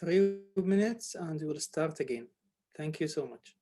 3 minutes and we'll start again. Thank you so much.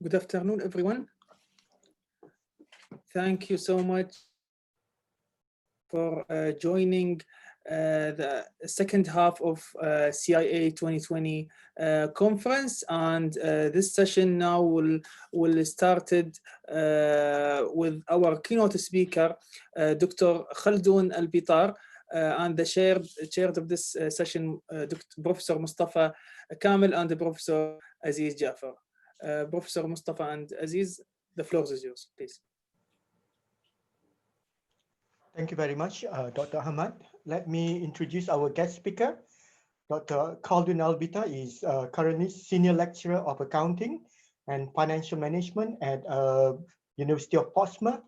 Good afternoon, everyone. Thank you so much for joining the second half of CIA 2020 conference. And this session now will started with our keynote speaker, Dr. Khaldun Al-Bitar, and the chair of this session, Professor Mustafa Kamil and Professor Aziz Jafar. Professor Mustafa and Aziz, the floor is yours, please. Thank you very much, Dr. Ahmad. Let me introduce our guest speaker. Dr. Khaldun Al-Bitar is currently Senior Lecturer of Accounting and Financial Management at University of Portsmouth.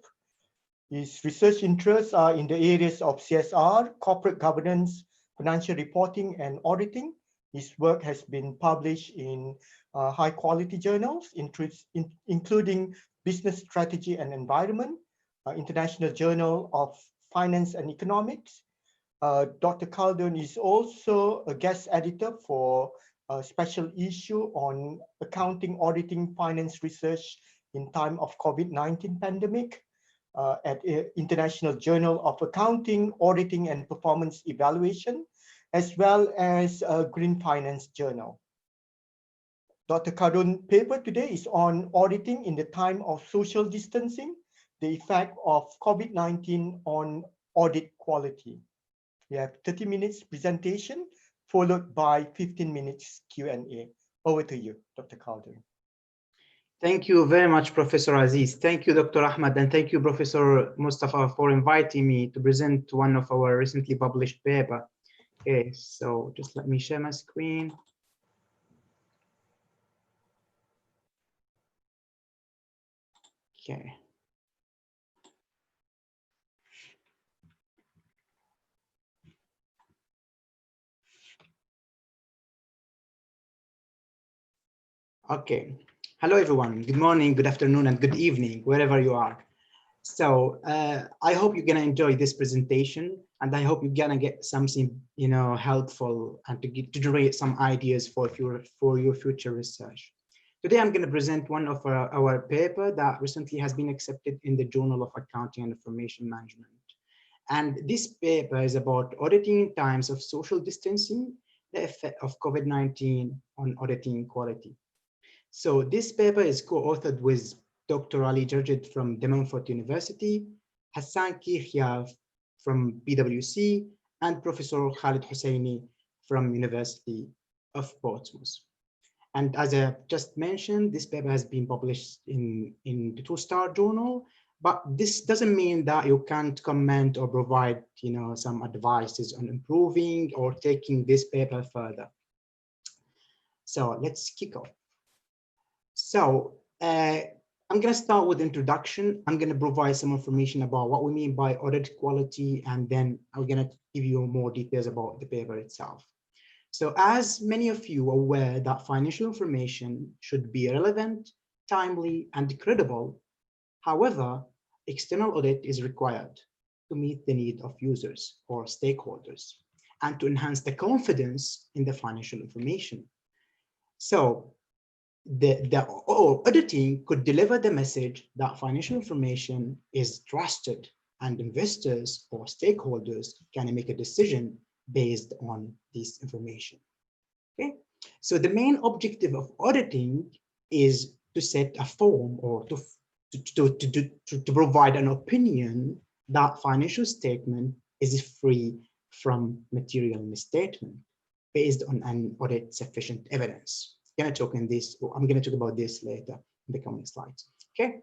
His research interests are in the areas of CSR, corporate governance, financial reporting, and auditing. His work has been published in high-quality journals, including Business Strategy and Environment, International Journal of Finance and Economics. Dr. Khaldun is also a guest editor for a special issue on accounting, auditing, finance research in time of COVID-19 pandemic at International Journal of Accounting, Auditing and Performance Evaluation, as well as Green Finance Journal. Dr. Khaldun's paper today is on auditing in the time of social distancing, the effect of COVID-19 on audit quality. We have 30 minutes presentation followed by 15 minutes Q&A. Over to you, Dr. Khaldun. Thank you very much, Professor Aziz. Thank you, Dr. Ahmad, and thank you, Professor Mustafa, for inviting me to present one of our recently published paper. Okay, so just let me share my screen. Okay. Okay. Hello, everyone. Good morning, good afternoon, and good evening, wherever you are. So I hope you're gonna enjoy this presentation, and I hope you're gonna get something, helpful and to generate some ideas for your future research. Today, I'm gonna present one of our paper that recently has been accepted in the Journal of Accounting and Information Management. And this paper is about auditing in times of social distancing, the effect of COVID-19 on auditing quality. So this paper is co-authored with Dr. Ali Jarjid from De Montfort University, Hassan Kiryav from PwC, and Professor Khalid Husseini from University of Portsmouth. And as I just mentioned, this paper has been published in the two-star journal, but this doesn't mean that you can't comment or provide, some advices on improving or taking this paper further. So let's kick off. So I'm going to start with introduction. I'm going to provide some information about what we mean by audit quality, and then I'm going to give you more details about the paper itself. So as many of you are aware that financial information should be relevant, timely, and credible. However, external audit is required to meet the need of users or stakeholders and to enhance the confidence in the financial information. So the auditing could deliver the message that financial information is trusted and investors or stakeholders can make a decision based on this information. Okay, so the main objective of auditing is to set a form or to provide an opinion that financial statement is free from material misstatement based on an audit sufficient evidence. I'm going to talk about this later in the coming slides. Okay,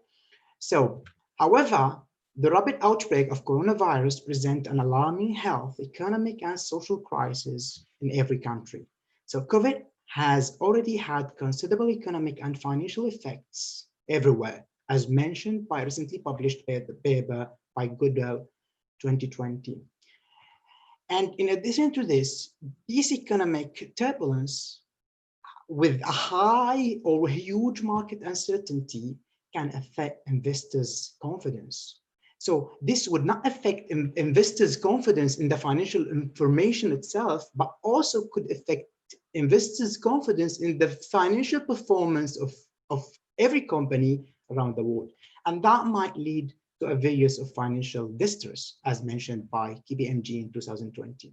so however, the rapid outbreak of coronavirus presents an alarming health, economic, and social crisis in every country. So COVID has already had considerable economic and financial effects everywhere, as mentioned by a recently published paper by Goodell 2020. And in addition to this economic turbulence with a high or huge market uncertainty can affect investors' confidence. So this would not affect investors' confidence in the financial information itself, but also could affect investors' confidence in the financial performance of every company around the world. And that might lead to a various of financial distress, as mentioned by KPMG in 2020.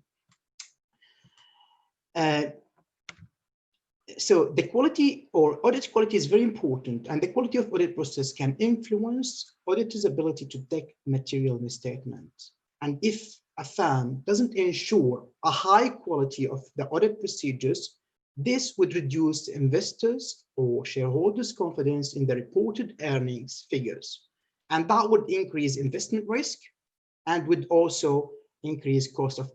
So the quality or audit quality is very important, and the quality of audit process can influence auditors' ability to take material misstatements. And if a firm doesn't ensure a high quality of the audit procedures, this would reduce investors' or shareholders' confidence in the reported earnings figures. And that would increase investment risk and would also increase cost of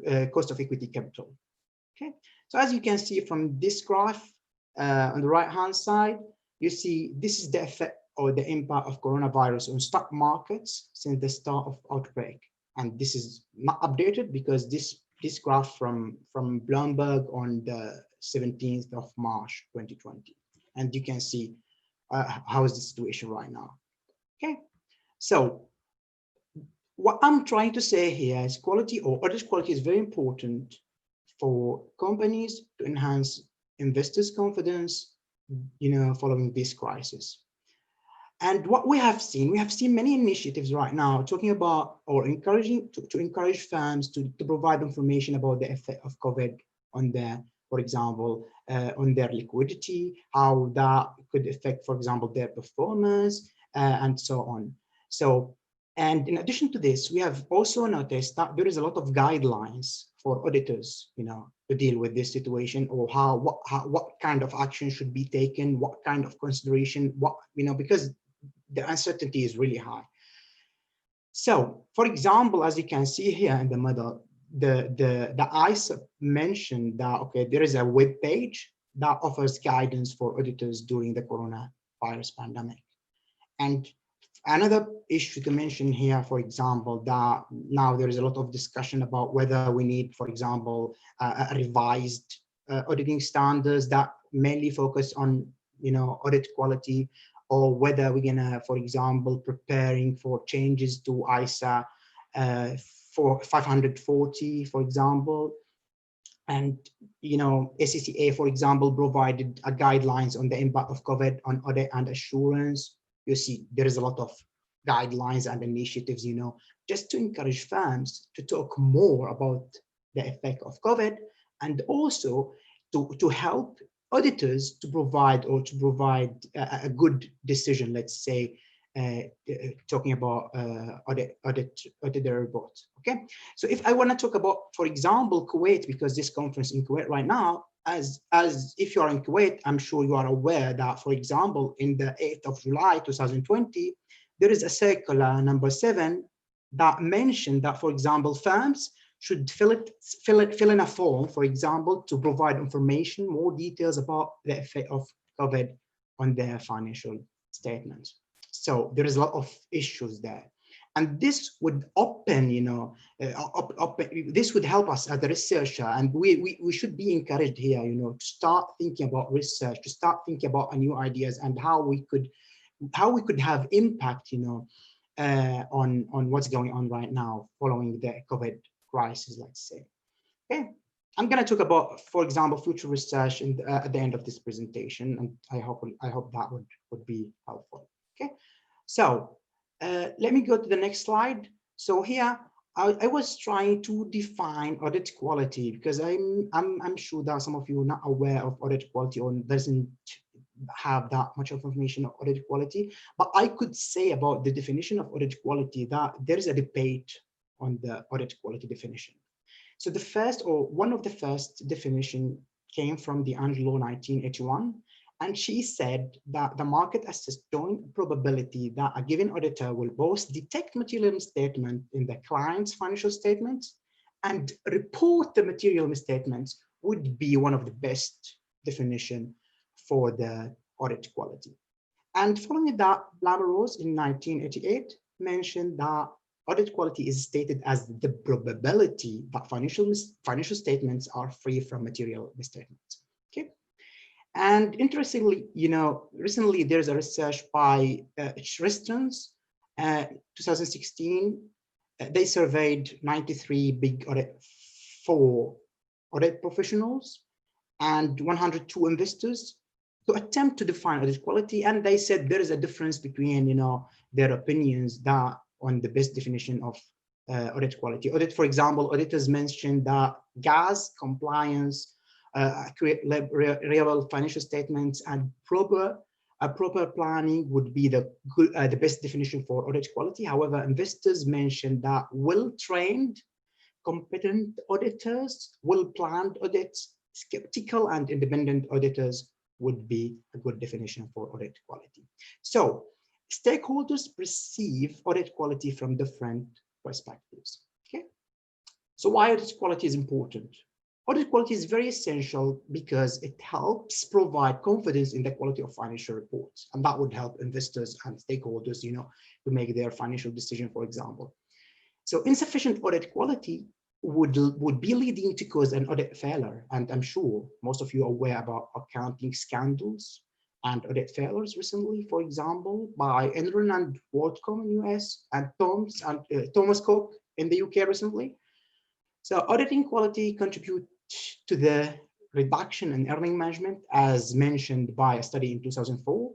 equity capital. Okay, so as you can see from this graph on the right-hand side, you see this is the effect or the impact of coronavirus on stock markets since the start of outbreak. And this is not updated because this graph from Bloomberg on the 17th of March 2020. And you can see how is the situation right now. Okay, so what I'm trying to say here is quality or audit quality is very important for companies to enhance investors' confidence, following this crisis. And what we have seen many initiatives right now talking about or encouraging to encourage firms to provide information about the effect of COVID on their, for example, on their liquidity, how that could affect, for example, their performance, and so on. So, and in addition to this, we have also noticed that there is a lot of guidelines for auditors, to deal with this situation, or what kind of action should be taken, what kind of consideration, because the uncertainty is really high. So, for example, as you can see here in the middle, the ISA mentioned that, okay, there is a web page that offers guidance for auditors during the coronavirus pandemic. And another issue to mention here, for example, that now there is a lot of discussion about whether we need, for example, a revised auditing standards that mainly focus on, audit quality, or whether we're gonna, for example, preparing for changes to ISA for 540, for example. And ACCA, for example, provided guidelines on the impact of COVID on audit and assurance. You see, there is a lot of guidelines and initiatives, just to encourage firms to talk more about the effect of COVID, and also to help auditors to provide a good decision, let's say, talking about auditor reports. Okay, so if I want to talk about, for example, Kuwait, because this conference in Kuwait right now, as if you are in Kuwait, I'm sure you are aware that, for example, in the 8th of July 2020, there is a circular number 7 that mentioned that, for example, firms should fill in a form, for example, to provide information, more details about the effect of COVID on their financial statements. So there is a lot of issues there. And this would open, this would help us as a researcher, and we should be encouraged here, to start thinking about research, to start thinking about new ideas and how we could have impact, on what's going on right now following the COVID crisis, let's say. Okay, I'm going to talk about, for example, future research at the end of this presentation, and I hope that would be helpful. Okay, so let me go to the next slide. So here I was trying to define audit quality, because I'm sure that some of you are not aware of audit quality or doesn't have that much of information of audit quality. But I could say about the definition of audit quality that there is a debate on the audit quality definition. So the first, or one of the first definition, came from D'Angelo 1981. And she said that the market assesses joint probability that a given auditor will both detect material misstatement in the client's financial statements and report the material misstatements would be one of the best definition for the audit quality. And following that, Labarose in 1988 mentioned that audit quality is stated as the probability that financial statements are free from material misstatements. Okay. And interestingly, recently there's a research by Shristons, 2016. They surveyed 93 big audit professionals and 102 investors to attempt to define audit quality. And they said there is a difference between, their opinions that on the best definition of audit quality. For example, auditors mentioned that GAS compliance, accurate reliable financial statements, and proper planning would be the best definition for audit quality. However, investors mentioned that well-trained, competent auditors, well-planned audits, skeptical and independent auditors would be a good definition for audit quality. So stakeholders perceive audit quality from different perspectives. Okay, so why audit quality is important? Audit quality is very essential because it helps provide confidence in the quality of financial reports, and that would help investors and stakeholders, to make their financial decision, for example. So insufficient audit quality would be leading to cause an audit failure, and I'm sure most of you are aware about accounting scandals and audit failures recently, for example, by Enron and WorldCom in US, and Thomas Cook in the UK recently. So auditing quality contributes to the reduction in earning management, as mentioned by a study in 2004.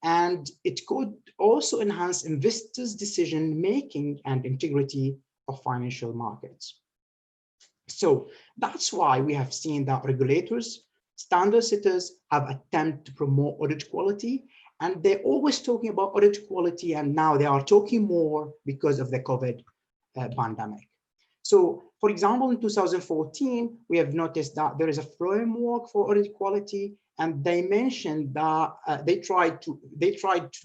And it could also enhance investors' decision-making and integrity of financial markets. So that's why we have seen that regulators, standard setters have attempted to promote audit quality, and they're always talking about audit quality, and now they are talking more because of the COVID pandemic. So, for example, in 2014, we have noticed that there is a framework for audit quality, and they mentioned that they tried to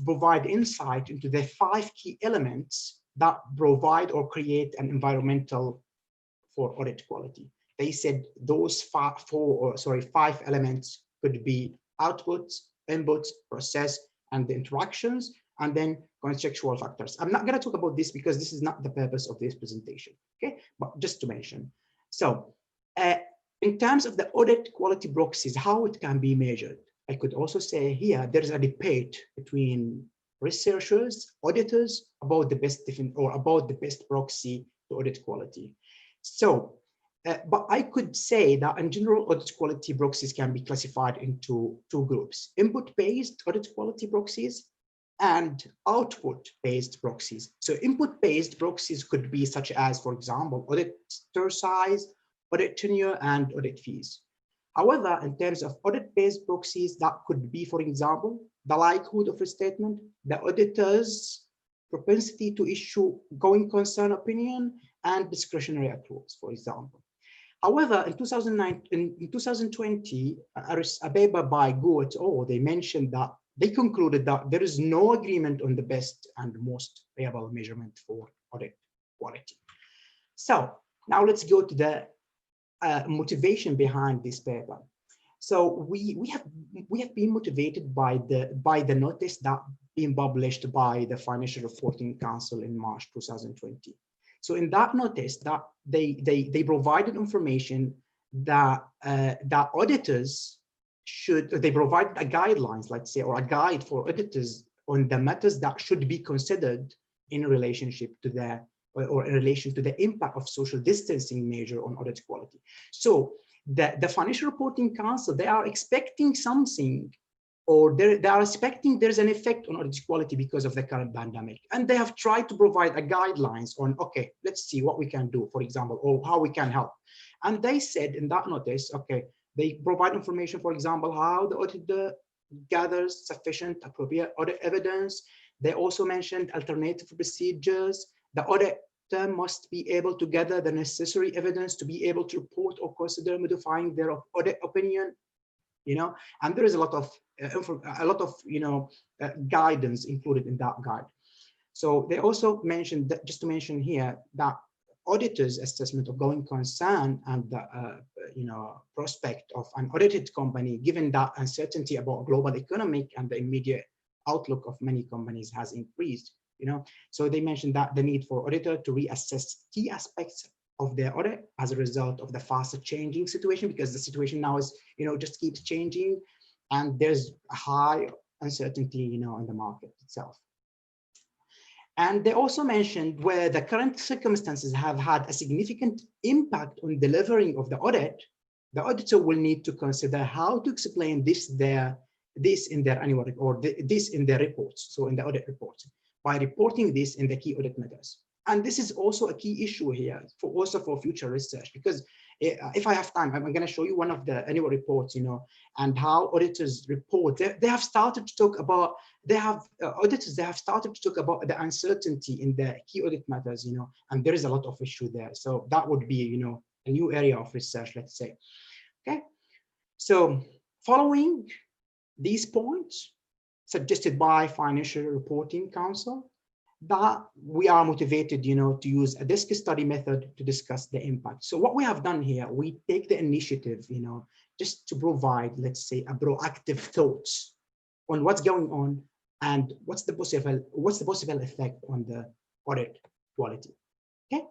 provide insight into the 5 key elements that provide or create an environmental for audit quality. They said those 5 elements could be outputs, inputs, process, and the interactions, and then contextual factors. I'm not going to talk about this because this is not the purpose of this presentation, okay? But just to mention. So in terms of the audit quality proxies, how it can be measured, I could also say here, there is a debate between researchers, auditors about the best proxy to audit quality. So, but I could say that in general, audit quality proxies can be classified into two groups: input-based audit quality proxies and output-based proxies. So input-based proxies could be such as, for example, auditor size, audit tenure, and audit fees. However, in terms of audit-based proxies, that could be, for example, the likelihood of restatement, the auditor's propensity to issue going concern opinion, and discretionary accruals, for example. However, in 2020, a paper by Gu et al., they mentioned that they concluded that there is no agreement on the best and most payable measurement for audit quality. So now let's go to the motivation behind this paper. So we have been motivated by the notice that being published by the Financial Reporting Council in March 2020. So in that notice, that they provided information that that auditors they provided a guidelines, let's say, or a guide for auditors on the matters that should be considered in relationship to the or in relation to the impact of social distancing measure on audit quality. So the Financial Reporting Council, they are expecting something, or they are expecting there's an effect on audit quality because of the current pandemic. And they have tried to provide a guidelines on, okay, let's see what we can do, for example, or how we can help. And they said in that notice, okay, they provide information, for example, how the auditor gathers sufficient appropriate audit evidence. They also mentioned alternative procedures. The auditor must be able to gather the necessary evidence to be able to report or consider modifying their audit opinion. You know, and there is a lot of guidance included in that guide. So they also mentioned that, just to mention here, that auditors' assessment of going concern and the prospect of an audited company, given that uncertainty about global economic and the immediate outlook of many companies has increased. You know, so they mentioned that the need for auditor to reassess key aspects of their audit as a result of the faster changing situation, because the situation now is, just keeps changing, and there's a high uncertainty, in the market itself. And they also mentioned where the current circumstances have had a significant impact on delivering of the audit, the auditor will need to consider how to explain this in their annual or this in their reports, so in the audit reports, by reporting this in the key audit matters. And this is also a key issue here for future research, because if I have time, I'm going to show you one of the annual reports, and how auditors report. They have started to talk about, auditors, they have started to talk about the uncertainty in the key audit matters, and there is a lot of issue there. So that would be, a new area of research, let's say. Okay. So following these points suggested by Financial Reporting Council, that we are motivated, to use a desk study method to discuss the impact. So what we have done here, we take the initiative, just to provide, let's say, a proactive thoughts on what's going on and what's the possible effect on the audit quality. Okay.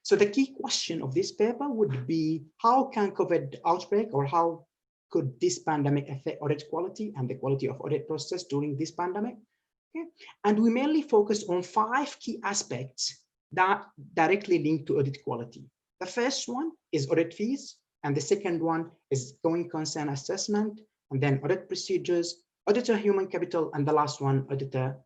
So the key question of this paper would be, how can COVID outbreak, or how could this pandemic affect audit quality and the quality of audit process during this pandemic? Okay. And we mainly focus on 5 key aspects that directly link to audit quality. The first one is audit fees, and the second one is going concern assessment, and then audit procedures, auditor human capital, and the last one, auditor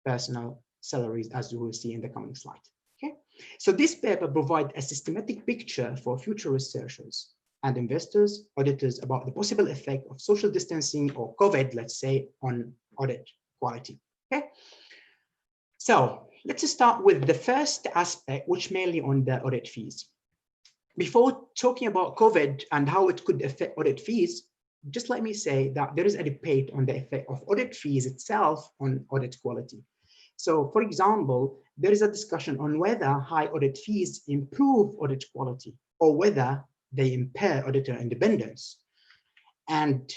personnel salaries, as you will see in the coming slide. Okay. So this paper provides a systematic picture for future researchers and investors, auditors, about the possible effect of social distancing or COVID, let's say, on audit quality. Okay, so let's start with the first aspect, which mainly on the audit fees. Before talking about COVID and how it could affect audit fees, just let me say that there is a debate on the effect of audit fees itself on audit quality. So, for example, there is a discussion on whether high audit fees improve audit quality or whether they impair auditor independence. And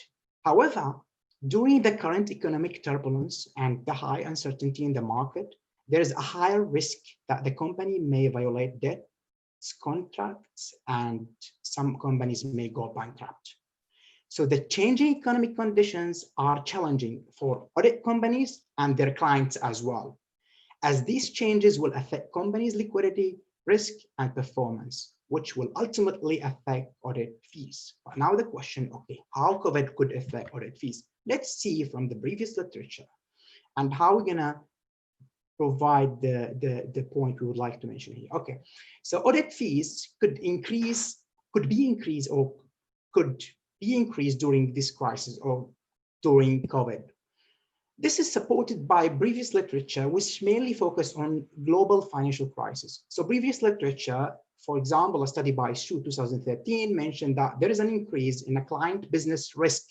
however, during the current economic turbulence and the high uncertainty in the market, there is a higher risk that the company may violate debts, contracts, and some companies may go bankrupt. So the changing economic conditions are challenging for audit companies and their clients as well, as these changes will affect companies' liquidity, risk, and performance, which will ultimately affect audit fees. But now the question, okay, how COVID could affect audit fees? Let's see from the previous literature and how we're gonna provide the point we would like to mention here. Okay, so audit fees could be increased during this crisis or during COVID. This is supported by previous literature, which mainly focused on global financial crisis. So previous literature, for example, a study by Shu 2013 mentioned that there is an increase in a client business risk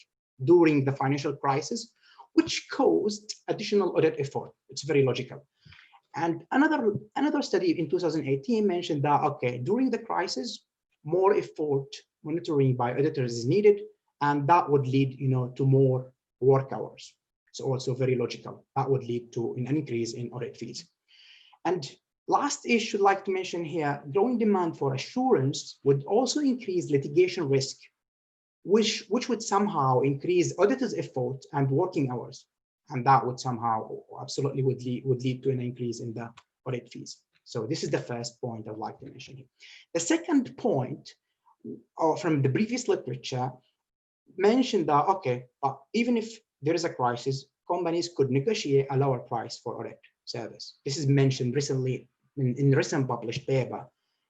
during the financial crisis, which caused additional audit effort. It's very logical. And another study in 2018 mentioned that, okay, during the crisis, more effort monitoring by auditors is needed, and that would lead, to more work hours. So also very logical. That would lead to an increase in audit fees. And last issue I'd like to mention here, growing demand for assurance would also increase litigation risk, which would somehow increase auditors' effort and working hours. And that would somehow absolutely would lead to an increase in the audit fees. So this is the first point I'd like to mention here. The second point from the previous literature mentioned that, okay, even if there is a crisis, companies could negotiate a lower price for audit service. This is mentioned recently in recent published paper,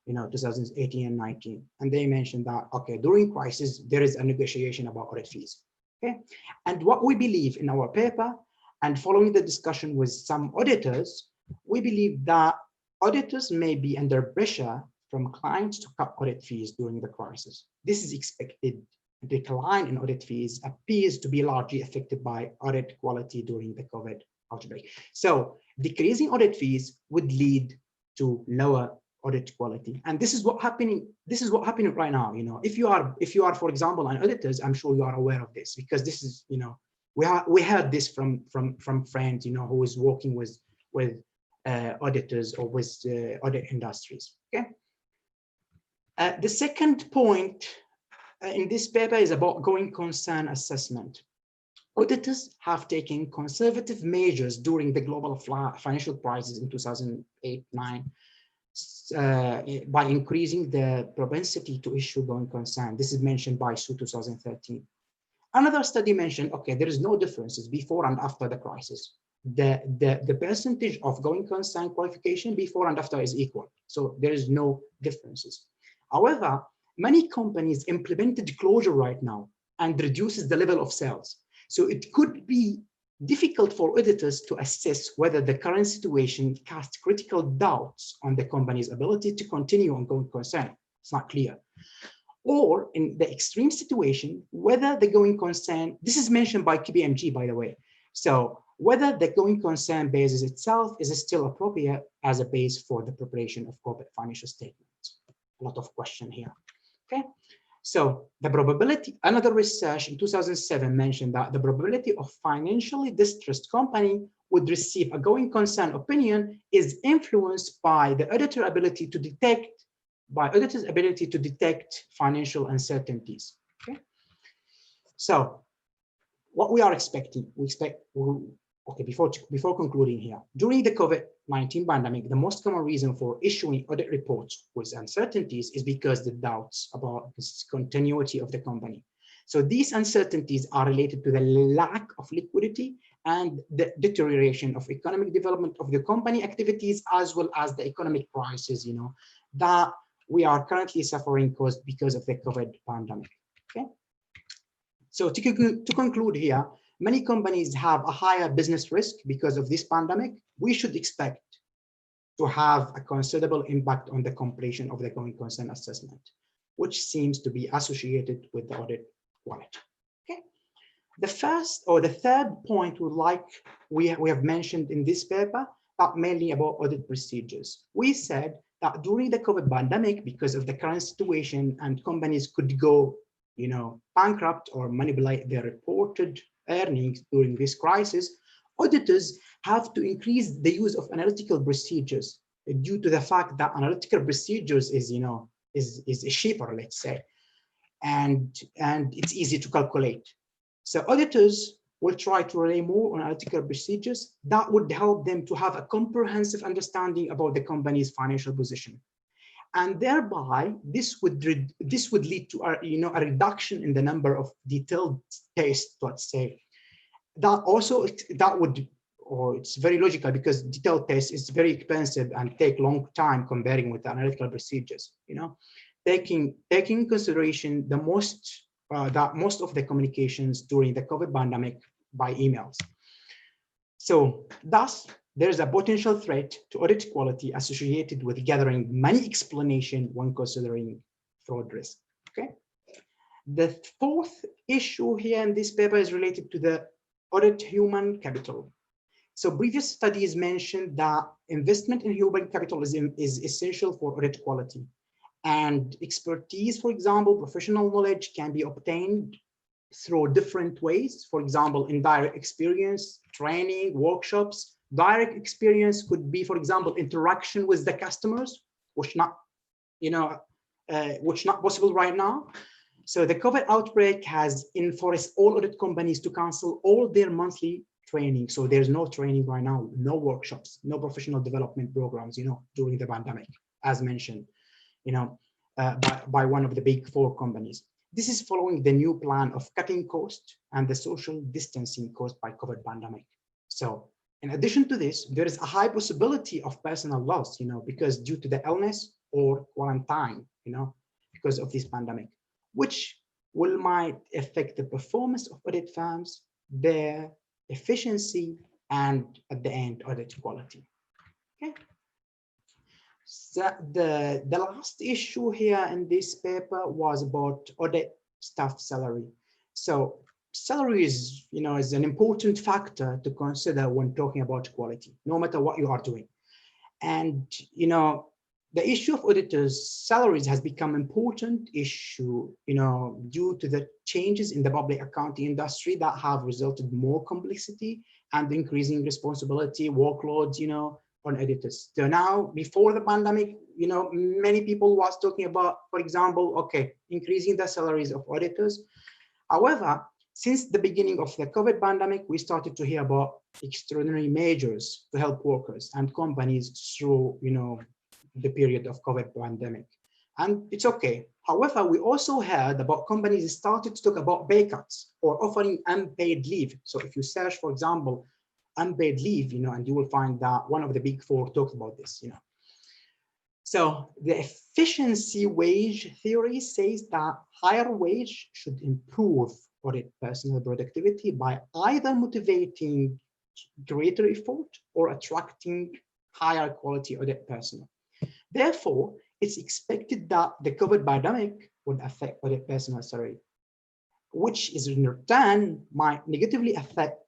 2018 and 19. And they mentioned that, okay, during crisis, there is a negotiation about audit fees. Okay. And what we believe in our paper, and following the discussion with some auditors, we believe that auditors may be under pressure from clients to cut audit fees during the crisis. This is expected. The decline in audit fees appears to be largely affected by audit quality during the COVID outbreak. So decreasing audit fees would lead to lower audit quality, and this is what happening. This is what happening right now. If you are, for example, an auditors, I'm sure you are aware of this, because this is, we heard this from friends, who is working with auditors or with audit industries. Okay. The second point in this paper is about going concern assessment. Auditors have taken conservative measures during the global financial crisis in 2008-9 by increasing the propensity to issue going concern. This is mentioned by Sue 2013. Another study mentioned, okay, there is no differences before and after the crisis. The percentage of going concern qualification before and after is equal. So there is no differences. However, many companies implemented closure right now and reduces the level of sales. So it could be difficult for auditors to assess whether the current situation casts critical doubts on the company's ability to continue on going concern. It's not clear. Or in the extreme situation, whether the going concern, this is mentioned by KPMG, by the way. So whether the going concern basis itself is still appropriate as a base for the preparation of corporate financial statements. A lot of question here. Okay, so the probability, another research in 2007 mentioned that the probability of financially distressed company would receive a going concern opinion is influenced by the auditor's ability to detect financial uncertainties. Okay, so what we are expecting, okay, before concluding here, during the COVID-19 pandemic, the most common reason for issuing audit reports with uncertainties is because the doubts about the continuity of the company. So these uncertainties are related to the lack of liquidity and the deterioration of economic development of the company activities, as well as the economic crisis, that we are currently suffering because of the COVID pandemic. Okay. So to conclude here, many companies have a higher business risk because of this pandemic. We should expect to have a considerable impact on the completion of the going concern assessment, which seems to be associated with the audit quality. Okay. The first or the third point we have mentioned in this paper, but mainly about audit procedures. We said that during the COVID pandemic, because of the current situation, and companies could go, bankrupt or manipulate their reported earnings during this crisis, auditors have to increase the use of analytical procedures due to the fact that analytical procedures is cheaper, let's say. and it's easy to calculate. So auditors will try to rely more on analytical procedures that would help them to have a comprehensive understanding about the company's financial position. And thereby, this would lead to a reduction in the number of detailed tests, let's say. It's very logical because detailed tests is very expensive and take long time comparing with the analytical procedures. Taking in consideration that most of the communications during the COVID pandemic by emails. So thus, there is a potential threat to audit quality associated with gathering many explanations when considering fraud risk. Okay. The fourth issue here in this paper is related to the audit human capital. So previous studies mentioned that investment in human capital is essential for audit quality. And expertise, for example, professional knowledge can be obtained through different ways. For example, indirect experience, training, workshops. Direct experience could be, for example, interaction with the customers, which not possible right now. So the COVID outbreak has enforced all audit companies to cancel all their monthly training. So there's no training right now, no workshops, no professional development programs, during the pandemic, as mentioned, by one of the big 4 companies. This is following the new plan of cutting costs and the social distancing caused by COVID pandemic. So in addition to this, there is a high possibility of personal loss, because due to the illness or quarantine, because of this pandemic, which might affect the performance of audit firms, their efficiency, and at the end, audit quality. Okay. So the last issue here in this paper was about audit staff salary. So salary is, is an important factor to consider when talking about quality, no matter what you are doing. And, the issue of auditors' salaries has become an important issue, due to the changes in the public accounting industry that have resulted more complexity and increasing responsibility, workloads, on auditors. So now, before the pandemic, many people was talking about, for example, okay, increasing the salaries of auditors. However, since the beginning of the COVID pandemic, we started to hear about extraordinary measures to help workers and companies through, the period of COVID pandemic. And it's okay. However, we also heard about companies started to talk about pay cuts or offering unpaid leave. So if you search, for example, unpaid leave, and you will find that one of the big 4 talked about this, So the efficiency wage theory says that higher wage should improve audit personal productivity by either motivating greater effort or attracting higher quality audit personnel. Therefore, it's expected that the COVID pandemic would affect audit personnel salary, which in return might negatively affect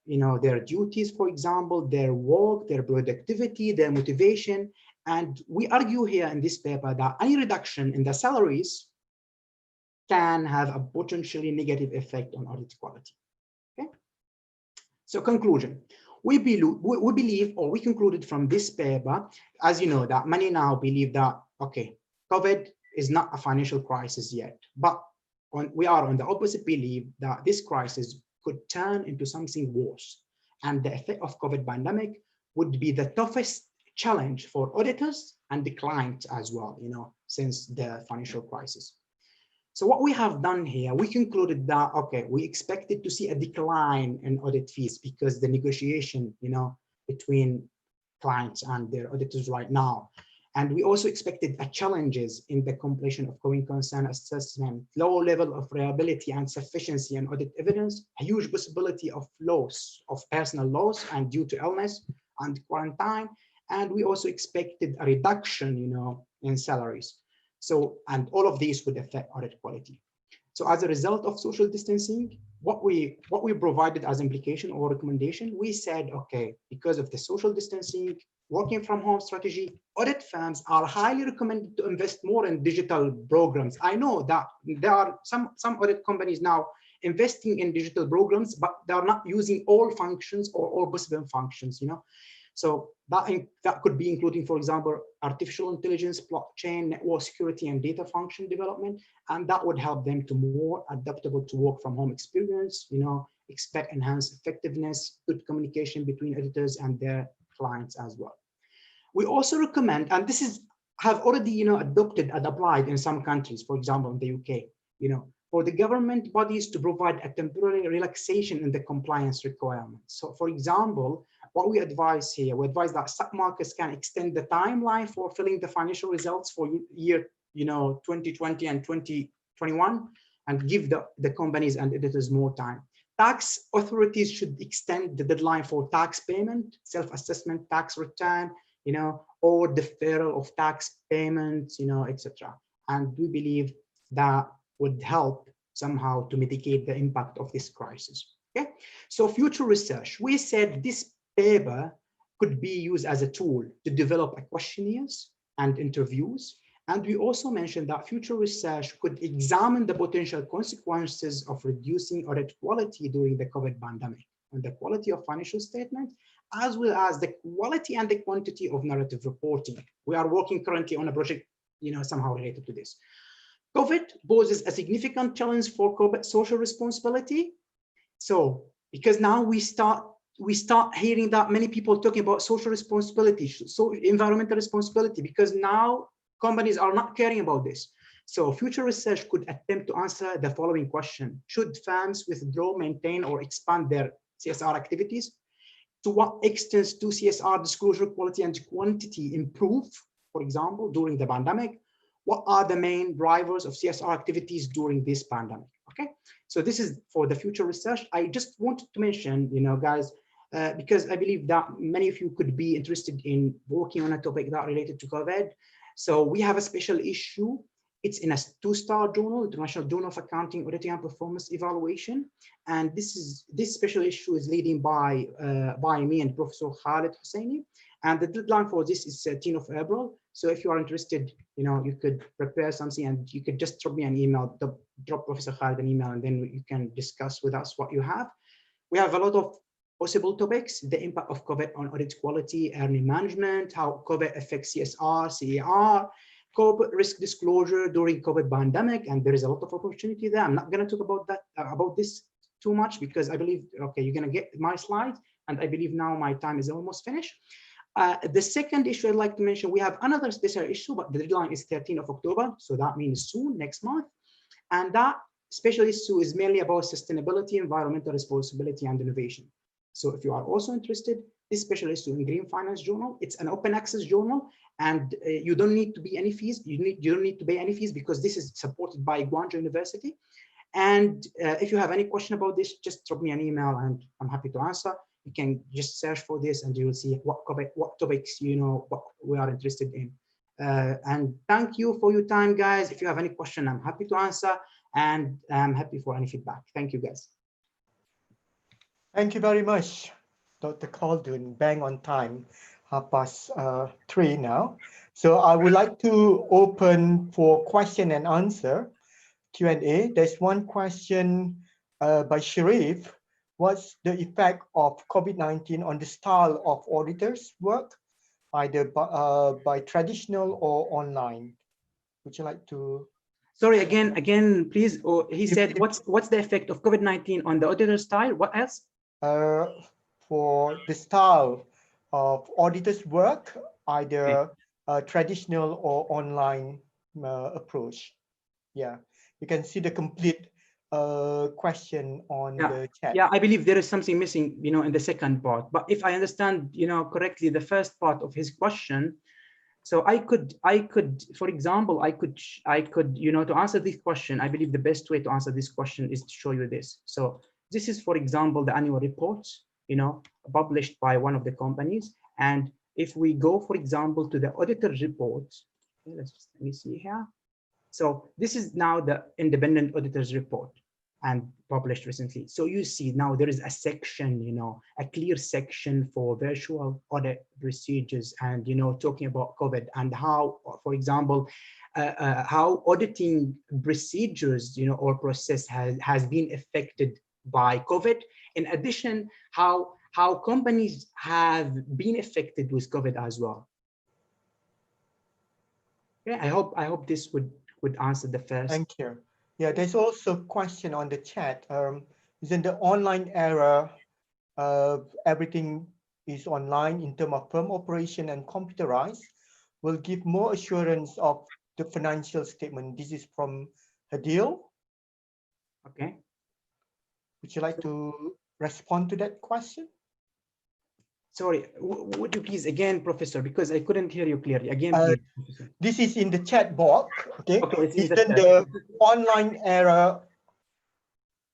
their duties, for example, their work, their productivity, their motivation. And we argue here in this paper that any reduction in the salaries can have a potentially negative effect on audit quality. Okay. So conclusion. We believe, or we concluded from this paper, as you know, that many now believe that, okay, COVID is not a financial crisis yet, but we are on the opposite belief that this crisis could turn into something worse. And the effect of COVID pandemic would be the toughest challenge for auditors and the clients as well, since the financial crisis. So what we have done here, we concluded that, okay, we expected to see a decline in audit fees because the negotiation, between clients and their auditors right now. And we also expected challenges in the completion of going concern assessment, low level of reliability and sufficiency in audit evidence, a huge possibility of loss, of personal loss and due to illness and quarantine. And we also expected a reduction, in salaries. So, and all of these would affect audit quality. So as a result of social distancing, what we provided as implication or recommendation, we said, okay, because of the social distancing, working from home strategy, audit firms are highly recommended to invest more in digital programs. I know that there are some audit companies now investing in digital programs, but they are not using all functions or all possible functions, So that could be including, for example, artificial intelligence, blockchain, network security, and data function development. And that would help them to more adaptable to work from home experience, expect enhanced effectiveness, good communication between editors and their clients as well. We also recommend, and this is have already adopted and applied in some countries, for example, in the UK, for the government bodies to provide a temporary relaxation in the compliance requirements. So for example, what we advise here, we advise that stock markets can extend the timeline for filling the financial results for year 2020 and 2021 and give the companies and editors more time. Tax authorities should extend the deadline for tax payment, self-assessment, tax return, or deferral of tax payments, etc. And we believe that would help somehow to mitigate the impact of this crisis. Okay, so future research. We said this paper could be used as a tool to develop questionnaires and interviews. And we also mentioned that future research could examine the potential consequences of reducing audit quality during the COVID pandemic and the quality of financial statements, as well as the quality and the quantity of narrative reporting. We are working currently on a project, somehow related to this. COVID poses a significant challenge for corporate social responsibility. So, because now we start hearing that many people talking about social responsibility, so environmental responsibility, because now companies are not caring about this. So future research could attempt to answer the following question: should firms withdraw, maintain, or expand their CSR activities? To what extent do CSR disclosure quality and quantity improve, for example, during the pandemic? What are the main drivers of CSR activities during this pandemic? Okay, so this is for the future research. I just wanted to mention, guys, because I believe that many of you could be interested in working on a topic that related to COVID. So we have a special issue. It's in a 2-star journal, International Journal of Accounting, Auditing and Performance Evaluation. And this special issue is leading by me and Professor Khalid Husseini. And the deadline for this is 13th of April. So if you are interested, you could prepare something and you could just drop me an email, drop Professor Khalid an email, and then you can discuss with us what you have. We have a lot of possible topics: the impact of COVID on audit quality, earning management, how COVID affects CSR, CAR, corporate risk disclosure during COVID pandemic, and there is a lot of opportunity there. I'm not going to talk about this too much because I believe, okay, you're going to get my slides, and I believe now my time is almost finished. The second issue I'd like to mention, we have another special issue, but the deadline is 13th of October, so that means soon, next month, and that special issue is mainly about sustainability, environmental responsibility, and innovation. So if you are also interested, this special issue in Green Finance Journal, it's an open access journal, and you don't need to be any fees. You don't need to pay any fees because this is supported by Guangzhou University. And if you have any question about this, just drop me an email and I'm happy to answer. You can just search for this and you will see what topics, what we are interested in. And thank you for your time, guys. If you have any question, I'm happy to answer, and I'm happy for any feedback. Thank you, guys. Thank you very much, Dr. Khaldun. Bang on time, 3:30 now. So I would like to open for question and answer, Q&A. There's one question by Sharif. What's the effect of COVID-19 on the style of auditors' work, either by traditional or online? Would you like to? Sorry, again, please. He said, what's the effect of COVID-19 on the auditor style? What else? For the style of auditors' work, either traditional or online approach. Yeah, you can see the complete question on the chat. Yeah, I believe there is something missing, in the second part. But if I understand, correctly, the first part of his question. So I could, for example, I could, to answer this question, I believe the best way to answer this question is to show you this. So this is, for example, the annual reports, published by one of the companies. And if we go, for example, to the auditor's report, okay, let me see here. So this is now the independent auditor's report and published recently. So you see now there is a section, a clear section for virtual audit procedures and, talking about COVID and how, for example, how auditing procedures, or process has been affected by COVID. In addition, how how companies have been affected with COVID as well. Yeah, I hope this would answer the first. Thank you. Yeah, there's also a question on the chat. Isn't the online era, everything is online in terms of firm operation and computerized, will give more assurance of the financial statement? This is from Hadil. Okay. Would you like to respond to that question? Sorry, would you please again, Professor, because I couldn't hear you clearly. Again, please, Professor. This is in the chat box. Okay. Okay, it's in the online era,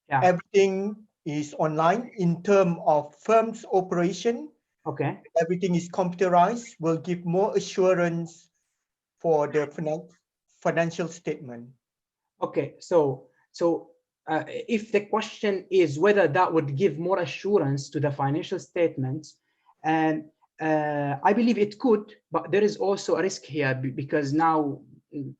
yeah, everything is online in terms of firm's operation. Okay. Everything is computerized, will give more assurance for the financial statement. Okay, so if the question is whether that would give more assurance to the financial statements, and I believe it could, but there is also a risk here because now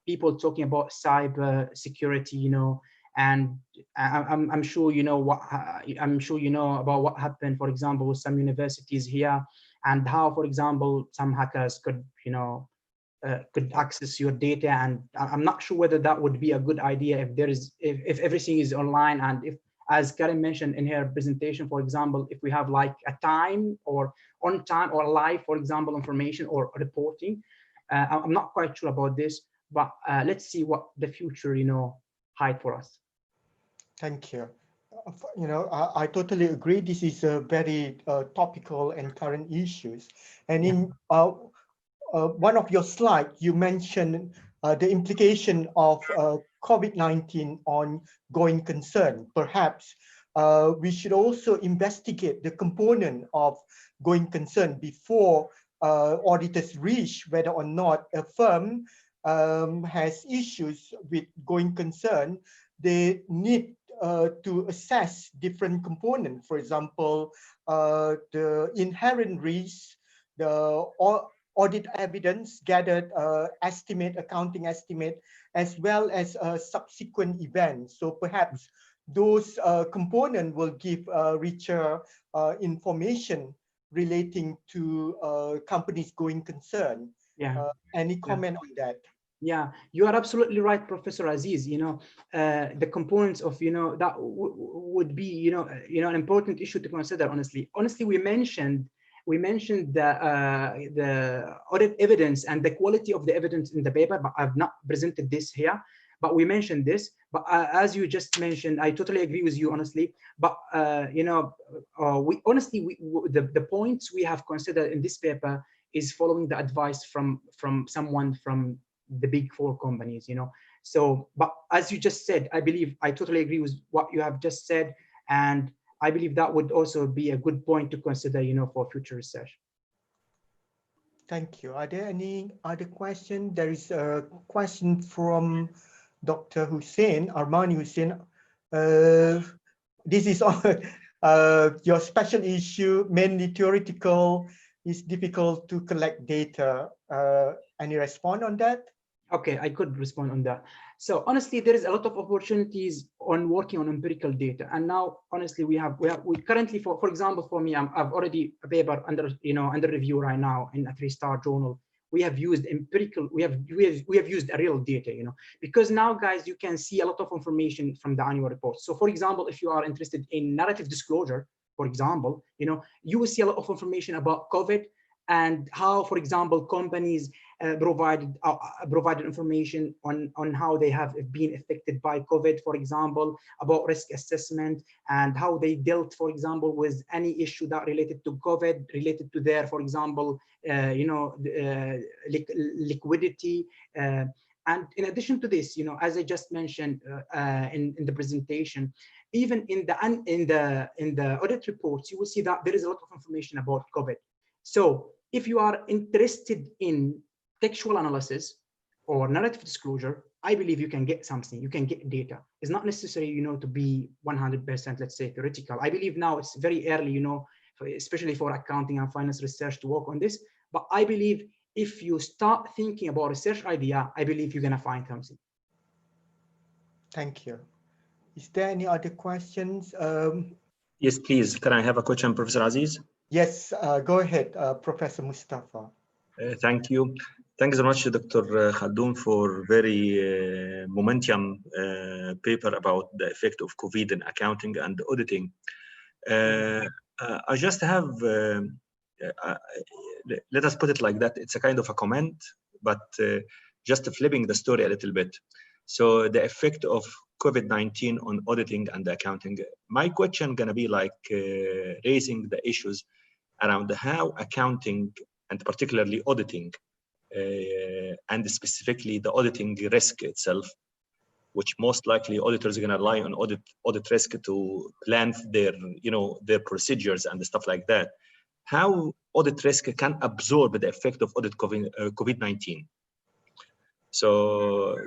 people talking about cyber security, you know, and I'm sure you know what about what happened, for example, with some universities here, and how, for example, some hackers could, you know, could access your data. And I'm not sure whether that would be a good idea if everything is online, and if, as Karen mentioned in her presentation, for example, if we have like a time or on time or live, for example, information or reporting. I'm not quite sure about this, but let's see what the future, you know, hide for us. Thank you. You know, I totally agree. This is a very topical and current issues. And in one of your slides, you mentioned the implication of COVID-19 on going concern. Perhaps we should also investigate the component of going concern before auditors reach whether or not a firm has issues with going concern. They need to assess different components. For example, the inherent risk, the audit evidence gathered, accounting estimate, as well as subsequent events. So perhaps those components will give richer information relating to companies going concern. Yeah. Any comment on that? Yeah, you are absolutely right, Professor Aziz. You know, the components of, you know, that would be, you know, an important issue to consider. Honestly, we mentioned the audit evidence and the quality of the evidence in the paper, but I've not presented this here. But we mentioned this. But as you just mentioned, I totally agree with you, honestly. But you know, the points we have considered in this paper is following the advice from someone from the big four companies, you know. So, but as you just said, I believe I totally agree with what you have just said, and I believe that would also be a good point to consider, you know, for future research. Thank you. Are there any other questions? There is a question from Dr. Hussein, Armani Hussein. This is on your special issue, mainly theoretical. It's difficult to collect data. Any response on that? Okay, I could respond on that. So honestly, there is a lot of opportunities on working on empirical data. And now, honestly, we currently, for example, for me, I've already a paper under review right now in a 3-star journal. We have used empirical, we have used a real data, you know, because now, guys, you can see a lot of information from the annual report. So for example, if you are interested in narrative disclosure, for example, you know, you will see a lot of information about COVID and how, for example, companies provided information on how they have been affected by COVID, for example, about risk assessment and how they dealt, for example, with any issue that related to COVID, related to their, for example, you know, liquidity. And in addition to this, you know, as I just mentioned in the presentation, even in the audit reports, you will see that there is a lot of information about COVID. So if you are interested in textual analysis or narrative disclosure, I believe you can get something, you can get data. It's not necessary, you know, to be 100%, let's say, theoretical. I believe now it's very early, you know, especially for accounting and finance research to work on this. But I believe if you start thinking about research idea, I believe you're gonna find something. Thank you. Is there any other questions? Yes, please. Can I have a question, Professor Aziz? Yes, go ahead, Professor Mustafa. Thank you. Thanks so much, Dr. Khaldoon, for very momentum paper about the effect of COVID in accounting and auditing. I just have, uh, let us put it like that, it's a kind of a comment, but just flipping the story a little bit. So the effect of COVID-19 on auditing and accounting, my question gonna be like raising the issues around how accounting and particularly auditing and specifically the auditing risk itself, which most likely auditors are going to rely on audit risk to plan their their procedures and stuff like that. How audit risk can absorb the effect of audit COVID-19. So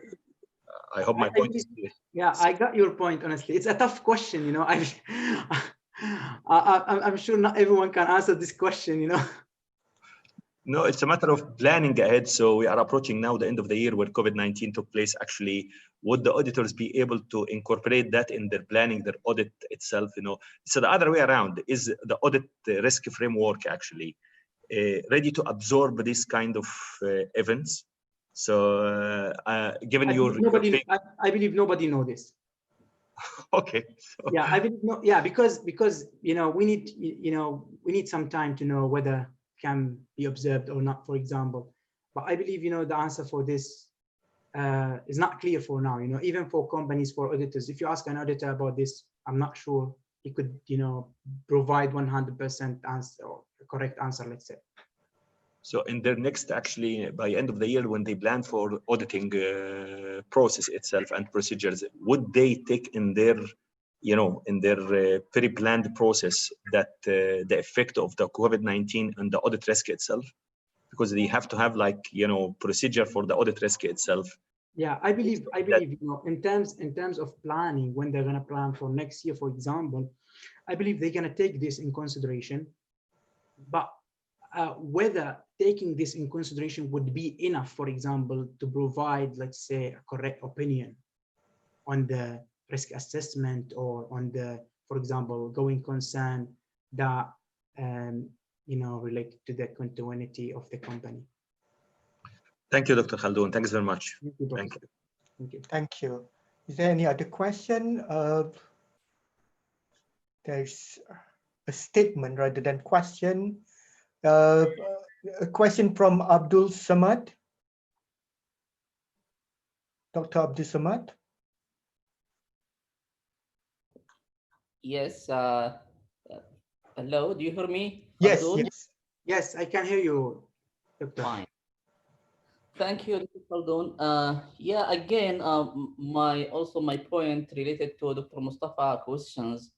I hope my point is clear. Yeah, I got your point. Honestly, it's a tough question. I'm sure not everyone can answer this question. No, it's a matter of planning ahead. So we are approaching now the end of the year where COVID-19 took place. Actually, would the auditors be able to incorporate that in their planning, their audit itself? So the other way around, is the audit risk framework actually ready to absorb this kind of events? So given I believe nobody knows this. Okay. So. Yeah, I believe no. Yeah, because we need some time to know whether can be observed or not, for example. But I believe the answer for this is not clear for now. Even for companies, for auditors, if you ask an auditor about this, I'm not sure he could provide 100% answer or a correct answer, let's say. So in their next, actually, by end of the year, when they plan for auditing process itself and procedures, would they take in their pre-planned process that the effect of the COVID-19 and the audit risk itself? Because they have to have procedure for the audit risk itself. Yeah, I believe in terms of planning, when they're gonna plan for next year, for example, I believe they're gonna take this in consideration. But whether taking this in consideration would be enough, for example, to provide, let's say, a correct opinion on the risk assessment or on the, for example, going concern that related to the continuity of the company. Thank you, Dr. Khaldoon. Thanks very much. Thank you. Thank you. Thank you. Thank you. Is there any other question? There's a statement rather than question. A question from Abdul Samad. Dr. Abdul Samad. Yes. Hello, do you hear me? Yes, Abdul? yes. Yes, I can hear you, Doctor. Fine. Thank you, Dr. Khaldun. Yeah, again, my point related to Dr. Mustafa questions.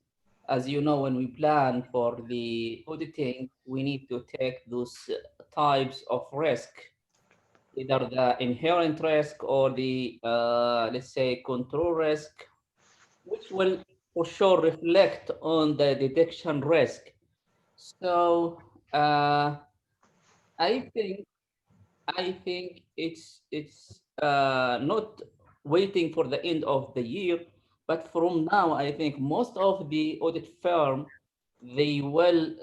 As you know, when we plan for the auditing, we need to take those types of risk, either the inherent risk or the, let's say, control risk, which will for sure reflect on the detection risk. So I think it's not waiting for the end of the year, but from now, I think most of the audit firm they will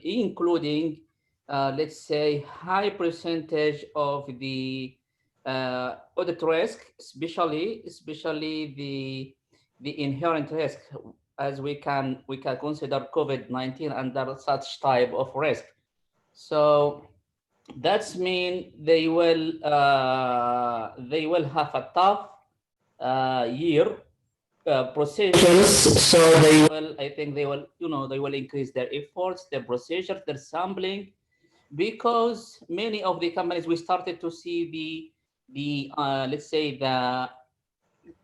including let's say high percentage of the audit risk, especially the inherent risk, as we can consider COVID-19 under such type of risk. So that's mean they will have a tough year procedures. So I think they will increase their efforts, their procedures, their sampling, because many of the companies, we started to see the let's say the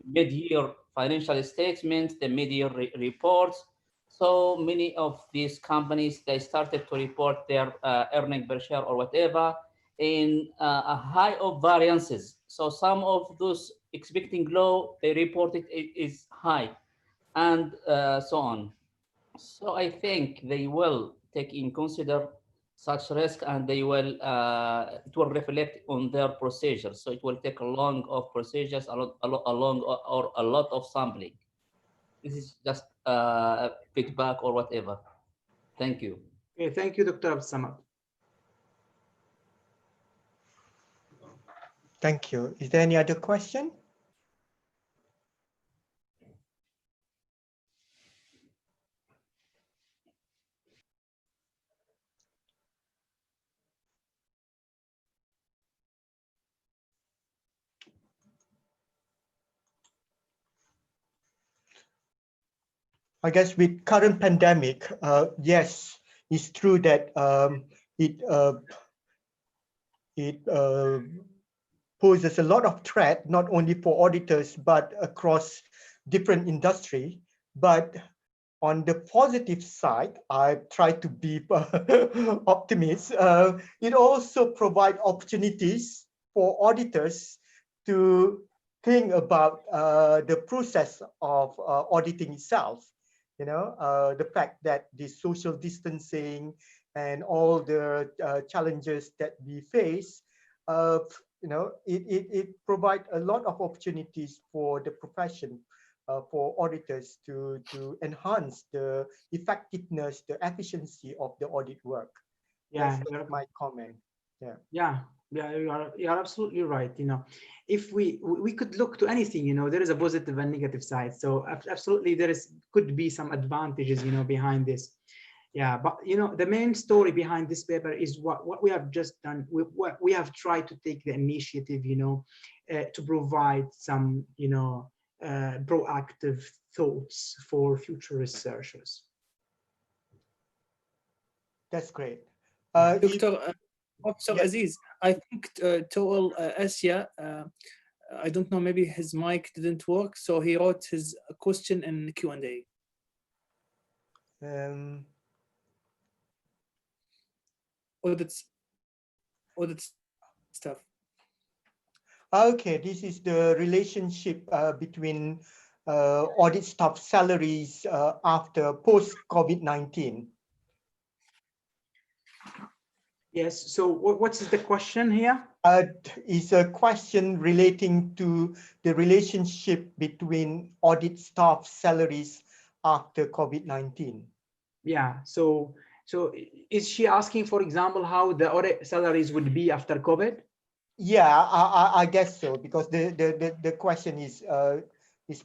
mid-year financial statements, the mid-year reports. So many of these companies, they started to report their earning per share or whatever in a high of variances. So some of those expecting low, they reported it is high, and so on. So I think they will take in consider such risk, and they will it will reflect on their procedures. So it will take a long of procedures, a lot of sampling. This is just feedback or whatever. Thank you. Okay, thank you, Dr. Abdul Samad. Thank you. Is there any other question? I guess with current pandemic, yes, it's true that it poses a lot of threat, not only for auditors, but across different industry. But on the positive side, I try to be optimist. It also provides opportunities for auditors to think about the process of auditing itself. You know, the fact that the social distancing and all the challenges that we face, you know, it provides a lot of opportunities for the profession, for auditors to enhance the effectiveness, the efficiency of the audit work. Yeah, That's my comment. yeah, you are absolutely right. You know, if we could look to anything, you know, there is a positive and negative side. So absolutely, could be some advantages, you know, behind this. Yeah, but you know, the main story behind this paper is what we have just done. We have tried to take the initiative, you know, to provide some, you know, proactive thoughts for future researchers. That's great. Dr. Professor yes. Aziz, I think Toel Asia, I don't know, maybe his mic didn't work, so he wrote his question in Q&A. Audit stuff. Okay, this is the relationship between audit staff salaries after post-COVID-19. Yes, so what's the question here? Is a question relating to the relationship between audit staff salaries after COVID-19. Yeah, so is she asking, for example, how the audit salaries would be after COVID? Yeah, I guess so, because the question is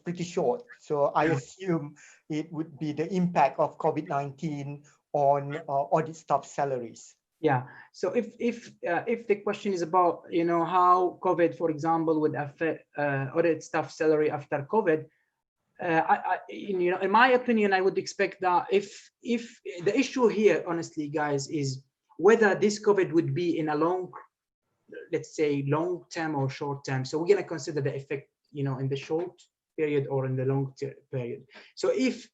pretty short. So I assume it would be the impact of COVID-19 on audit staff salaries. Yeah, so if the question is about, you know, how COVID, for example, would affect audit staff salary after COVID, you know, in my opinion, I would expect that if the issue here, honestly, guys, is whether this COVID would be in a long, let's say, long term or short term. So we're going to consider the effect, you know, in the short period or in the long period. So if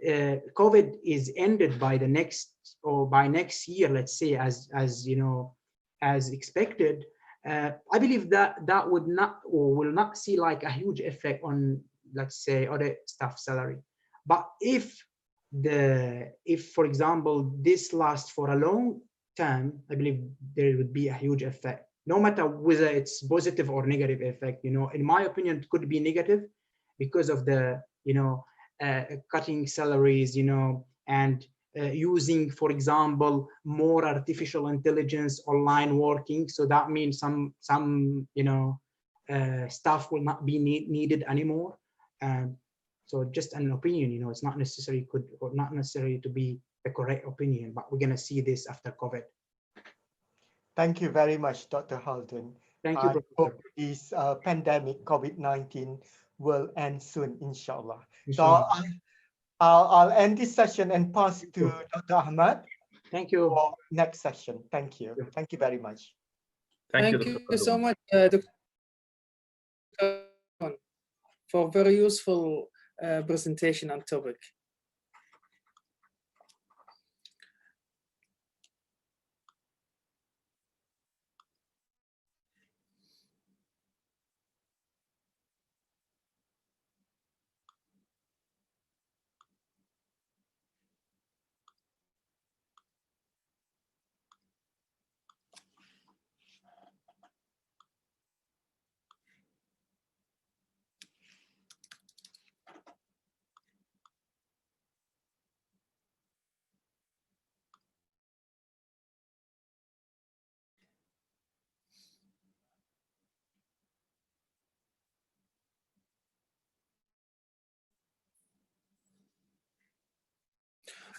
COVID is ended by the next or by next year, let's say, as you know, as expected, I believe that would not or will not see like a huge effect on, let's say, audit staff salary. But if for example this lasts for a long time, I believe there would be a huge effect, no matter whether it's positive or negative effect. You know, in my opinion, it could be negative because of the, you know, cutting salaries, you know, and using, for example, more artificial intelligence online working. So that means some you know, staff will not be needed anymore. So just an opinion, you know, it's not necessary not necessary to be the correct opinion, but we're going to see this after COVID. Thank you very much, Dr. Haldun. Thank you, I Professor. hope this pandemic, COVID-19, will end soon, inshallah. Inshallah. So I'll end this session and pass to Dr. Ahmad. Thank you. For next session. Thank you. Thank you very much. Thank you so much, Dr. for very useful presentation and topic.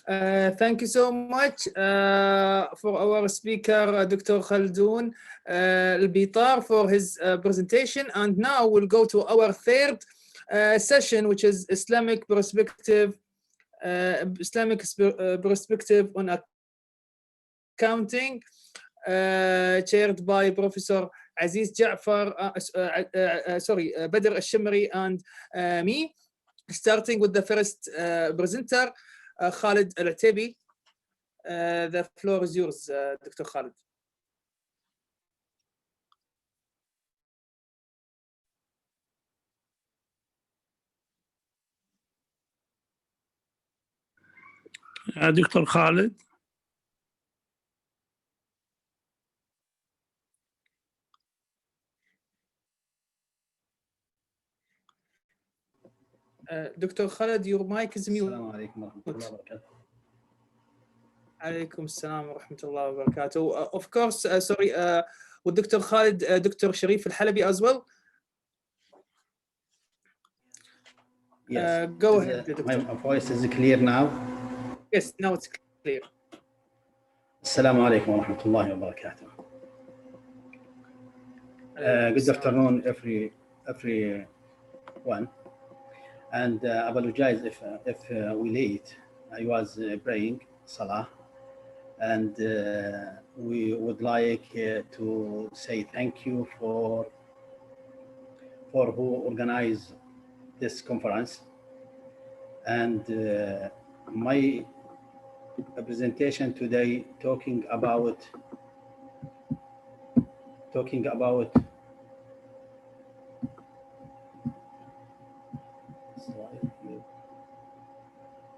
Thank you so much for our speaker, Dr. Khaldoon Al-Bitar, for his presentation. And now we'll go to our third session, which is Islamic perspective on accounting, chaired by Professor Aziz Ja'far, Badr Al-Shimri and me, starting with the first presenter, Khalid Al-Ataibi. The floor is yours, Dr. Khalid. Dr. Khalid. Dr. Khalid, your mic is mute. السلام عليكم ورحمة الله وبركاته. عليكم السلام ورحمة الله وبركاته. Of course, sorry, with Dr. Khalid, Dr. Sharif Al-Halabi as well. Yes. Go ahead, Dr. My voice is clear now. Yes, now it's clear. السلام عليكم ورحمة الله وبركاته. Good afternoon, everyone. And apologize if we late. I was praying Salah, and we would like to say thank you for who organized this conference. And my presentation today talking about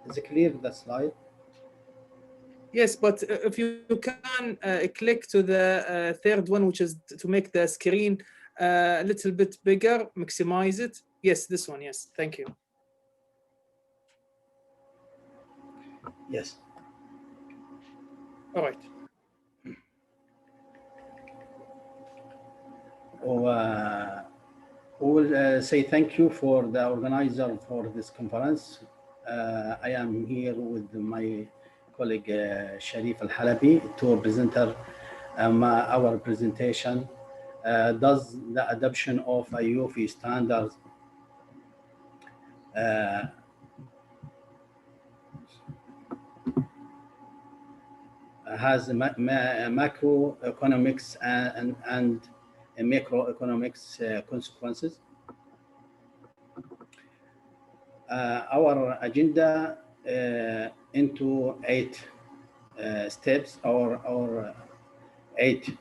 Is it clear, the slide? Yes, but if you can click to the third one, which is to make the screen a little bit bigger, maximize it. Yes, this one, yes, thank you. Yes. All right. We will say thank you for the organizer for this conference. I am here with my colleague Sharif Al-Halabi to present our presentation. Does the adoption of IUFI standards has macroeconomics and macroeconomics consequences. Our agenda into 8 steps or 8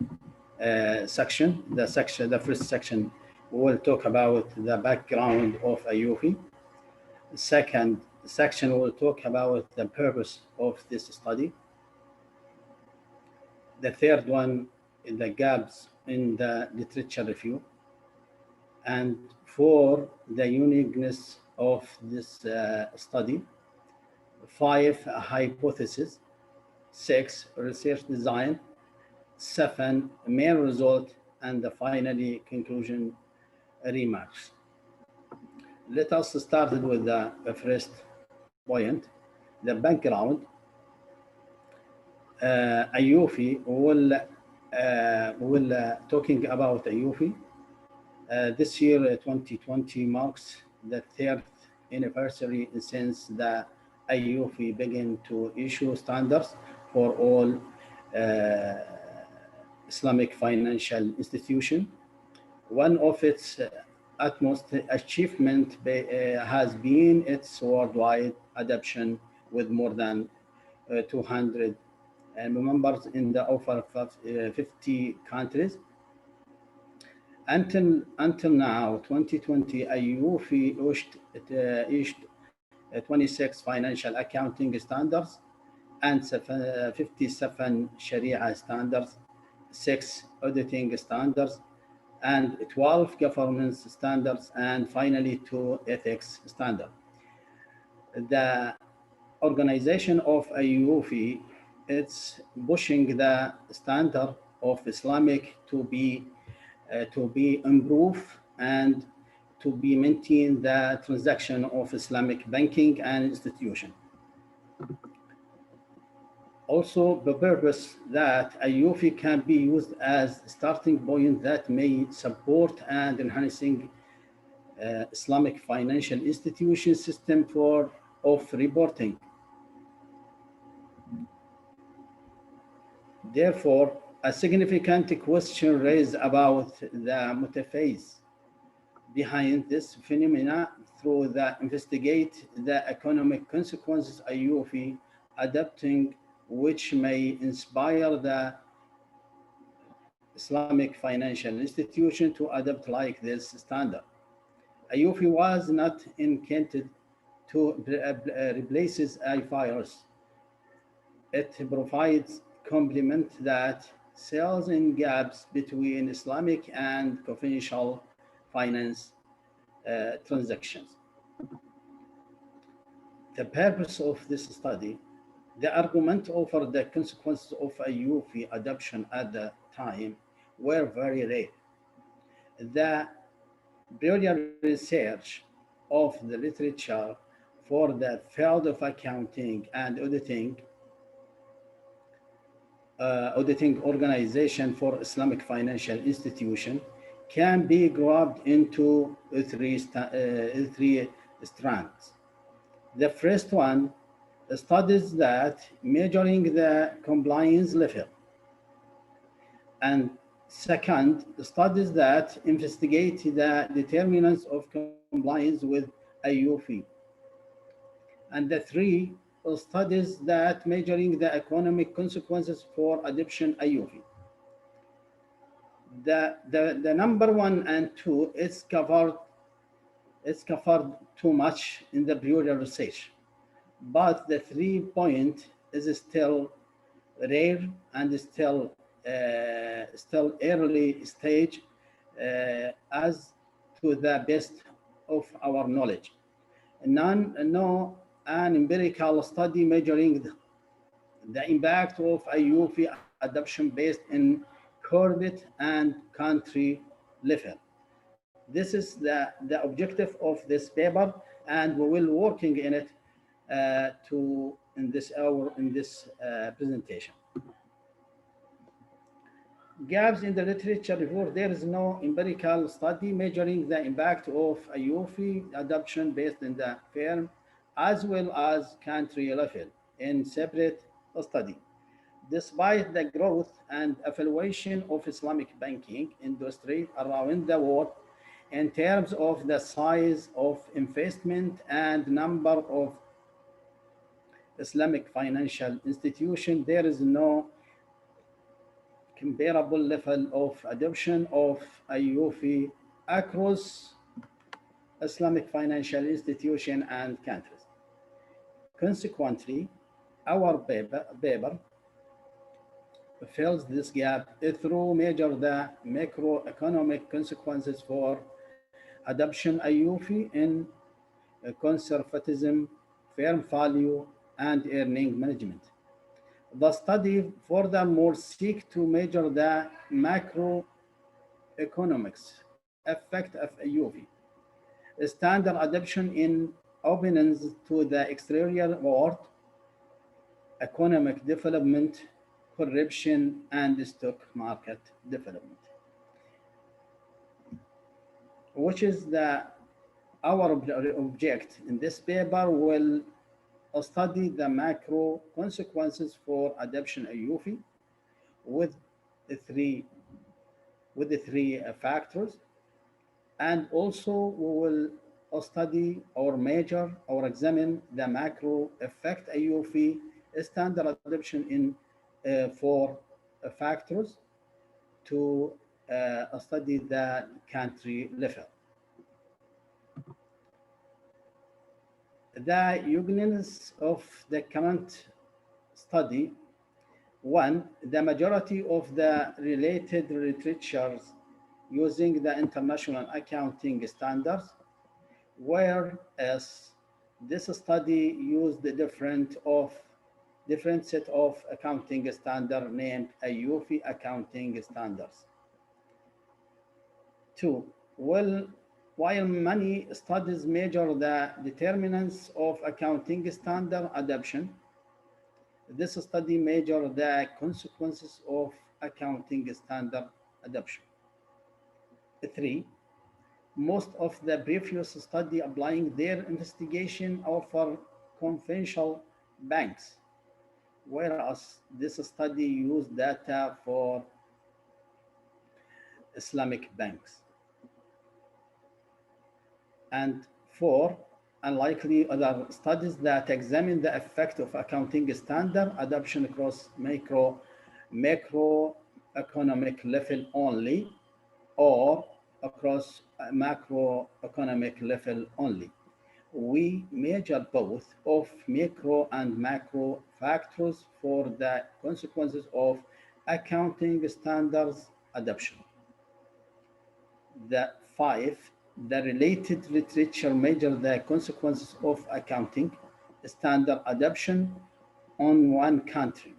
section. The first section we will talk about the background of IUFI. The second section we will talk about the purpose of this study. The third one is the gaps in the literature review. And 4, the uniqueness of this study. 5, hypothesis. 6, research design. 7, main result. And finally, conclusion remarks. Let us start with the first point, the background. IUFI will talking about IUFI. This year, 2020 marks the 3rd anniversary since the IUFI began to issue standards for all Islamic financial institutions. One of its utmost achievement has been its worldwide adoption with more than 200 members in the over 50 countries. Until now, 2020, IUFI issued 26 financial accounting standards and 57 Sharia standards, 6 auditing standards, and 12 governance standards, and finally 2 ethics standards. The organization of IUFI, it's pushing the standard of Islamic to be improved and to be maintain the transaction of Islamic banking and institution. Also, the purpose that IUFI can be used as a starting point that may support and enhancing Islamic financial institution system of reporting. Therefore, a significant question raised about the motives behind this phenomena through the investigate the economic consequences IUFI adapting, which may inspire the Islamic financial institution to adopt like this standard. IUFI was not intended to replace IFRS. It provides complement that fills in gaps between Islamic and conventional finance transactions. The purpose of this study, the argument over the consequences of IUFI adoption at the time were very rare. The brilliant research of the literature for the field of accounting and auditing organization for Islamic financial institution can be grouped into three strands. The first one studies that measuring the compliance level, and second studies that investigate the determinants of compliance with IUFI, and the three studies that measuring the economic consequences for adoption IUFI. The number one and two is covered too much in the Bureau research, but the 3 point is still rare and still early stage as to the best of our knowledge. No an empirical study measuring the impact of IUFI adoption based in corporate and country level. This is the objective of this paper, and we will working in it in this presentation. Gaps in the literature report. There is no empirical study measuring the impact of IUFI adoption based in the firm as well as country level in separate study. Despite the growth and evaluation of Islamic banking industry around the world in terms of the size of investment and number of Islamic financial institutions, there is no comparable level of adoption of IUFI across Islamic financial institutions and countries. Consequently, our paper fills this gap through measure the macroeconomic consequences for adoption IUFI in conservatism, firm value, and earning management. The study furthermore seeks to measure the macroeconomics effect of IUFI, standard adoption in openness to the exterior world, economic development, corruption, and stock market development, which is our object in this paper will study the macro consequences for adoption IUFI with the three factors, and also we will study or measure or examine the macro effect IUFI standard adoption in 4 factors to study the country level. The uniqueness of the current study: 1, the majority of the related literatures using the international accounting standards, whereas this study used the different set of accounting standard named IUFI accounting standards. 2, while many studies measure the determinants of accounting standard adoption, This study measured the consequences of accounting standard adoption. 3. Most of the previous study applying their investigation are for conventional banks, whereas this study used data for Islamic banks. And 4, unlikely other studies that examine the effect of accounting standard adoption across macroeconomic level only or across macroeconomic level only. We measure both of micro and macro factors for the consequences of accounting standards adoption. The 5, the related literature measure the consequences of accounting standard adoption on one country,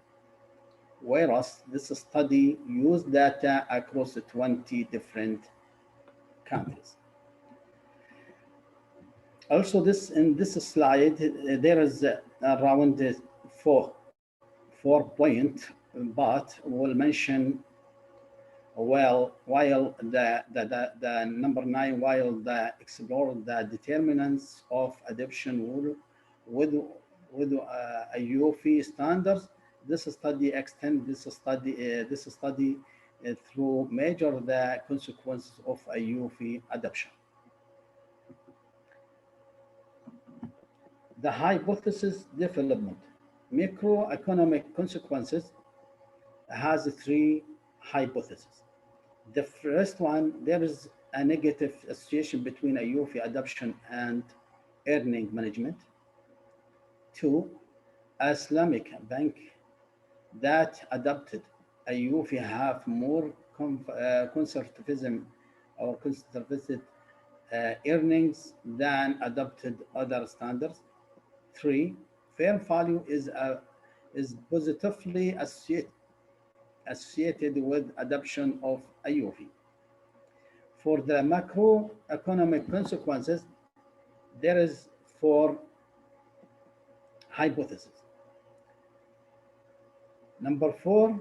whereas this study used data across 20 different countries. Also, in this slide, there is around four point, but we'll mention while the number 9, while the explore the determinants of adoption with IUFI standards. This study extend this study through measure the consequences of IUFI adoption. The hypothesis development. Macroeconomic consequences has 3 hypotheses. The first one, there is a negative association between IUFI adoption and earning management. 2, Islamic bank that adopted IUFI have more conservatism or conservative earnings than adopted other standards. 3, fair value is positively associated with adoption of IUFI. For the macroeconomic consequences, there is 4 hypotheses. Number 4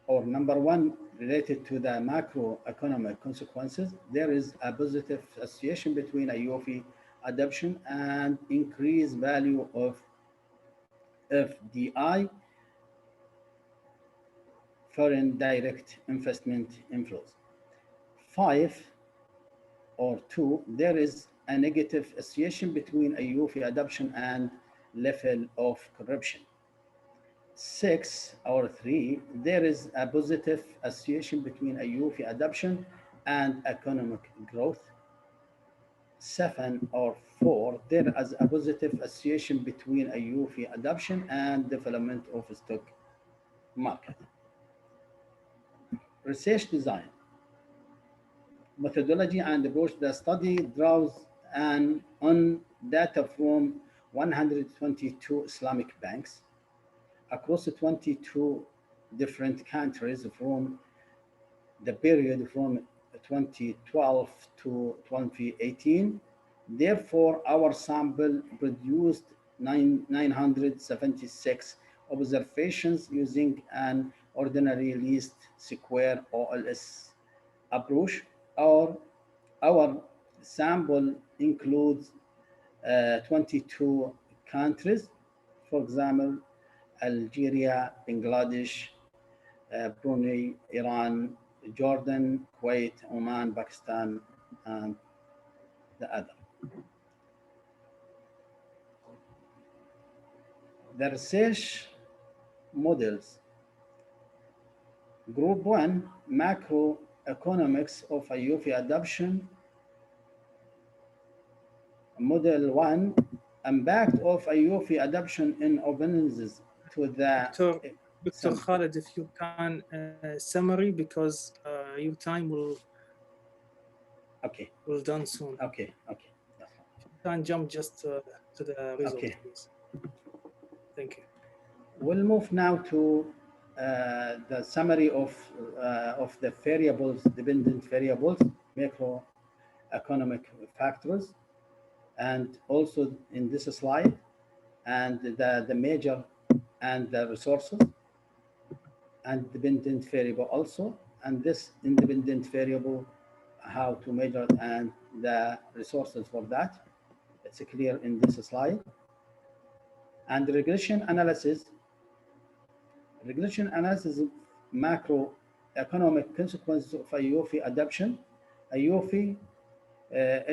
or number 1 related to the macroeconomic consequences, there is a positive association between IUFI adoption and increased value of FDI, foreign direct investment inflows. 5 or 2, there is a negative association between IUFI adoption and level of corruption. 6 or 3, there is a positive association between IUFI adoption and economic growth. 7 or 4, there is a positive association between IUFI adoption and development of stock market. Research design. Methodology and approach. The study draws on data from 122 Islamic banks across 22 different countries from the period from 2012 to 2018. Therefore, our sample produced 976 observations using an ordinary least square OLS approach. Our sample includes 22 countries, for example, Algeria, Bangladesh, Brunei, Iran, Jordan, Kuwait, Oman, Pakistan, and the other. The research models. Group 1, macroeconomics of IUFI adoption. Model 1, impact of IUFI adoption in openness to the Dr. Khalid, if you can summary, because your time will done soon. Okay. You can jump just to the result, please. Thank you. We'll move now to the summary of the variables, dependent variables, macroeconomic factors, and also in this slide, and the major and the resources, and dependent variable also, and this independent variable, how to measure it and the resources for that. It's clear in this slide. And regression analysis of macroeconomic consequences of IOFI adoption. IOFI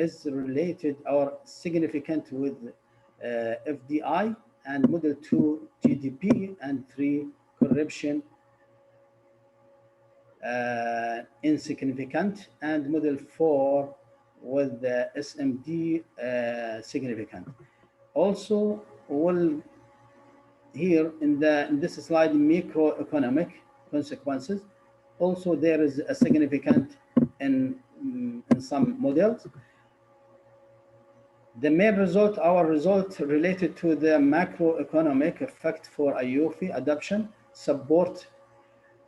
is related or significant with FDI and Model 2 GDP, and 3 corruption insignificant, and Model 4 with the SMD significant. Also, here in this slide, microeconomic consequences. Also, there is a significant in some models. The main result, our result related to the macroeconomic effect for IOFI adoption, support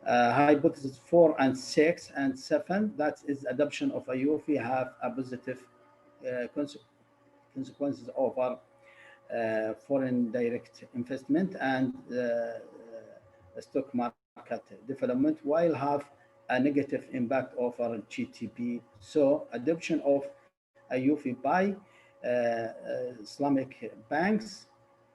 hypothesis 4 and 6 and 7, that is adoption of IOFI have a positive consequences over foreign direct investment and stock market development, while have a negative impact over GDP. So adoption of IOFI by Islamic banks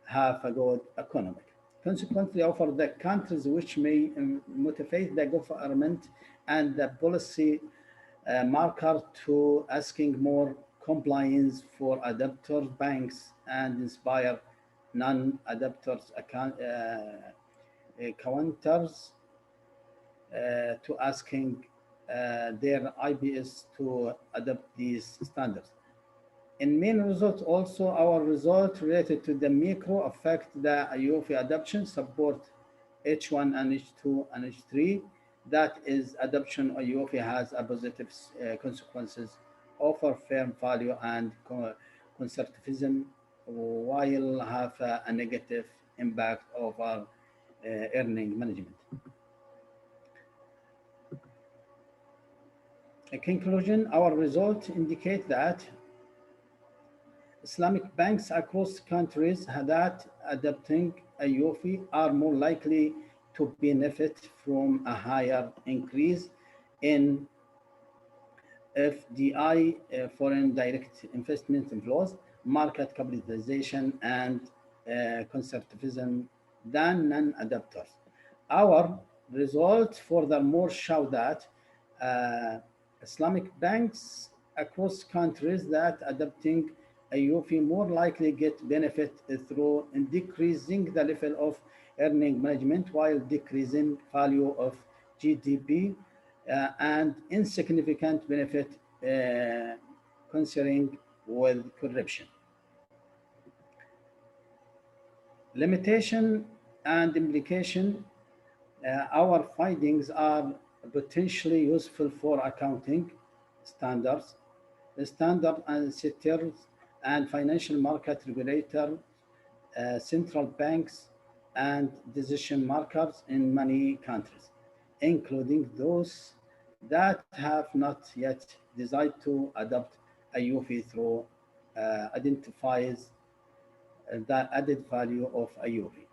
have a good economic. Consequently, over the countries which may motivate the government and the policy marker to asking more compliance for adapter banks and inspire non-adapters counters to asking their IBS to adopt these standards. In main result, also our result related to the micro affect the IOFI adoption, support H1 and H2 and H3. That is adoption of IOFI has a positive consequences over firm value and conservatism, while have a negative impact over earning management. In conclusion, our results indicate that Islamic banks across countries that adopting IOFI are more likely to benefit from a higher increase in FDI, foreign direct investment inflows, market capitalization, and conservatism than non-adapters. Our results furthermore show that Islamic banks across countries that adopting IOFI more likely get benefit through decreasing the level of earning management while decreasing value of GDP and insignificant benefit concerning with corruption. Limitation and implication. Our findings are potentially useful for accounting standards, the standard and setters and financial market regulator, central banks, and decision makers in many countries, including those that have not yet decided to adopt IOFI through identifies the added value of IOFI.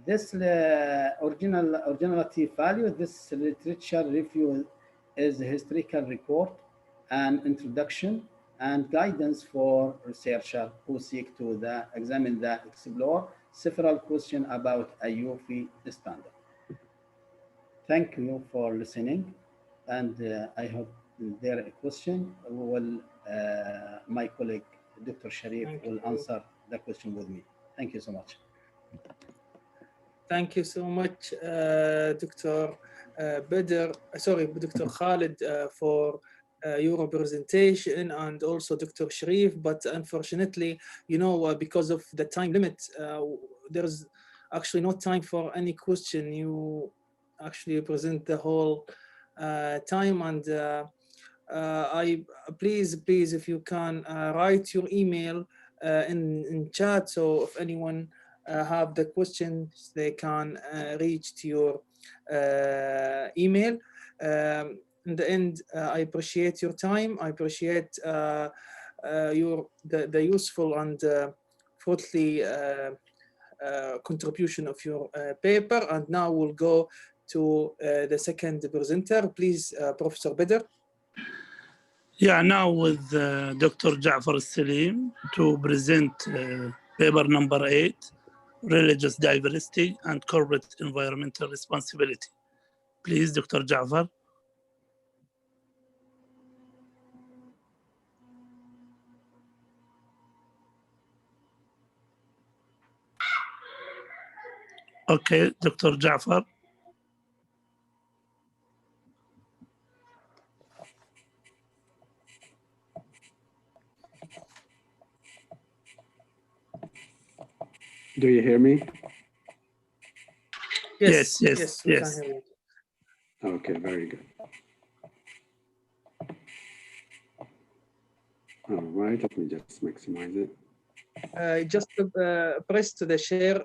This originality value, this literature review is a historical record and introduction and guidance for researchers who seek to examine the explore several questions about IOFI standard. Thank you for listening, and I hope there is a question. My colleague, Dr. Sharif, will answer the question with me. Thank you so much. Thank you so much, Dr. Dr. Khalid, for your presentation, and also Dr. Sharif. But unfortunately, because of the time limit, there's actually no time for any question. You actually present the whole time, and please, if you can write your email in chat, so if anyone have the questions, they can reach to your email. In the end, I appreciate your time. I appreciate the useful and fruitful contribution of your paper. And now we'll go to the second presenter. Please, Professor Bedr. Yeah, now with Dr. Ja'far Salim to present paper number 8, Religious Diversity and Corporate Environmental Responsibility. Please, Dr. Ja'far. Okay, Dr. Ja'far. Do you hear me? Yes, We can hear you. Okay, very good. All right, let me just maximize it. Just press to the share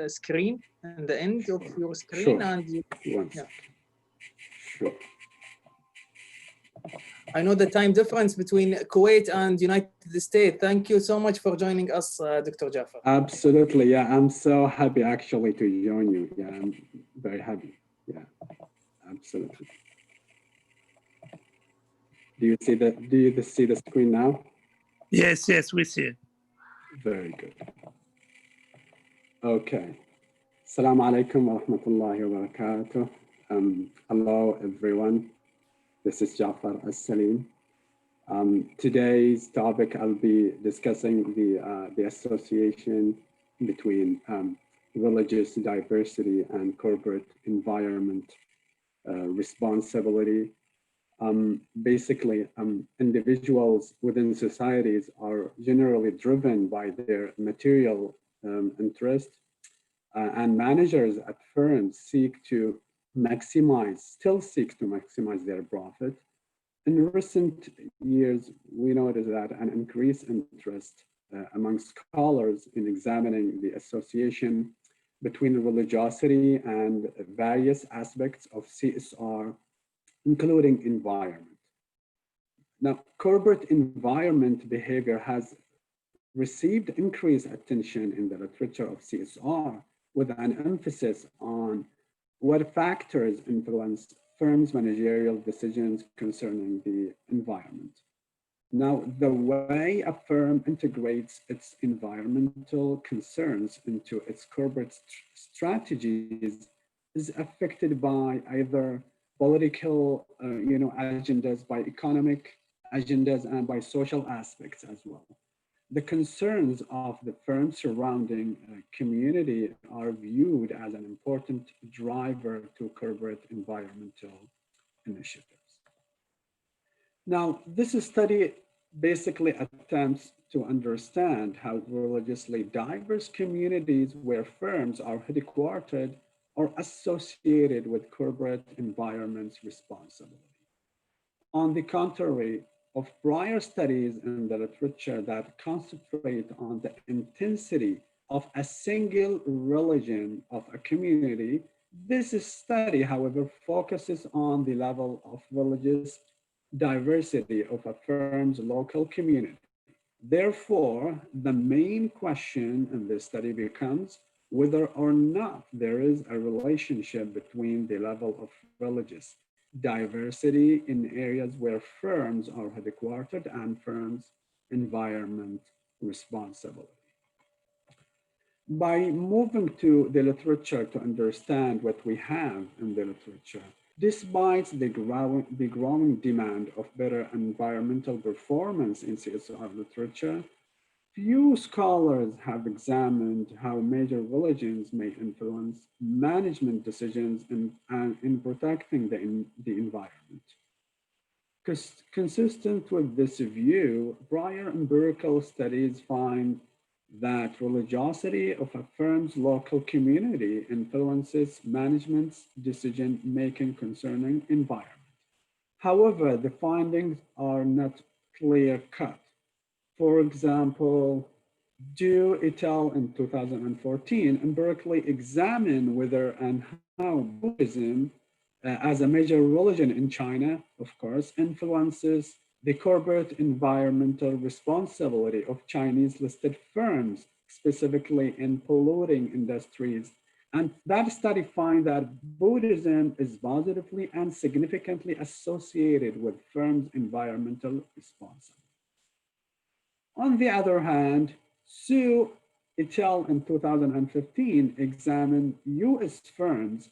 screen at the end of your screen, Sure. and you, One yeah. second. Sure. I know the time difference between Kuwait and United States. Thank you so much for joining us, Dr. Ja'far. Absolutely, yeah. I'm so happy actually to join you. Yeah, I'm very happy. Yeah, absolutely. Do you see the screen now? Yes, we see it. Very good. Okay. Assalamu alaikum wa rahmatullahi wa barakatuh. Hello, everyone. This is Ja'far As-Salim. Today's topic, I'll be discussing the association between religious diversity and corporate environment responsibility. Basically, individuals within societies are generally driven by their material interest, and managers at firms still seek to maximize their profit. In recent years, we noticed that an increased interest among scholars in examining the association between religiosity and various aspects of CSR, including environment. Now, corporate environment behavior has received increased attention in the literature of CSR, with an emphasis on what factors influence firms' managerial decisions concerning the environment. Now, the way a firm integrates its environmental concerns into its corporate strategies is affected by either political agendas, by economic agendas, and by social aspects as well. The concerns of the firm surrounding community are viewed as an important driver to corporate environmental initiatives. Now, this study basically attempts to understand how religiously diverse communities where firms are headquartered are associated with corporate environment's responsibility. On the contrary, of prior studies in the literature that concentrate on the intensity of a single religion of a community, this study, however, focuses on the level of religious diversity of a firm's local community. Therefore, the main question in this study becomes whether or not there is a relationship between the level of religious diversity in areas where firms are headquartered and firms' environment responsibility. By moving to the literature to understand what we have in the literature, despite the growing demand of better environmental performance in CSR literature, few scholars have examined how major religions may influence management decisions in protecting the environment. Consistent with this view, prior empirical studies find that religiosity of a firm's local community influences management's decision-making concerning environment. However, the findings are not clear-cut. For example, Du et al. In 2014 empirically examined whether and how Buddhism, as a major religion in China, of course, influences the corporate environmental responsibility of Chinese listed firms specifically in polluting industries. And that study found that Buddhism is positively and significantly associated with firms' environmental responsibility. On the other hand, Su et al. In 2015 examined US firms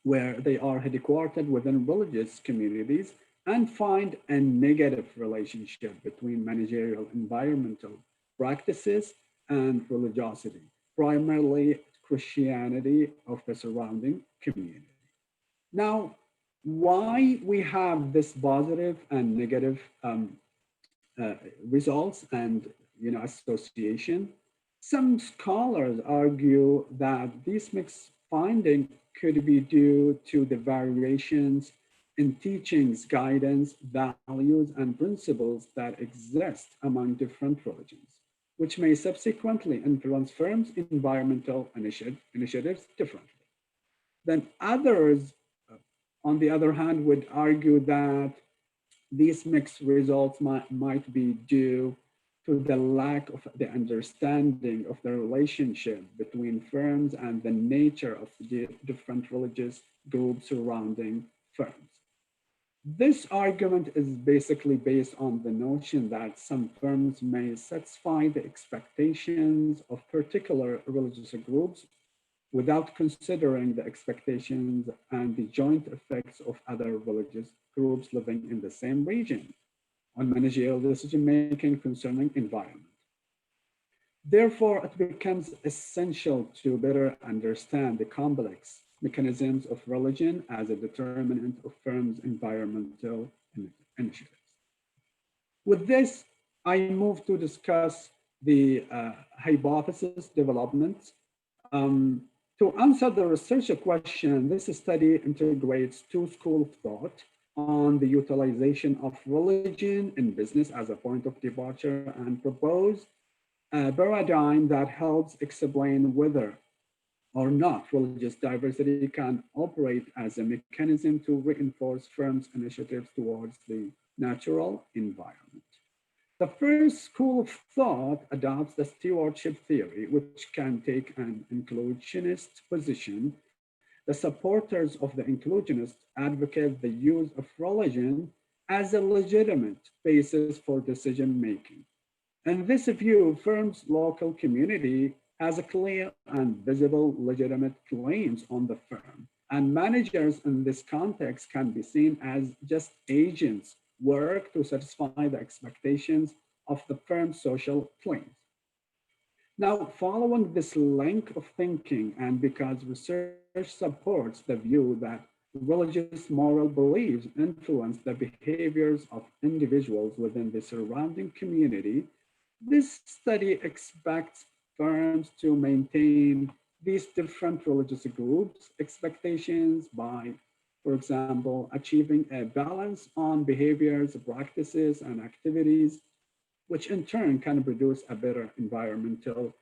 where they are headquartered within religious communities and find a negative relationship between managerial environmental practices and religiosity, primarily Christianity of the surrounding community. Now, why we have this positive and negative results and association? Some scholars argue that these mixed findings could be due to the variations in teachings, guidance, values, and principles that exist among different religions, which may subsequently influence firms' environmental initiatives differently. Then others, on the other hand, would argue that these mixed results might be due to the lack of the understanding of the relationship between firms and the nature of the different religious groups surrounding firms. This argument is basically based on the notion that some firms may satisfy the expectations of particular religious groups without considering the expectations and the joint effects of other religious groups living in the same region on managerial decision-making concerning environment. Therefore, it becomes essential to better understand the complex mechanisms of religion as a determinant of firms' environmental initiatives. With this, I move to discuss the hypothesis development. To answer the researcher question, this study integrates two schools of thought on the utilization of religion in business as a point of departure and propose a paradigm that helps explain whether or not religious diversity can operate as a mechanism to reinforce firms' initiatives towards the natural environment. The first school of thought adopts the stewardship theory, which can take an inclusionist position. The supporters of the inclusionist advocate the use of religion as a legitimate basis for decision-making. In this view, firms' local community has a clear and visible legitimate claims on the firm, and managers in this context can be seen as just agents work to satisfy the expectations of the firm's social claims. Now, following this link of thinking, and because research supports the view that religious moral beliefs influence the behaviors of individuals within the surrounding community, this study expects firms to maintain these different religious groups' expectations by, for example, achieving a balance on behaviors, practices, and activities, which in turn can produce a better environmental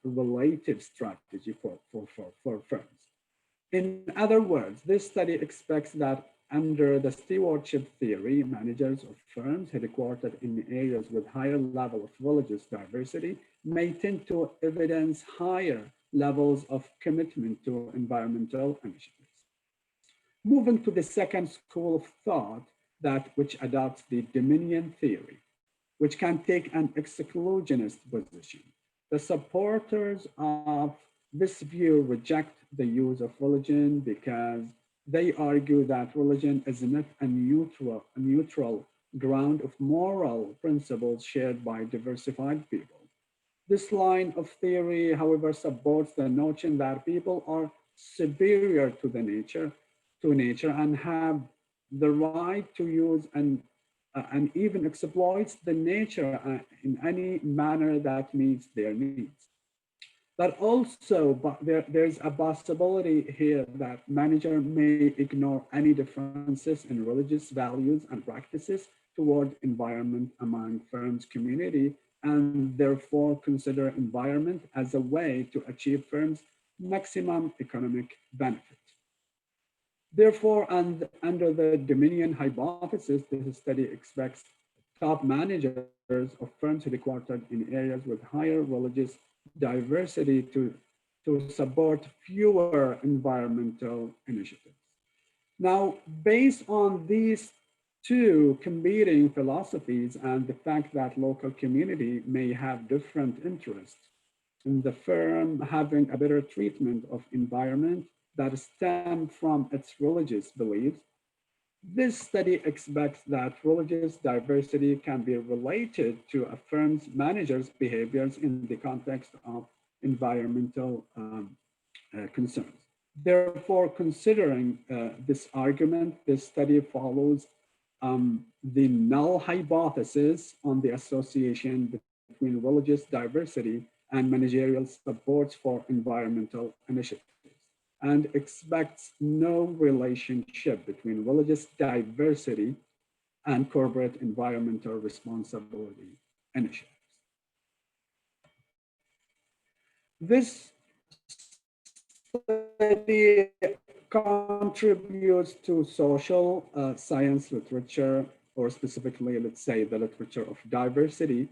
relative strategy for firms. In other words, this study expects that under the stewardship theory, managers of firms headquartered in areas with higher level of religious diversity may tend to evidence higher levels of commitment to environmental initiatives. Moving to the second school of thought, which adopts the dominion theory, which can take an exclusionist position. The supporters of this view reject the use of religion because they argue that religion is not a neutral ground of moral principles shared by diversified people. This line of theory, however, supports the notion that people are superior to nature and have the right to use and even exploits the nature in any manner that meets their needs. But also, there's a possibility here that manager may ignore any differences in religious values and practices toward environment among firms' community, and therefore consider environment as a way to achieve firms' maximum economic benefit. Therefore, under the dominion hypothesis, this study expects top managers of firms headquartered in areas with higher religious diversity to support fewer environmental initiatives. Now, based on these two competing philosophies and the fact that local community may have different interests in the firm having a better treatment of environment that stem from its religious beliefs, this study expects that religious diversity can be related to a firm's managers' behaviors in the context of environmental concerns. Therefore, considering this argument, this study follows the null hypothesis on the association between religious diversity and managerial supports for environmental initiatives, and expects no relationship between religious diversity and corporate environmental responsibility initiatives. This study contributes to social science literature, or specifically, let's say, the literature of diversity.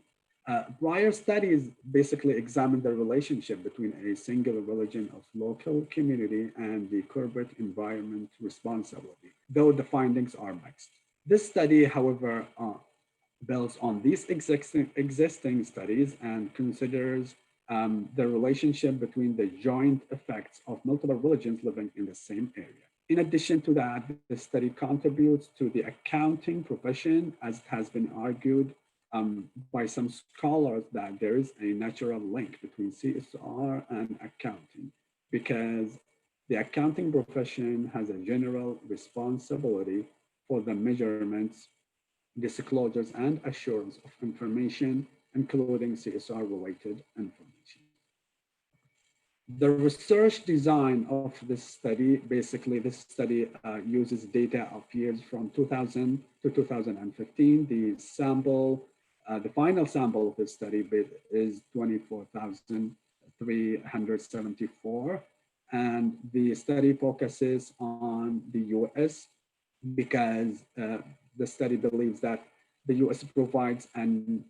Prior studies basically examined the relationship between a single religion of local community and the corporate environment responsibility, though the findings are mixed. This study, however, builds on these existing studies and considers the relationship between the joint effects of multiple religions living in the same area. In addition to that, the study contributes to the accounting profession, as it has been argued by some scholars that there is a natural link between CSR and accounting, because the accounting profession has a general responsibility for the measurements, disclosures, and assurance of information, including CSR-related information. The research design of this study, basically this study uses data of years from 2000 to 2015. The final sample of this study is 24,374. And the study focuses on the US because the study believes that the US provides an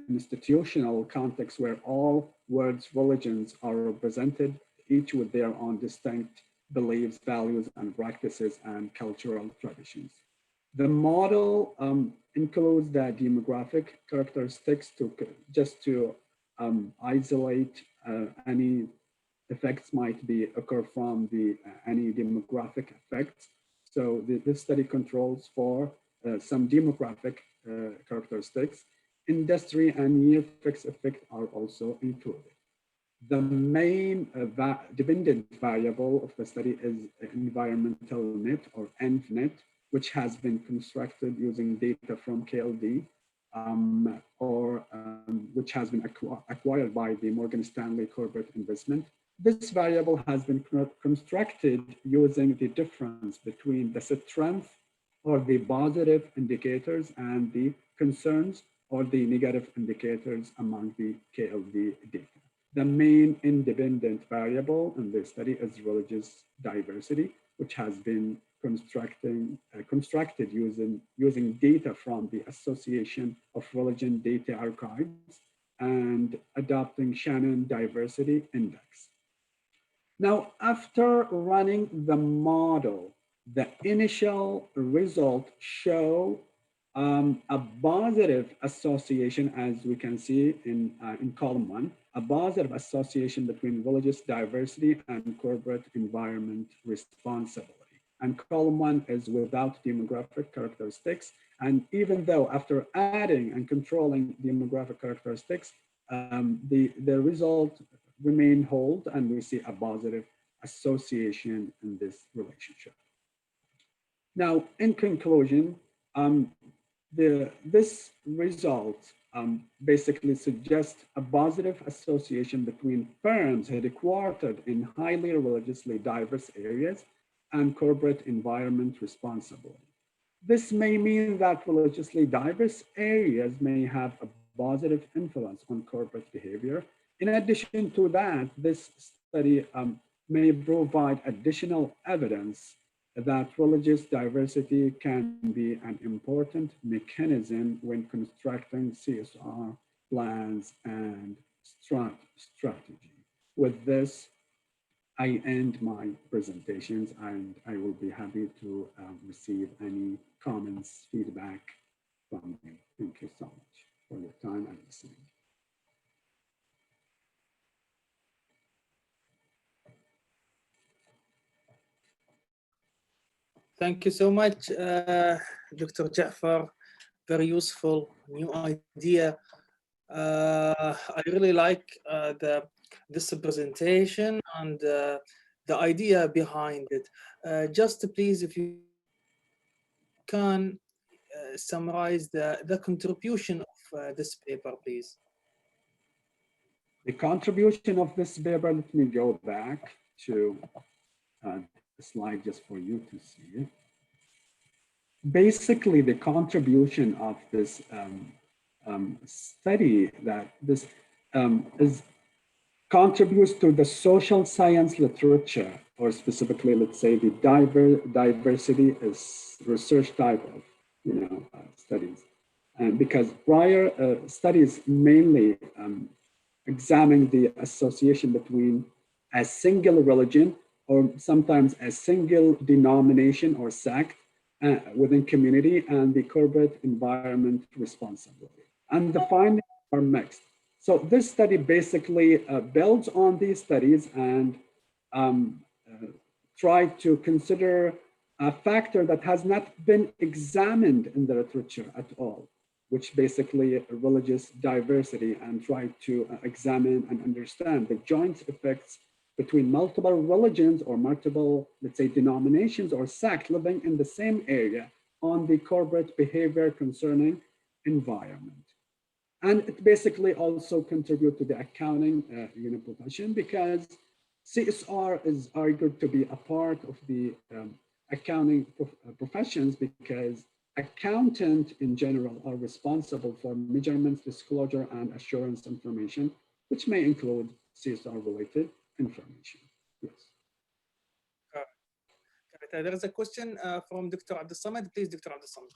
institutional context where all world's religions are represented, each with their own distinct beliefs, values, and practices and cultural traditions. The model includes the demographic characteristics to isolate any effects might be occur from any demographic effects. So this study controls for some demographic characteristics. Industry and year fixed effect are also included. The main dependent variable of the study is environmental net, or ENVNet, which has been constructed using data from KLD, which has been acquired by the Morgan Stanley Corporate Investment. This variable has been constructed using the difference between the strength or the positive indicators and the concerns or the negative indicators among the KLD data. The main independent variable in this study is religious diversity, which has been constructed using data from the Association of Religion Data Archives and adopting Shannon Diversity Index. Now, after running the model, the initial results show a positive association, as we can see in column 1, a positive association between religious diversity and corporate environment responsibility. And column 1 is without demographic characteristics. And even though after adding and controlling demographic characteristics, the result remain hold, and we see a positive association in this relationship. Now, in conclusion, this result basically suggests a positive association between firms headquartered in highly religiously diverse areas and corporate environment responsibility. This may mean that religiously diverse areas may have a positive influence on corporate behavior. In addition to that, this study may provide additional evidence that religious diversity can be an important mechanism when constructing CSR plans and strategy. With this, I end my presentations, and I will be happy to receive any comments, feedback from you. Thank you so much for your time and listening. Thank you so much, Dr. Jafar. Very useful, new idea. I really like this presentation and the idea behind it. Just please, if you can summarize the contribution of this paper, please. The contribution of this paper, let me go back to the slide just for you to see it. Basically, the contribution of this study that this contributes to the social science literature, or specifically, let's say, the diversity is research type of studies, and because prior studies mainly examine the association between a single religion or sometimes a single denomination or sect within community and the corporate environment responsibility. And the findings are mixed. So this study basically builds on these studies and tried to consider a factor that has not been examined in the literature at all, which basically religious diversity, and try to examine and understand the joint effects between multiple religions or multiple, let's say, denominations or sects living in the same area on the corporate behavior concerning environment. And it basically also contributes to the accounting profession, because CSR is argued to be a part of the accounting professions, because accountants in general are responsible for measurements, disclosure, and assurance information, which may include CSR-related information. Yes. There is a question from Dr. Abdul Samad. Please, Dr. Abdul Samad.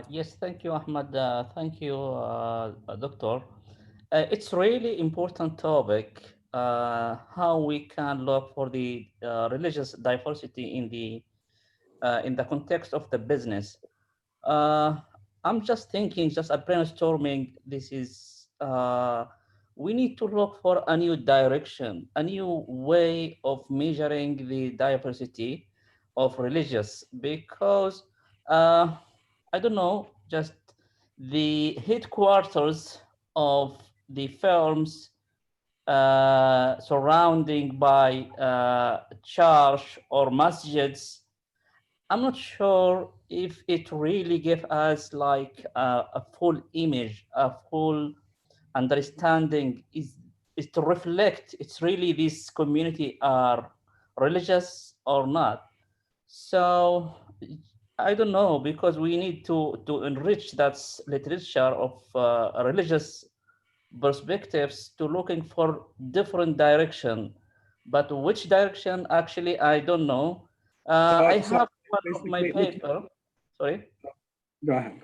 Yes, thank you, Ahmed. Thank you, Doctor. It's really important topic, how we can look for the religious diversity in the context of the business. I'm just thinking, just a brainstorming. This is we need to look for a new direction, a new way of measuring the diversity of religious, because I don't know, just the headquarters of the firms surrounding by church or masjids, I'm not sure if it really gives us like a full image, a full understanding is to reflect it's really this community are religious or not. So I don't know, because we need to enrich that literature of religious perspectives to looking for different direction, but which direction actually I don't know. I have one of my paper. Sorry. Go ahead.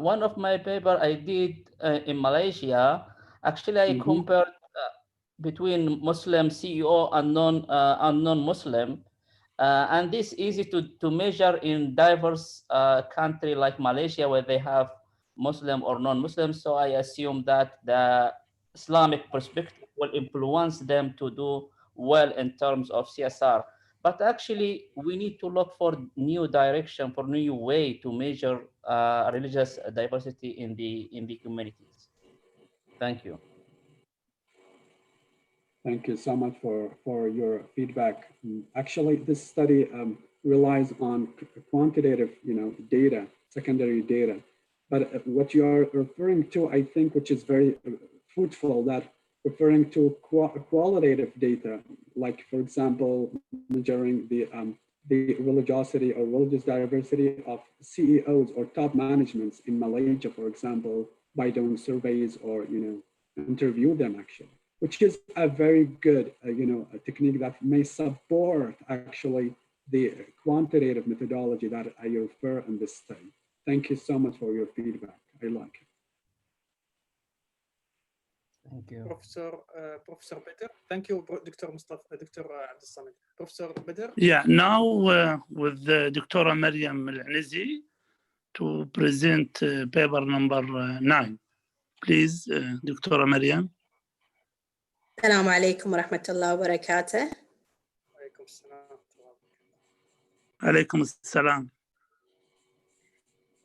One of my paper I did in Malaysia. Actually, I compared between Muslim CEO and non-Muslim, and this is easy to measure in diverse country like Malaysia, where they have Muslim or non-Muslim. So I assume that the Islamic perspective will influence them to do well in terms of CSR. But actually, we need to look for new direction, for new way to measure religious diversity in the communities. Thank you. Thank you so much for your feedback. Actually, this study relies on quantitative, data, secondary data. But what you are referring to, I think, which is very fruitful, that referring to qualitative data, like, for example, measuring the religiosity or religious diversity of CEOs or top managements in Malaysia, for example, by doing surveys or, interview them actually, which is a very good, a technique that may support actually the quantitative methodology that I refer in this study. Thank you so much for your feedback. I like it. Thank you. Professor Better. Thank you, Dr. Mustafa, Dr. Abdel Samad. Professor Better. Yeah, now with Dr. Maryam Al-Anizi to present paper number 9. Please, Dr. Maryam. السلام عليكم ورحمة الله وبركاته. وعليكم السلام. عليكم السلام.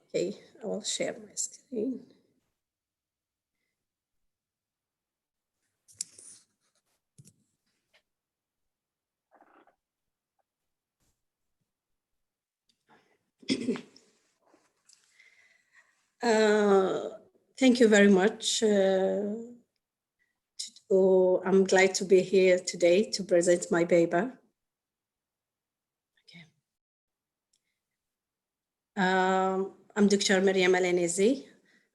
Okay, I will share my screen. Thank you very much. I'm glad to be here today to present my paper. Okay. I'm Dr. Maryam Al-Anizi.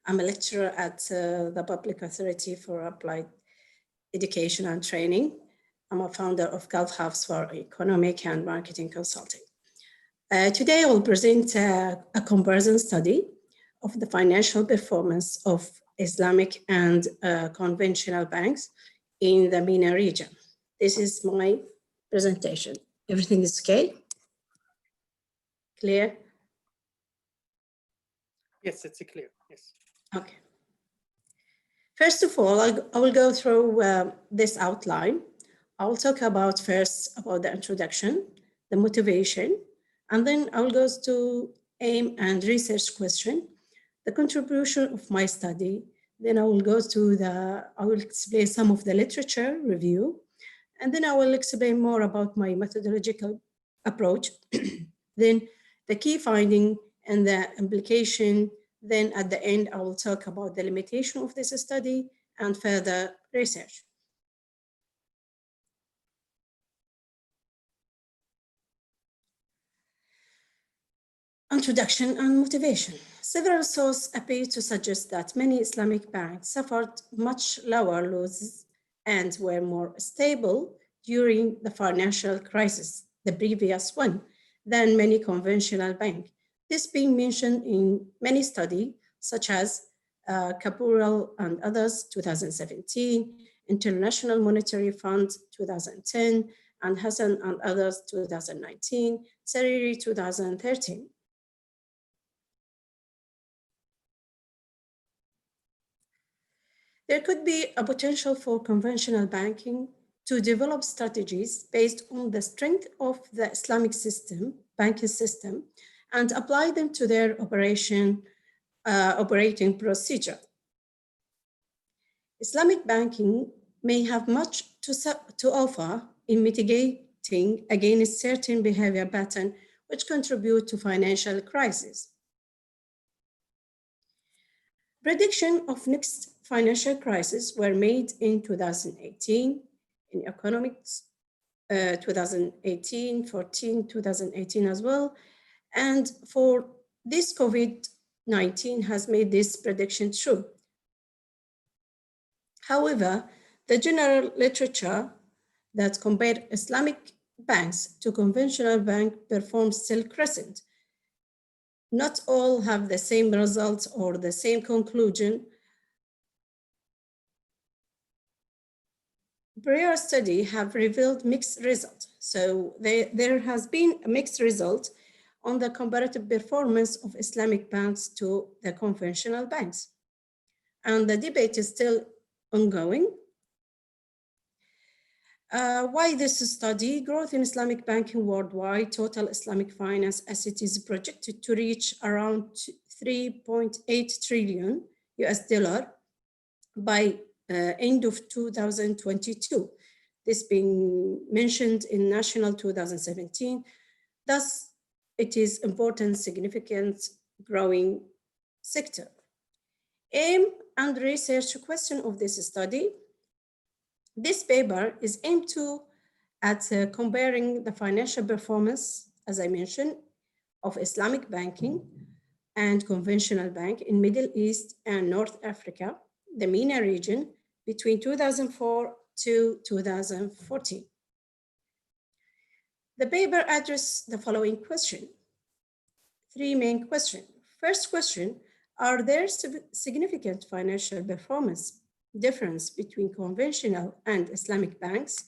I'm a lecturer at the Public Authority for Applied Education and Training. I'm a founder of Gulf Hubs for Economic and Marketing Consulting. Today I will present a comparison study of the financial performance of Islamic and conventional banks in the MENA region. This is my presentation. Everything is okay? Clear? Yes, it's clear. Yes. Okay. First of all, I will go through this outline. I will talk about first about the introduction, the motivation, and then I will go to aim and research question, the contribution of my study. Then I will go to I will explain some of the literature review, and then I will explain more about my methodological approach. Then the key finding and the implication. Then at the end, I will talk about the limitation of this study and further research. Introduction and motivation. Several sources appear to suggest that many Islamic banks suffered much lower losses and were more stable during the financial crisis, the previous one, than many conventional banks. This being mentioned in many studies, such as Kaporal and others, 2017, International Monetary Fund, 2010, and Hassan and others, 2019, Sariri, 2013. There could be a potential for conventional banking to develop strategies based on the strength of the Islamic system, banking system, and apply them to their operating procedure. Islamic banking may have much to offer in mitigating against certain behavior patterns which contribute to financial crisis. Prediction of next financial crisis were made in 2018 in economics, 2018, 14, 2018 as well. And for this COVID-19 has made this prediction true. However, the general literature that compared Islamic banks to conventional bank performs still crescent. Not all have the same results or the same conclusion. Prior study have revealed mixed results. So there has been a mixed result on the comparative performance of Islamic banks to the conventional banks. And the debate is still ongoing. Why this study? Growth in Islamic banking worldwide, total Islamic finance assets is projected to reach around 3.8 trillion US dollar by end of 2022. This being mentioned in National 2017. Thus, it is important, significant, growing sector. Aim and research question of this study. This paper is aimed at comparing the financial performance, as I mentioned, of Islamic banking and conventional bank in Middle East and North Africa, the MENA region, between 2004 to 2014. The paper addressed the following question. Three main questions. First question, are there significant financial performance difference between conventional and Islamic banks?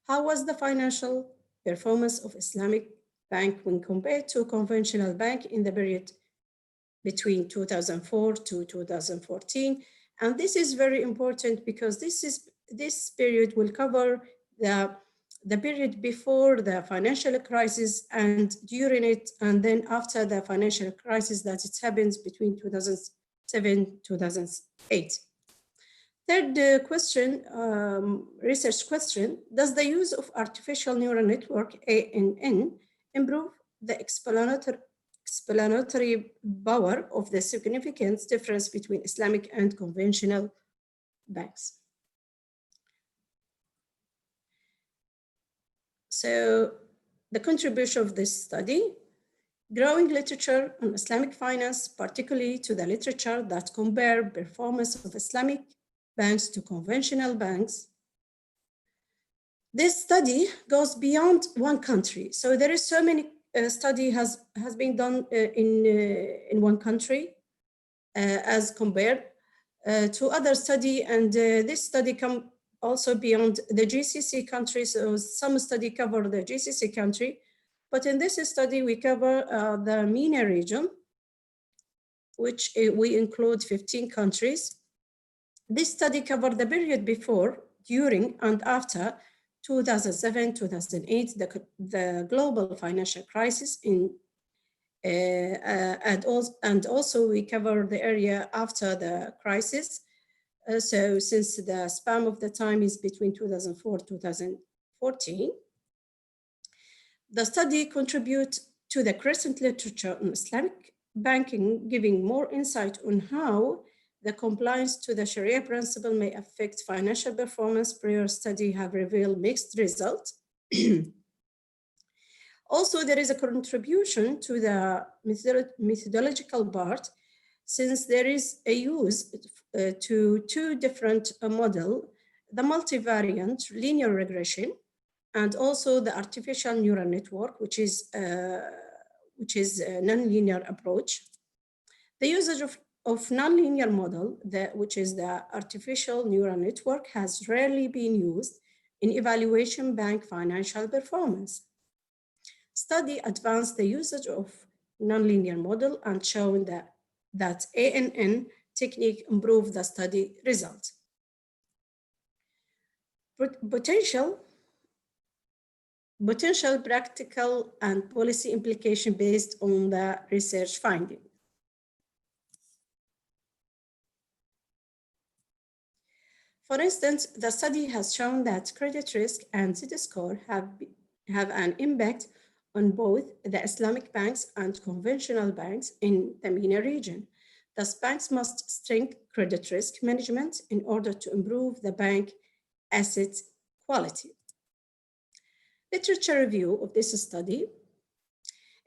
How was the financial performance of Islamic bank when compared to a conventional bank in the period between 2004 to 2014? And this is very important because this period will cover the period before the financial crisis and during it, and then after the financial crisis that it happens between 2007, 2008. Third question, research question, does the use of artificial neural network, ANN, improve the explanatory power of the significant difference between Islamic and conventional banks? So the contribution of this study, growing literature on Islamic finance, particularly to the literature that compare performance of Islamic banks to conventional banks. This study goes beyond one country. So there is so many study has been done in one country as compared to other study, and this study come also beyond the GCC countries. So some study cover the GCC country, but in this study we cover the MENA region, which we include 15 countries. This study covered the period before, during, and after 2007, 2008, the global financial crisis and also we cover the area after the crisis. So since the span of the time is between 2004 2014, the study contributes to the crescent literature on Islamic banking, giving more insight on how the compliance to the Sharia principle may affect financial performance. Prior study have revealed mixed results. Also, there is a contribution to the methodological part, since there is a use to two different models, the multivariate linear regression, and also the artificial neural network, which is a nonlinear approach. The usage of nonlinear model, which is the artificial neural network, has rarely been used in evaluation bank financial performance. Study advanced the usage of nonlinear model and shown that ANN technique improved the study results. Potential practical and policy implication based on the research finding. For instance, the study has shown that credit risk and credit score have an impact on both the Islamic banks and conventional banks in the MENA region. Thus, banks must strengthen credit risk management in order to improve the bank asset quality. Literature review of this study.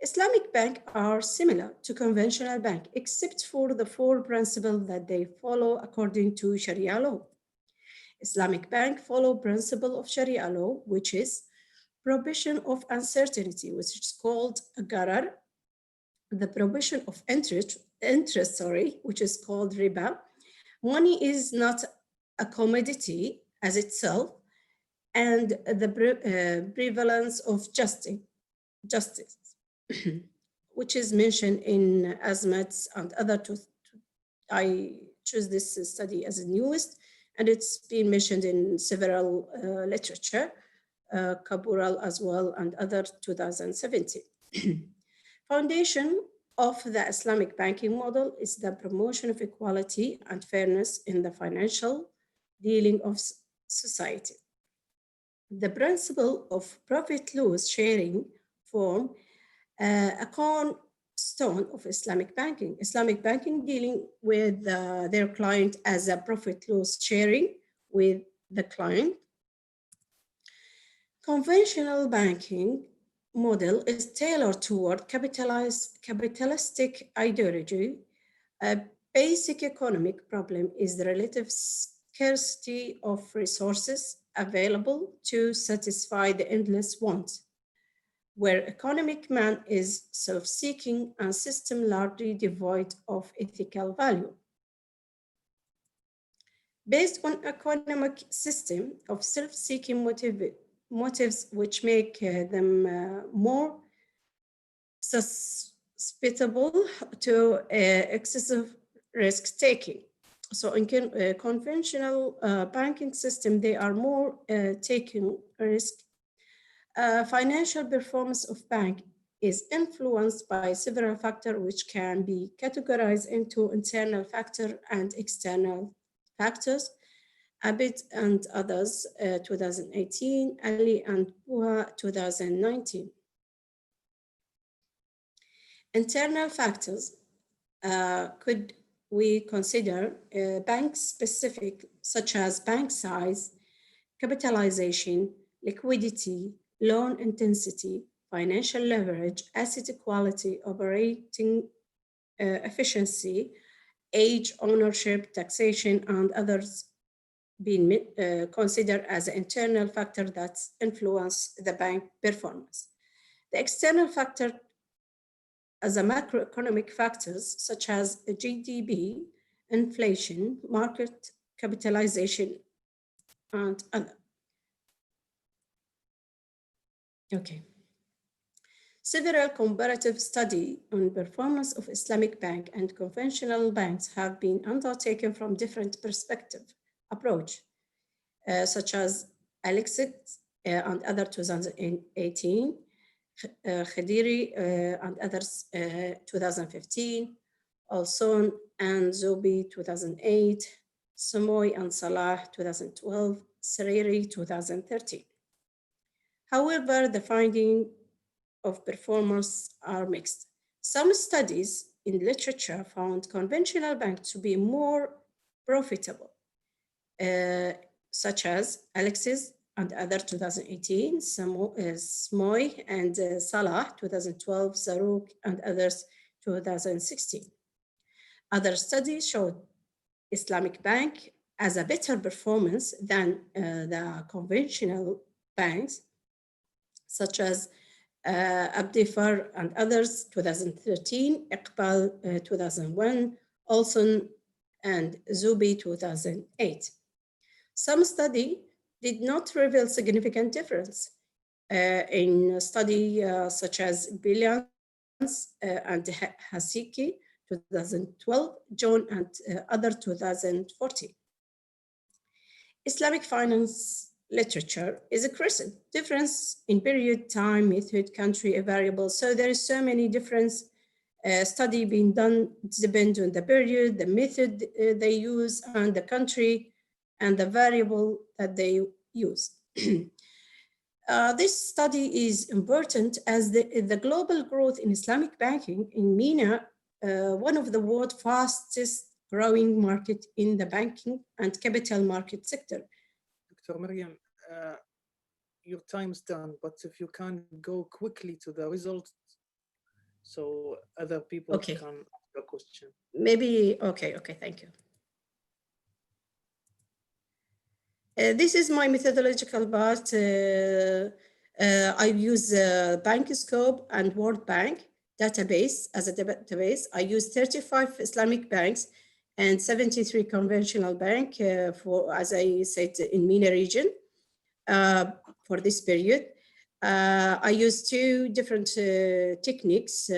Islamic banks are similar to conventional bank, except for the four principles that they follow according to Sharia law. Islamic bank follow principle of Sharia law, which is prohibition of uncertainty, which is called gharar, the prohibition of interest, which is called riba. Money is not a commodity as itself, and the prevalence of justice, which is mentioned in Azmat's and other. I choose this study as the newest, and it's been mentioned in several literature. Kabural as well, and other 2017. Foundation of the Islamic banking model is the promotion of equality and fairness in the financial dealing of society. The principle of profit-loss sharing form a cornerstone of Islamic banking. Islamic banking dealing with their client as a profit-loss sharing with the client. Conventional banking model is tailored toward capitalistic ideology. A basic economic problem is the relative scarcity of resources available to satisfy the endless want, where economic man is self-seeking and system largely devoid of ethical value. based on economic system of self-seeking motives which make them more susceptible to excessive risk-taking. So in conventional banking system, they are more taking risk. Financial performance of bank is influenced by several factors which can be categorized into internal factor and external factors. Abid and others, 2018, Ali and Buha, 2019. Internal factors could we consider bank-specific, such as bank size, capitalization, liquidity, loan intensity, financial leverage, asset quality, operating efficiency, age, ownership, taxation, and others being considered as an internal factor that influence the bank performance. The external factor as a macroeconomic factors such as GDP, inflation, market capitalization, and other. Okay. Several comparative studies on performance of Islamic bank and conventional banks have been undertaken from different perspective approach, such as Alexis and other 2018, Khadiri and others 2015, Olson and Zobi 2008, Samoy and Salah 2012, Sereri 2013. However, the findings of performance are mixed. Some studies in literature found conventional banks to be more profitable, such as Alexis and other 2018, Smoy and Salah 2012, Zarouk and others 2016. Other studies showed Islamic bank as a better performance than the conventional banks, such as Abdifar and others 2013, Iqbal 2001, Olson and Zubi 2008. Some study did not reveal significant difference in a study such as Billions and Hasiki 2012, John and other 2014. Islamic finance literature is a crescent difference in period, time, method, country, variable. So there is so many different study being done, depend on the period, the method they use, and the country, and the variable that they use. This study is important as the global growth in Islamic banking in MENA, one of the world's fastest growing market in the banking and capital market sector. Dr. Mariam, your time's done, but if you can go quickly to the results so other people can ask a question. Maybe, okay, thank you. This is my methodological part. I use BankScope and World Bank database as a database. I use 35 Islamic banks and 73 conventional bank for, as I said, in MENA region for this period. I use two different techniques.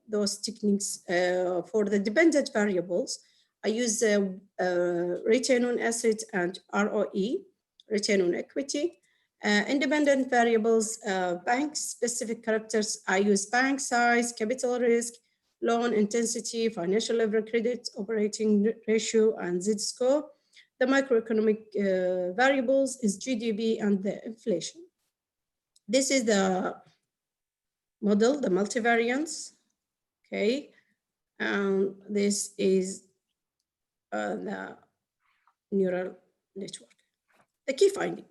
Those techniques for the dependent variables, I use return on asset and ROE, return on equity. Independent variables, bank-specific characters, I use bank size, capital risk, loan intensity, financial leverage credit, operating ratio, and Z-score. The macroeconomic variables is GDP and the inflation. This is the model, the multivariance, okay? And this is the neural network. The key finding.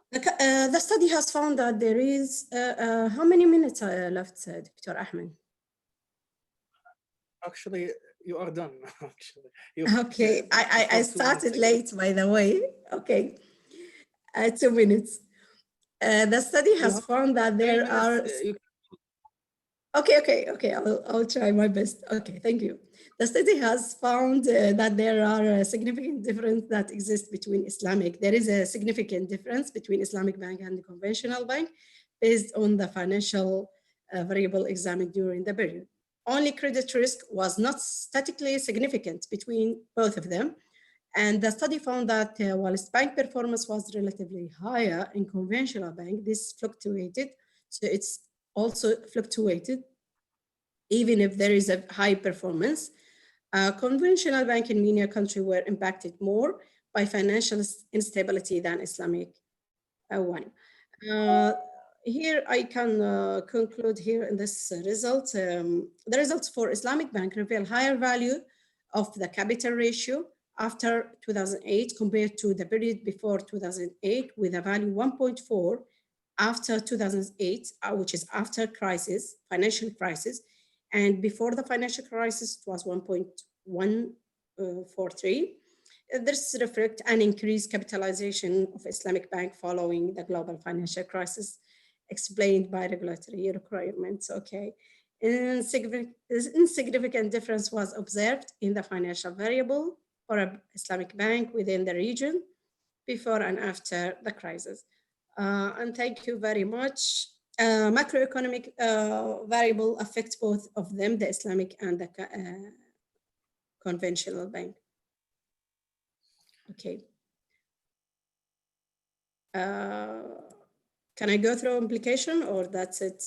The study has found that there is, how many minutes left, Dr. Ahmed? Actually, you are done, actually. Okay, I started late, by the way. Okay, 2 minutes. The study has found that there are, Okay. I'll try my best. Okay, thank you. The study has found that there are a significant difference that exists between Islamic. There is a significant difference between Islamic bank and the conventional bank based on the financial variable examined during the period. Only credit risk was not statistically significant between both of them. And the study found that whilst bank performance was relatively higher in conventional bank, this fluctuated. So it's also fluctuated even if there is a high performance. Conventional bank in many countries were impacted more by financial instability than Islamic one. Here I can conclude here in this result. The results for Islamic bank reveal higher value of the capital ratio after 2008 compared to the period before 2008 with a value 1.4 after 2008, which is after crisis, financial crisis, and before the financial crisis it was 1.143. This reflects an increased capitalization of Islamic bank following the global financial crisis explained by regulatory requirements. Okay. Insignificant difference was observed in the financial variable for an Islamic bank within the region before and after the crisis. And thank you very much. Macroeconomic variable affects both of them, the Islamic and the conventional bank. Okay. Can I go through implication or that's it?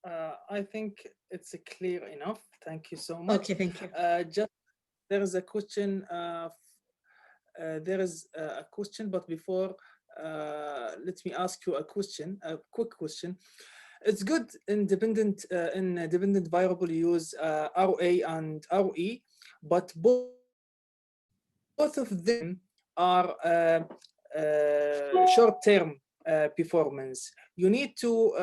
I think it's clear enough. Thank you so much. Okay, thank you. Just there is a question. But before, let me ask you a quick question. It's good in dependent variable use ROA and ROE, but both of them are short-term performance. You need to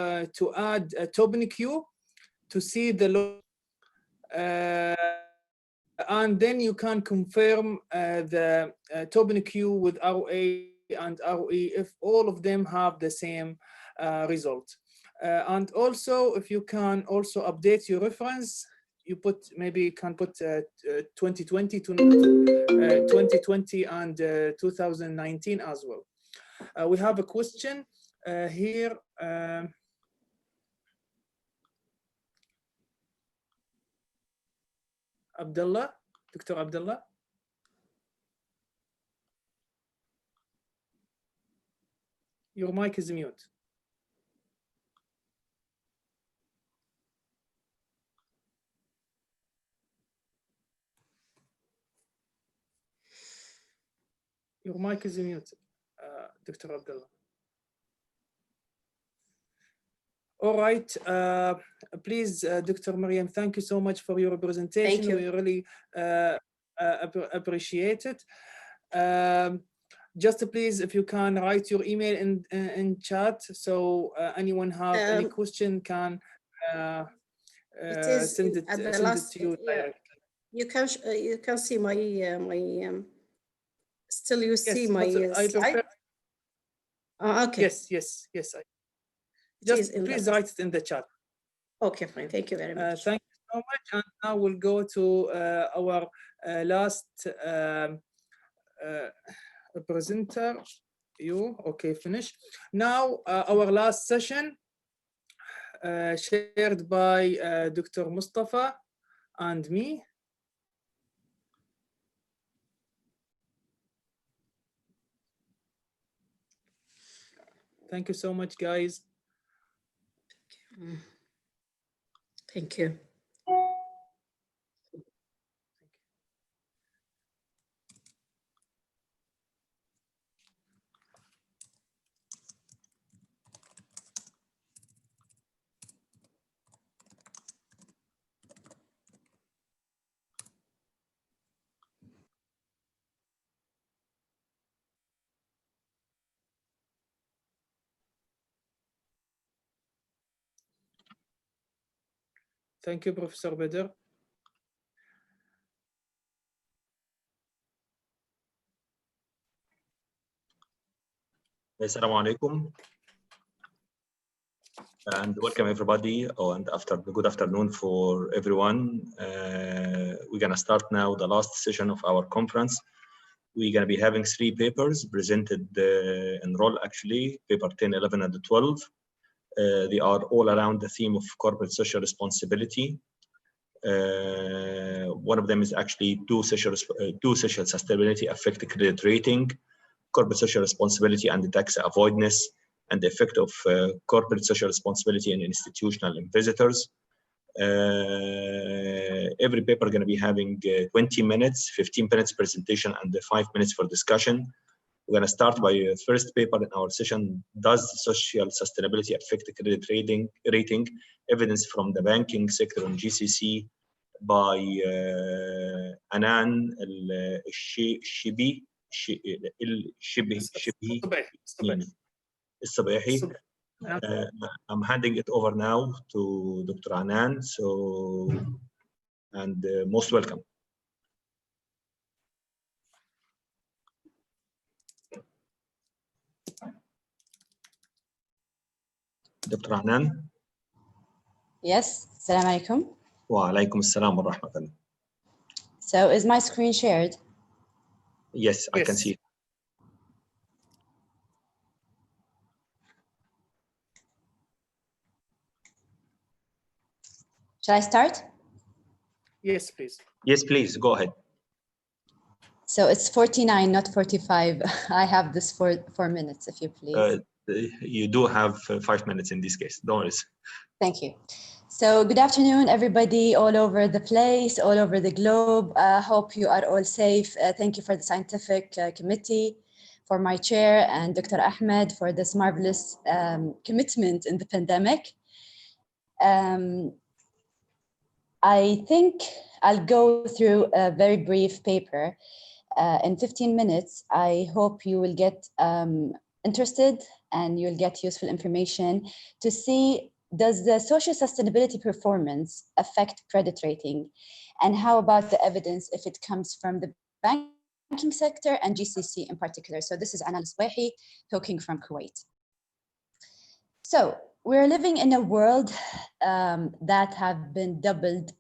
add a Tobin Q to see the low, and then you can confirm the Tobin Q with ROA and ROE if all of them have the same result. And also, if you can also update your reference, you can put 2020 to 2020 and 2019 as well. We have a question here. Abdullah, Dr. Abdullah. Your mic is mute. Your mic is mute, Dr. Abdullah. All right, please, Dr. Mariam, thank you so much for your presentation. Thank you. We really appreciate it. Just please, if you can write your email in chat, so anyone have any question can send it to you directly. You can see my still you see Yes, my slide. Okay. Yes. Just please write it in the chat. Okay, fine. Thank you very much. Thank you so much. And now we'll go to our last presenter. Okay, finish. Now our last session shared by Dr. Mustafa and me. Thank you so much, guys. Thank you. Thank you, Professor Badr. Assalamu alaikum. And welcome everybody, and good afternoon for everyone. We're gonna start now the last session of our conference. We're gonna be having 3 papers presented in roll actually, paper 10, 11, and 12. They are all around the theme of corporate social responsibility. One of them is actually do social sustainability affect credit rating, corporate social responsibility and tax avoidance, and the effect of corporate social responsibility in institutional investors. Every paper going to be having 20 minutes, 15 minutes presentation, and 5 minutes for discussion. We're going to start by first paper in our session, does social sustainability affect the credit rating? Evidence from the banking sector on GCC by Anan الصبيحي. I'm handing it over now to Dr. Anan. So, and most welcome. Dr. Anan. Yes, Assalamu alaikum. Wa alaikum assalam wa rahmatullah. So is my screen shared? Yes, I can see it. Shall I start? Yes, please. Yes, please, go ahead. So it's 49, not 45. I have this for 4 minutes, if you please. You do have 5 minutes in this case, don't worry. Thank you. So good afternoon, everybody all over the place, all over the globe. Hope you are all safe. Thank you for the scientific committee, for my chair, and Dr. Ahmed for this marvelous commitment in the pandemic. I think I'll go through a very brief paper in 15 minutes. I hope you will get interested and you'll get useful information to see, does the social sustainability performance affect credit rating? And how about the evidence if it comes from the banking sector and GCC in particular? So this is Anan al-Swahi talking from Kuwait. So we're living in a world that have been doubled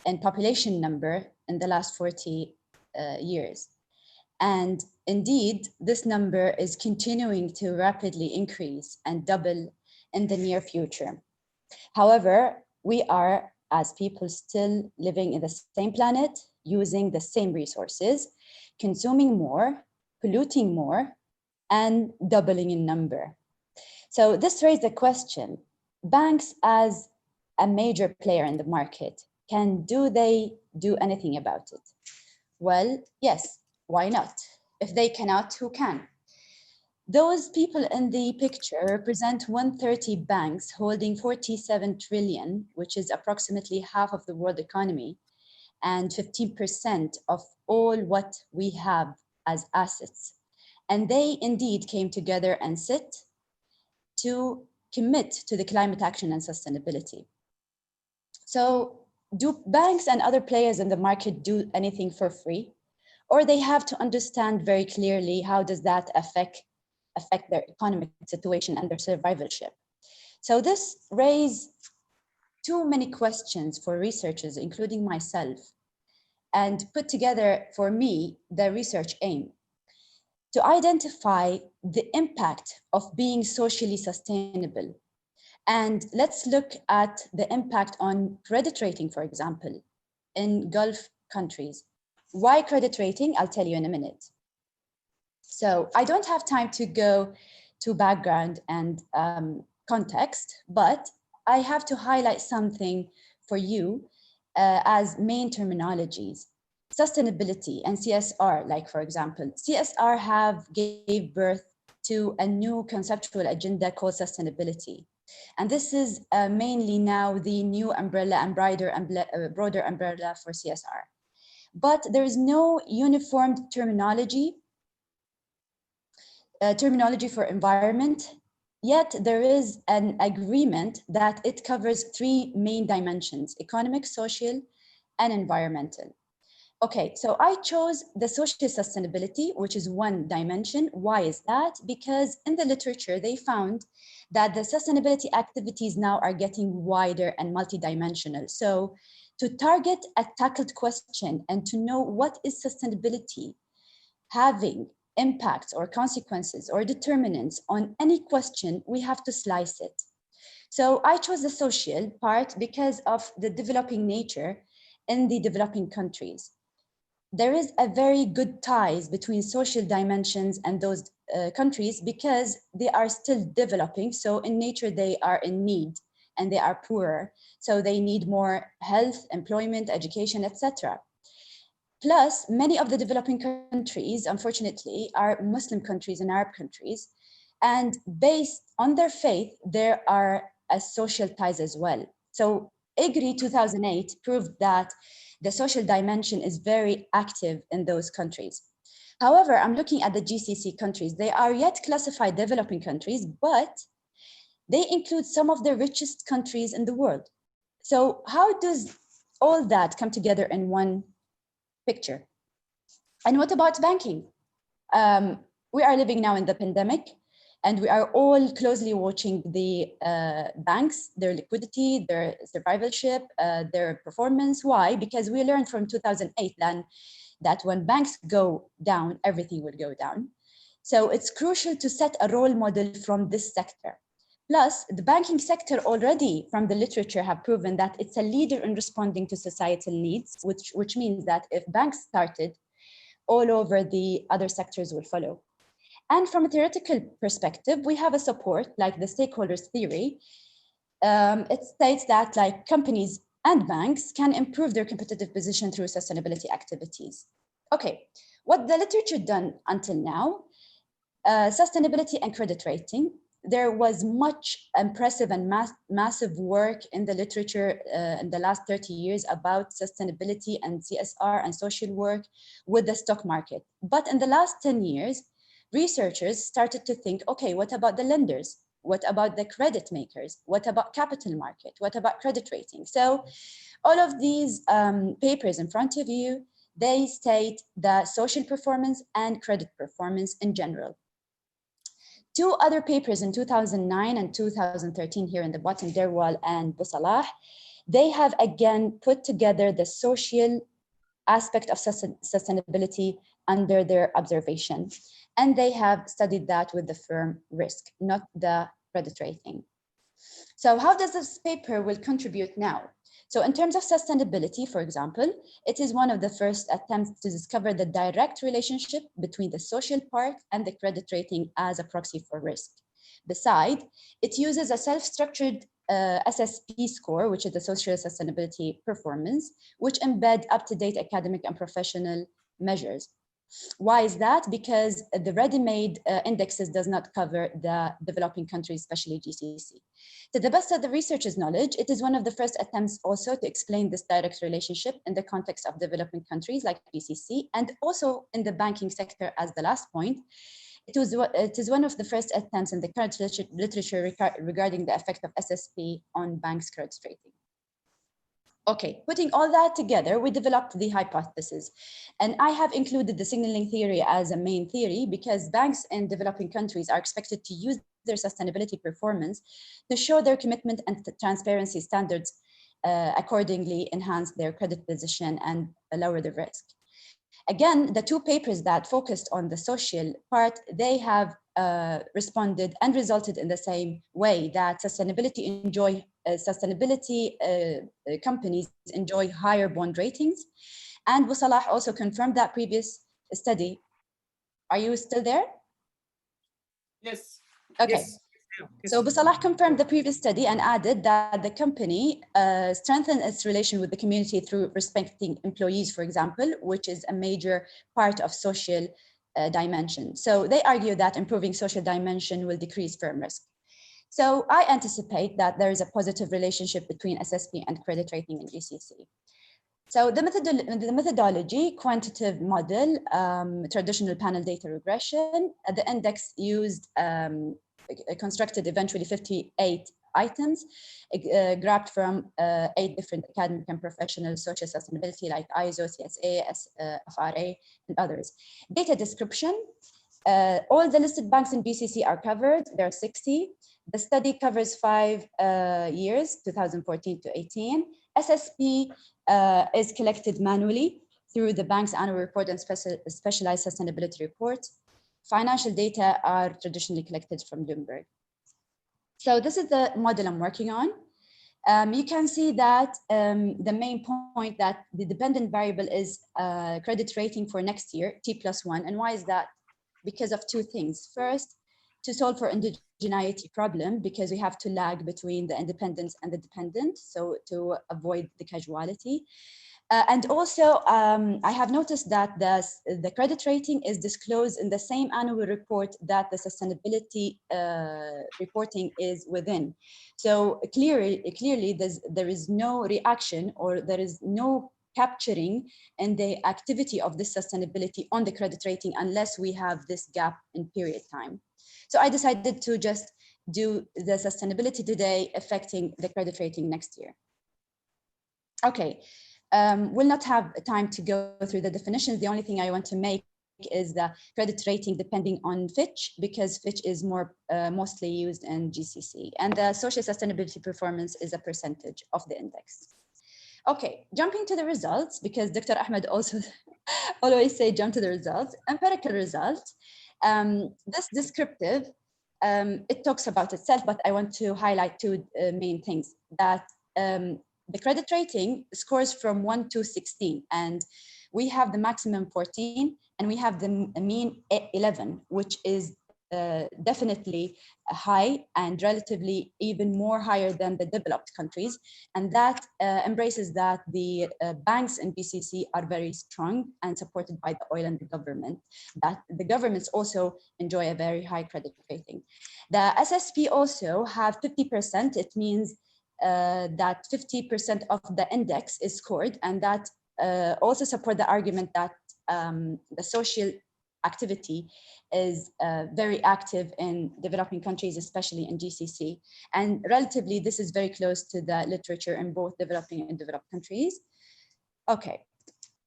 in population number in the last 40 years. And indeed, this number is continuing to rapidly increase and double in the near future. However, we are, as people, still living in the same planet, using the same resources, consuming more, polluting more, and doubling in number. So this raised the question, banks as a major player in the market, do they do anything about it? Well, yes, why not? If they cannot, who can? Those people in the picture represent 130 banks holding 47 trillion, which is approximately half of the world economy, and 15% of all what we have as assets. And they indeed came together and sit to commit to the climate action and sustainability. So do banks and other players in the market do anything for free? Or they have to understand very clearly how does that affect their economic situation and their survivalship. So this raised too many questions for researchers, including myself, and put together for me the research aim to identify the impact of being socially sustainable. And let's look at the impact on credit rating, for example, in Gulf countries. Why credit rating? I'll tell you in a minute. So I don't have time to go to background and context, but I have to highlight something for you as main terminologies. Sustainability and CSR, like for example, CSR gave birth to a new conceptual agenda called sustainability. And this is mainly now the new umbrella and broader umbrella for CSR. But there is no uniformed terminology for environment, yet there is an agreement that it covers 3 main dimensions: economic, social, and environmental. Okay, so I chose the social sustainability, which is one dimension. Why is that? Because in the literature, they found that the sustainability activities now are getting wider and multidimensional. So to target a tackled question and to know what is sustainability having impacts or consequences or determinants on any question, we have to slice it. So I chose the social part because of the developing nature in the developing countries. There is a very good ties between social dimensions and those countries because they are still developing. So in nature, they are in need and they are poorer. So they need more health, employment, education, etc. Plus, many of the developing countries, unfortunately, are Muslim countries and Arab countries. And based on their faith, there are social ties as well. So IGRI 2008 proved that the social dimension is very active in those countries. However, I'm looking at the GCC countries. They are yet classified developing countries, but they include some of the richest countries in the world. So how does all that come together in one picture? And what about banking? We are living now in the pandemic, and we are all closely watching the banks, their liquidity, their survivorship, their performance. Why? Because we learned from 2008 then that when banks go down, everything will go down. So it's crucial to set a role model from this sector. Plus, the banking sector already from the literature have proven that it's a leader in responding to societal needs, which means that if banks started, all over the other sectors will follow. And from a theoretical perspective, we have a support like the stakeholders theory. It states that like companies and banks can improve their competitive position through sustainability activities. Okay, what the literature done until now, sustainability and credit rating. There was much impressive and massive work in the literature in the last 30 years about sustainability and CSR and social work with the stock market. But in the last 10 years, researchers started to think, okay, what about the lenders? What about the credit makers? What about capital market? What about credit rating? So all of these papers in front of you, they state the social performance and credit performance in general. Two other papers in 2009 and 2013 here in the bottom, Derwal and Busalah, they have again put together the social aspect of sustainability under their observation. And they have studied that with the firm risk, not the credit rating. So how does this paper will contribute now? So in terms of sustainability, for example, it is one of the first attempts to discover the direct relationship between the social part and the credit rating as a proxy for risk. Besides, it uses a self-structured SSP score, which is the social sustainability performance, which embed up-to-date academic and professional measures. Why is that? Because the ready-made indexes does not cover the developing countries, especially GCC. To the best of the researchers' knowledge, it is one of the first attempts also to explain this direct relationship in the context of developing countries like GCC, and also in the banking sector as the last point. It is one of the first attempts in the current literature regarding the effect of SSP on banks' credit rating. Okay, putting all that together, we developed the hypothesis. And I have included the signaling theory as a main theory because banks in developing countries are expected to use their sustainability performance to show their commitment and transparency standards, accordingly enhance their credit position and lower the risk. Again, the two papers that focused on the social part, they have responded and resulted in the same way that sustainability companies enjoy higher bond ratings. And Busalah also confirmed that previous study. Are you still there? Yes. Okay. Yes. So Busalah confirmed the previous study and added that the company strengthened its relation with the community through respecting employees, for example, which is a major part of social dimension. So they argue that improving social dimension will decrease firm risk. So I anticipate that there is a positive relationship between SSP and credit rating in GCC. So the methodology, quantitative model, traditional panel data regression, the index used constructed eventually 58 items grabbed from 8 different academic and professional social sustainability like ISO, CSA, FRA, and others. Data description. All the listed banks in BCC are covered. There are 60. The study covers 5 years, 2014 to 18. SSP is collected manually through the bank's annual report and specialized sustainability report. Financial data are traditionally collected from Bloomberg. So this is the model I'm working on. You can see that the main point that the dependent variable is credit rating for next year, T+1. And why is that? Because of 2 things. First, to solve for indigeneity problem, because we have to lag between the independent and the dependent, so to avoid the casualty. And also, I have noticed that the credit rating is disclosed in the same annual report that the sustainability reporting is within. So clearly there is no reaction, or there is no capturing in the activity of this sustainability on the credit rating unless we have this gap in period time. So I decided to just do the sustainability today affecting the credit rating next year. Okay. We'll not have time to go through the definitions. The only thing I want to make is the credit rating depending on Fitch, because Fitch is more mostly used in GCC, and the social sustainability performance is a percentage of the index. Okay, jumping to the results, because Dr. Ahmed also always say jump to the results. Empirical results. This descriptive, it talks about itself, but I want to highlight 2 main things. That the credit rating scores from 1 to 16, and we have the maximum 14, and we have the mean 11, which is definitely high and relatively even more higher than the developed countries. And that embraces that the banks in BCC are very strong and supported by the oil and the government, that the governments also enjoy a very high credit rating. The SSP also have 50%. It means that 50% of the index is scored, and that also support the argument that the social activity is very active in developing countries, especially in GCC. And relatively, this is very close to the literature in both developing and developed countries. Okay,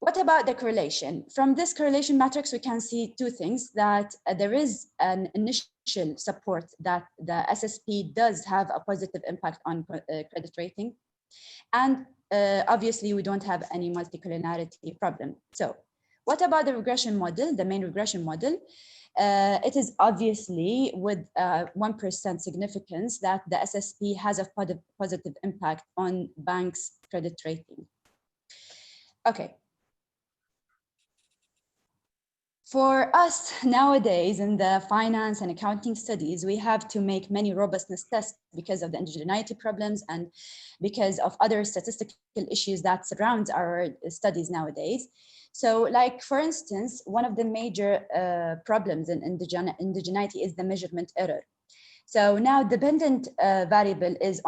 what about the correlation? From this correlation matrix, we can see 2 things, that there is an initial support that the SSP does have a positive impact on credit rating. And obviously, we don't have any multicollinearity problem. So what about the regression model, the main regression model? It is obviously with 1% significance that the SSP has a positive impact on banks' credit rating. Okay. For us nowadays in the finance and accounting studies, we have to make many robustness tests because of the indigeneity problems and because of other statistical issues that surround our studies nowadays. So like, for instance, one of the major problems in indigeneity is the measurement error. So now dependent variable is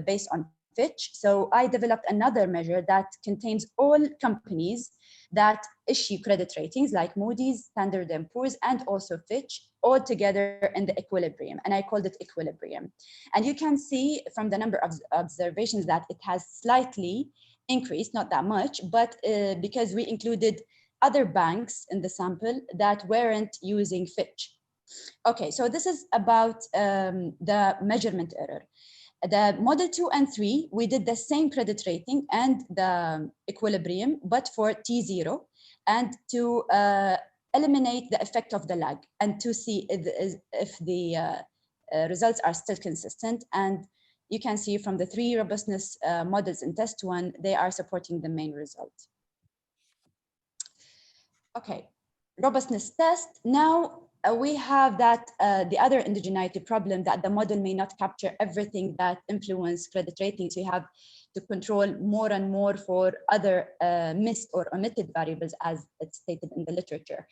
based on Fitch. So I developed another measure that contains all companies that issue credit ratings like Moody's, Standard & Poor's, and also Fitch, all together in the equilibrium. And I called it equilibrium. And you can see from the number of observations that it has slightly increased, not that much, but because we included other banks in the sample that weren't using Fitch. Okay, so this is about the measurement error. The model 2 and 3, we did the same credit rating and the equilibrium, but for T0, and to eliminate the effect of the lag and to see if the results are still consistent. And you can see from the 3 robustness models in test 1, they are supporting the main result. Okay, robustness test. Now, we have that the other indigeneity problem, that the model may not capture everything that influence credit ratings. You have to control more and more for other missed or omitted variables, as it's stated in the literature.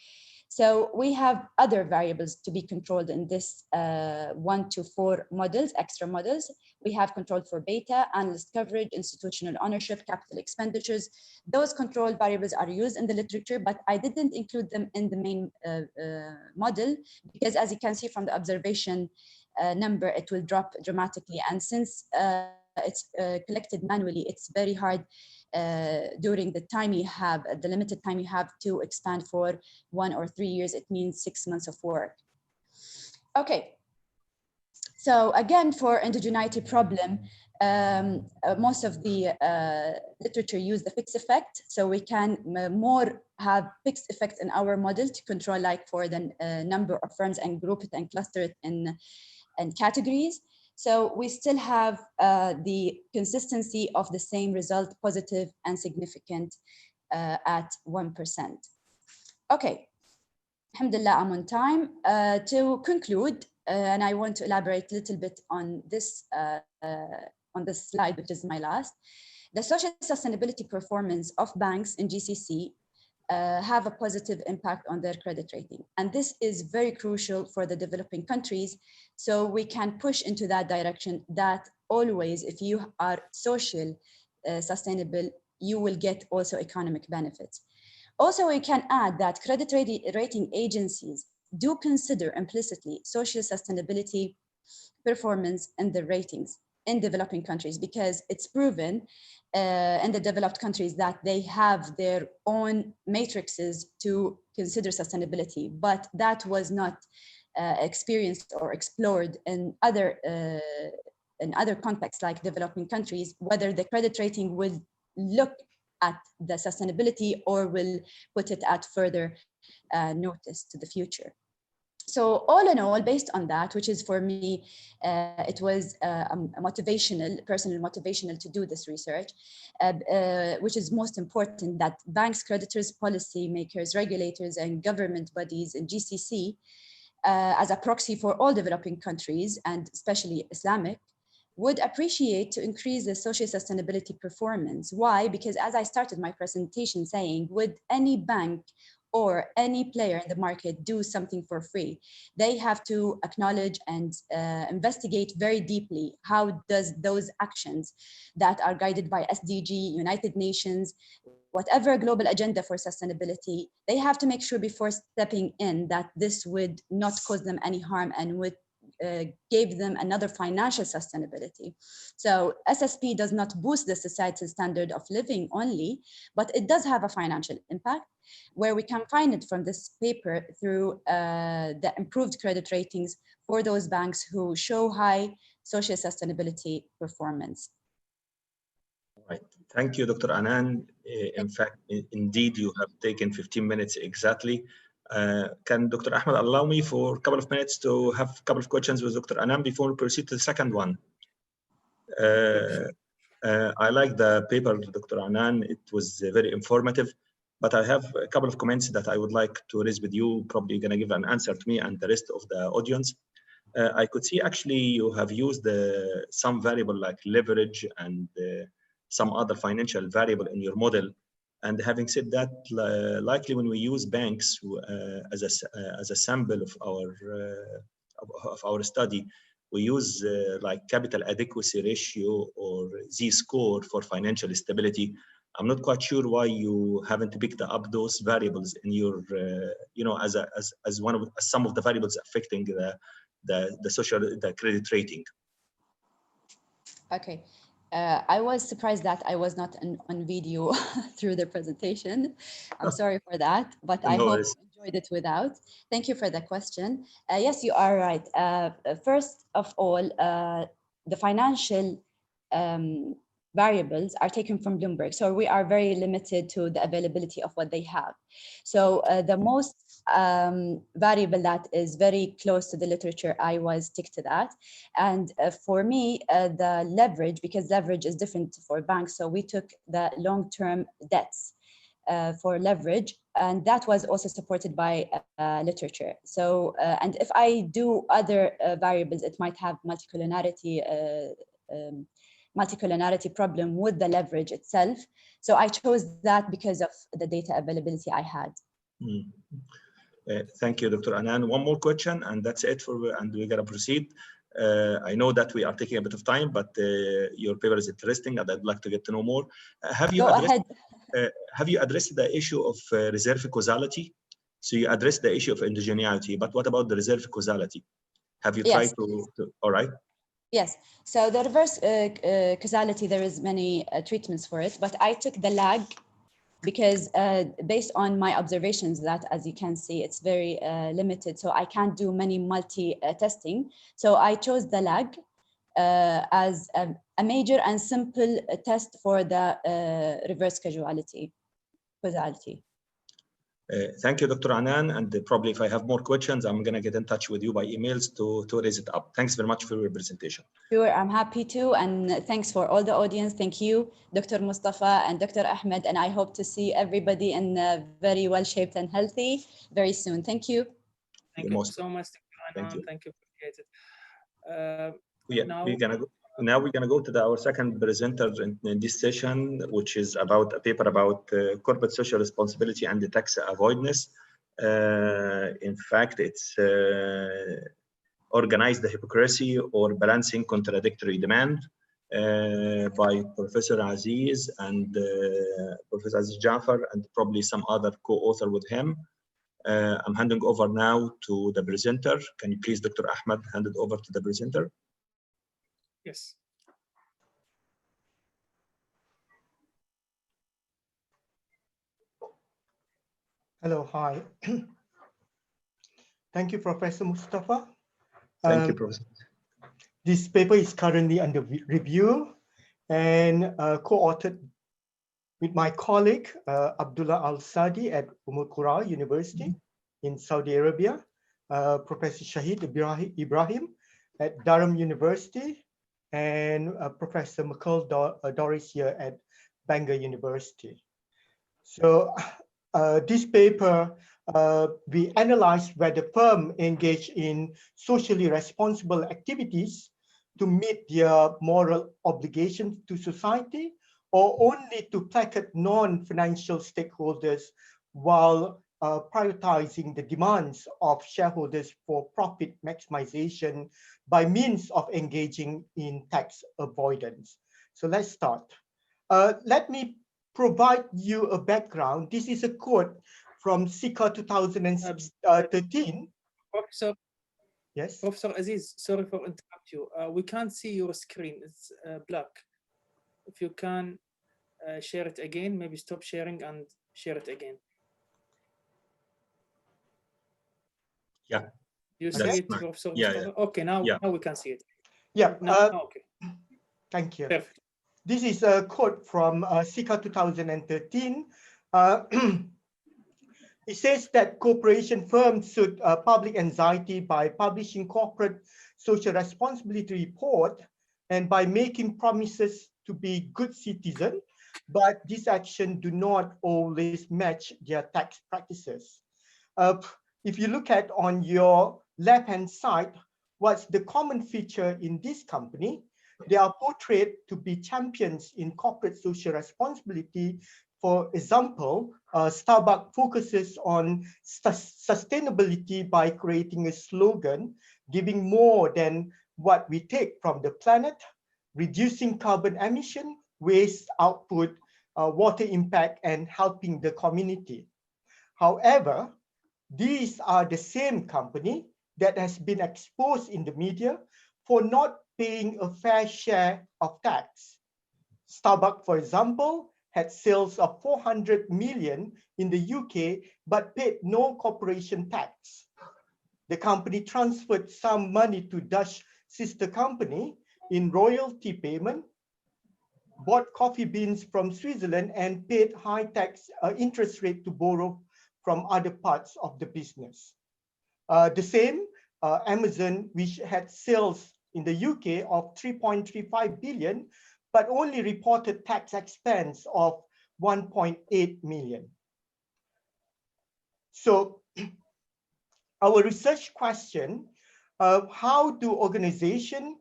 So we have other variables to be controlled in this 1 to 4 models, extra models. We have controlled for beta, analyst coverage, institutional ownership, capital expenditures. Those control variables are used in the literature, but I didn't include them in the main model because, as you can see from the observation, number, it will drop dramatically. And since it's collected manually, it's very hard during the time you have, the limited time you have to expand for 1 or 3 years. It means 6 months of work. Okay. So again, for endogeneity problem, most of the literature use the fixed effect. So we can more have fixed effects in our model to control, like for the number of firms, and group it and cluster it in categories. So we still have the consistency of the same result, positive and significant at 1%. Okay, alhamdulillah, I'm on time. To conclude, and I want to elaborate a little bit on this slide, which is my last. The social sustainability performance of banks in GCC have a positive impact on their credit rating. And this is very crucial for the developing countries. So we can push into that direction, that always, if you are social sustainable, you will get also economic benefits. Also, we can add that credit rating agencies do consider implicitly social sustainability performance in the ratings in developing countries, because it's proven in the developed countries that they have their own matrices to consider sustainability, but that was not experienced or explored in other contexts like developing countries, whether the credit rating will look at the sustainability or will put it at further notice to the future. So all in all, based on that, which is for me, it was personal motivational to do this research, which is most important, that banks, creditors, policymakers, regulators, and government bodies in GCC, as a proxy for all developing countries, and especially Islamic, would appreciate to increase the social sustainability performance. Why? Because as I started my presentation saying, would any bank or any player in the market do something for free? They have to acknowledge and investigate very deeply how does those actions that are guided by SDG, United Nations, whatever global agenda for sustainability, they have to make sure before stepping in that this would not cause them any harm and would gave them another financial sustainability. So SSP does not boost the societal standard of living only, but it does have a financial impact, where we can find it from this paper through the improved credit ratings for those banks who show high social sustainability performance. Right. Thank you, Dr. Anan. In fact, indeed, you have taken 15 minutes exactly. Can Dr. Ahmed allow me for a couple of minutes to have a couple of questions with Dr. Anan before we proceed to the second one? I like the paper, Dr. Anan. It was very informative, but I have a couple of comments that I would like to raise with you. Probably going to give an answer to me and the rest of the audience. I could see actually you have used some variable like leverage and some other financial variable in your model. And having said that, likely when we use banks as a sample of our study, we use like capital adequacy ratio or Z-score for financial stability. I'm not quite sure why you haven't picked up those variables in your, as some of the variables affecting the credit rating. Okay. I was surprised that I was not on video through the presentation. I'm sorry for that, but I hope you enjoyed it without. Thank you for the question. Yes, you are right. First of all, the financial variables are taken from Bloomberg. So we are very limited to the availability of what they have. So the most variable that is very close to the literature, I was stick to that. And for me, the leverage, because leverage is different for banks. So we took the long-term debts for leverage, and that was also supported by literature. So, and if I do other variables, it might have multicollinearity problem with the leverage itself. So I chose that because of the data availability I had. Thank you, Dr. Anan. One more question, and that's it and we're gonna proceed. I know that we are taking a bit of time, but your paper is interesting, and I'd like to get to know more. Have you addressed the issue of reserve causality? So you addressed the issue of endogeneity, but what about the reserve causality? Have you Yes. tried to all right? Yes. So the reverse causality, there is many treatments for it, but I took the lag because based on my observations that, as you can see, it's very limited. So I can't do many multi-testing. So I chose the lag as a major and simple test for the reverse causality. Thank you, Dr. Anan. And probably if I have more questions, I'm going to get in touch with you by emails to raise it up. Thanks very much for your presentation. Sure, I'm happy to. And thanks for all the audience. Thank you, Dr. Mustafa and Dr. Ahmed. And I hope to see everybody in very well shaped and healthy very soon. Thank you. Thank you so much, Dr. Anan. Thank you. Appreciate it. Now we're gonna go to our second presenter in this session, which is about a paper about corporate social responsibility and the tax avoidance. In fact, it's organized hypocrisy or balancing contradictory demand by Professor Aziz and Professor Aziz Jafar and probably some other co-author with him. I'm handing over now to the presenter. Can you please, Dr. Ahmed, hand it over to the presenter? Yes. Hello, hi. Thank you, Professor Mustafa. Thank you, Professor. This paper is currently under review and co-authored with my colleague, Abdullah Al-Sadi at Qura University in Saudi Arabia, Professor Shahid Ibrahim at Durham University, and Professor McCall Doris here at Bangor University. So this paper, we analyzed whether firms engage in socially responsible activities to meet their moral obligations to society, or only to placate non-financial stakeholders while prioritizing the demands of shareholders for profit maximization by means of engaging in tax avoidance. So let's start. Let me provide you a background. This is a quote from SICA 2013. Professor. Yes. Professor Aziz, sorry for interrupt you. We can't see your screen. It's black. If you can share it again, maybe stop sharing and share it again. Yeah. You see it, Professor Mustafa? Okay, now we can see it. Yeah. Okay. Thank you. Perfect. This is a quote from SICA 2013. It says that corporation firms should public anxiety by publishing corporate social responsibility report and by making promises to be good citizen, but this action do not always match their tax practices. If you look at on your left-hand side, what's the common feature in this company? They are portrayed to be champions in corporate social responsibility. For example, Starbucks focuses on sustainability by creating a slogan, giving more than what we take from the planet, reducing carbon emission, waste output, water impact, and helping the community. However, these are the same company that has been exposed in the media for not paying a fair share of tax. Starbucks, for example, had sales of 400 million in the UK, but paid no corporation tax. The company transferred some money to Dutch sister company in royalty payment, bought coffee beans from Switzerland, and paid high tax interest rate to borrow from other parts of the business. The same Amazon, which had sales in the UK of 3.35 billion, but only reported tax expense of 1.8 million. So our research question, how do organizations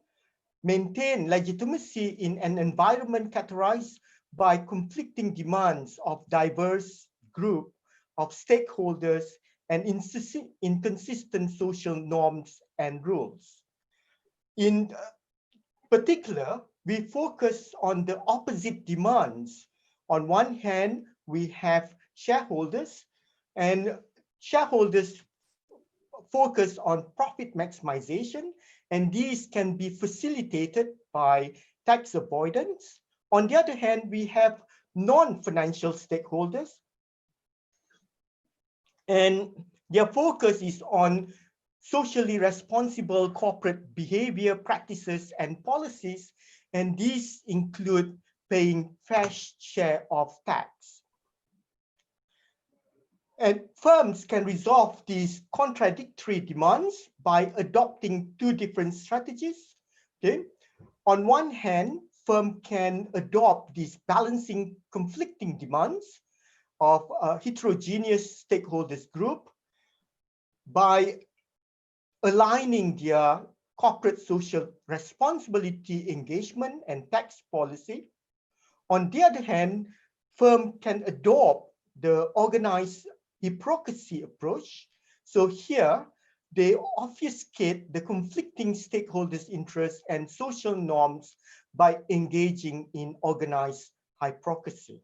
maintain legitimacy in an environment characterized by conflicting demands of diverse group of stakeholders and inconsistent social norms and rules? In particular, we focus on the opposite demands. On one hand, we have shareholders, and shareholders focus on profit maximization, and these can be facilitated by tax avoidance. On the other hand, we have non-financial stakeholders, and their focus is on socially responsible corporate behavior, practices, and policies, and these include paying fair share of tax. And firms can resolve these contradictory demands by adopting two different strategies. Okay? On one hand, firm can adopt these balancing conflicting demands of a heterogeneous stakeholders group by aligning their corporate social responsibility engagement and tax policy. On the other hand, firm can adopt the organized hypocrisy approach. So here, they obfuscate the conflicting stakeholders' interests and social norms by engaging in organized hypocrisy.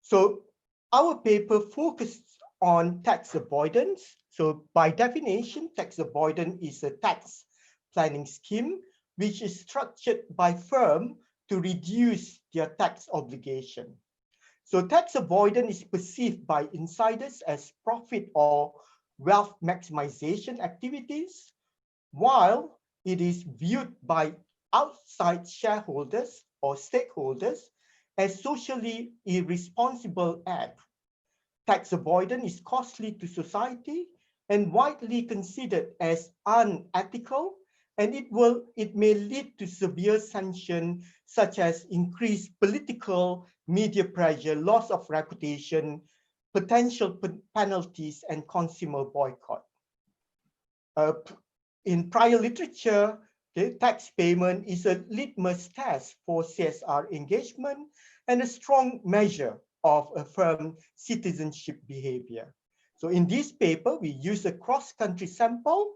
So our paper focused on tax avoidance. So by definition, tax avoidance is a tax planning scheme which is structured by firm to reduce their tax obligation. So tax avoidance is perceived by insiders as profit or wealth maximization activities, while it is viewed by outside shareholders or stakeholders as socially irresponsible act. Tax avoidance is costly to society and widely considered as unethical, and it may lead to severe sanctions such as increased political media pressure, loss of reputation, potential penalties, and consumer boycott. In prior literature, the tax payment is a litmus test for CSR engagement and a strong measure of a firm citizenship behavior. So in this paper, we use a cross-country sample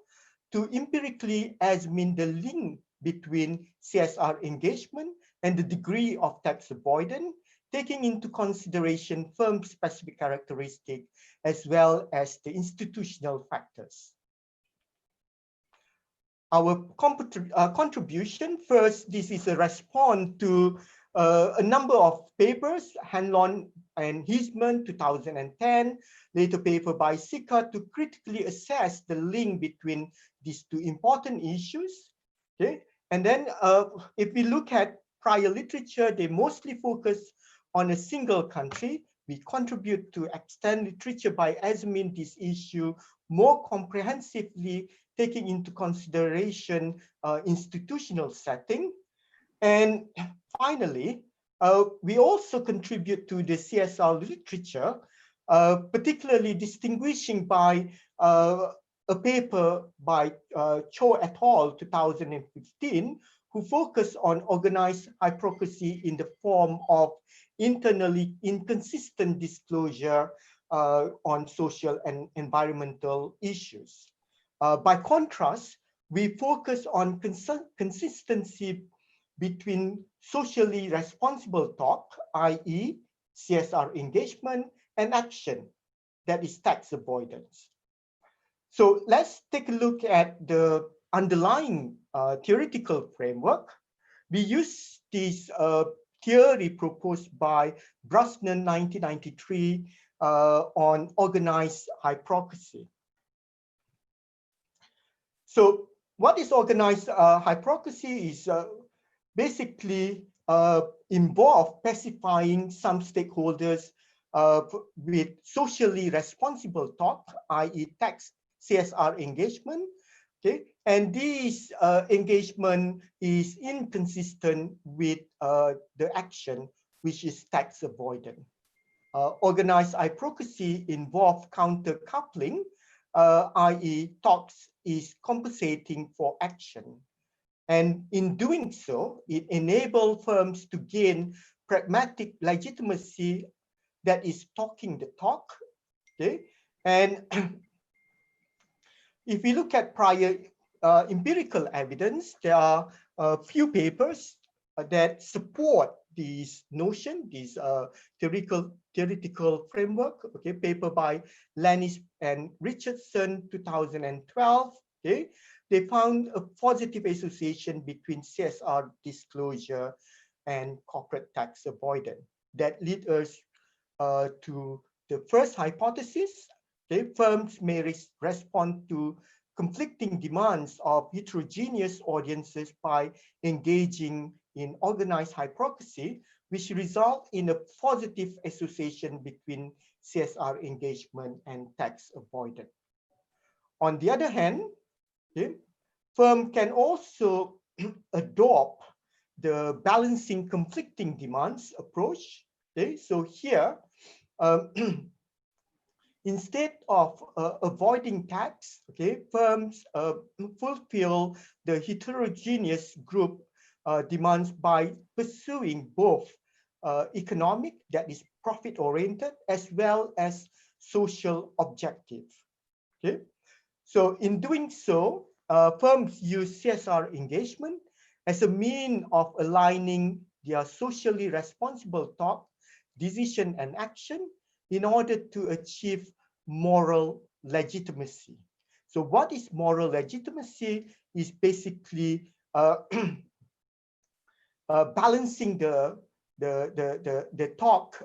to empirically examine the link between CSR engagement and the degree of tax avoidance, taking into consideration firm-specific characteristics as well as the institutional factors. Our contribution, first, this is a response to a number of papers, Hanlon and Hisman, 2010, later paper by Sika, to critically assess the link between these two important issues. Okay? And then if we look at prior literature, they mostly focus on a single country. We contribute to extend literature by examining this issue more comprehensively, taking into consideration institutional setting. And finally, we also contribute to the CSR literature, particularly distinguishing by a paper by Cho et al. 2015, who focused on organized hypocrisy in the form of internally inconsistent disclosure on social and environmental issues. By contrast, we focus on consistency between socially responsible talk, i.e. CSR engagement, and action, that is tax avoidance. So let's take a look at the underlying theoretical framework. We use this theory proposed by Brosnan 1993 on organized hypocrisy. So what is organized hypocrisy is basically involve pacifying some stakeholders with socially responsible talk, i.e. tax CSR engagement. Okay, and this engagement is inconsistent with the action, which is tax avoidance. Organized hypocrisy involve countercoupling, i.e. talks is compensating for action. And in doing so, it enables firms to gain pragmatic legitimacy that is talking the talk. Okay, and if we look at prior empirical evidence, there are a few papers that support this notion, this theoretical framework, okay, paper by Lannis and Richardson, 2012, okay, they found a positive association between CSR disclosure and corporate tax avoidance that lead us to the first hypothesis. Okay, firms may respond to conflicting demands of heterogeneous audiences by engaging in organized hypocrisy, which result in a positive association between CSR engagement and tax avoidance. On the other hand, okay, firm can also adopt the balancing conflicting demands approach. Okay, so here, instead of avoiding tax, okay, firms fulfill the heterogeneous group demands by pursuing both economic, that is profit-oriented, as well as social objectives. Okay, so in doing so, firms use CSR engagement as a mean of aligning their socially responsible thought, decision, and action in order to achieve moral legitimacy. So what is moral legitimacy? Is basically balancing the talk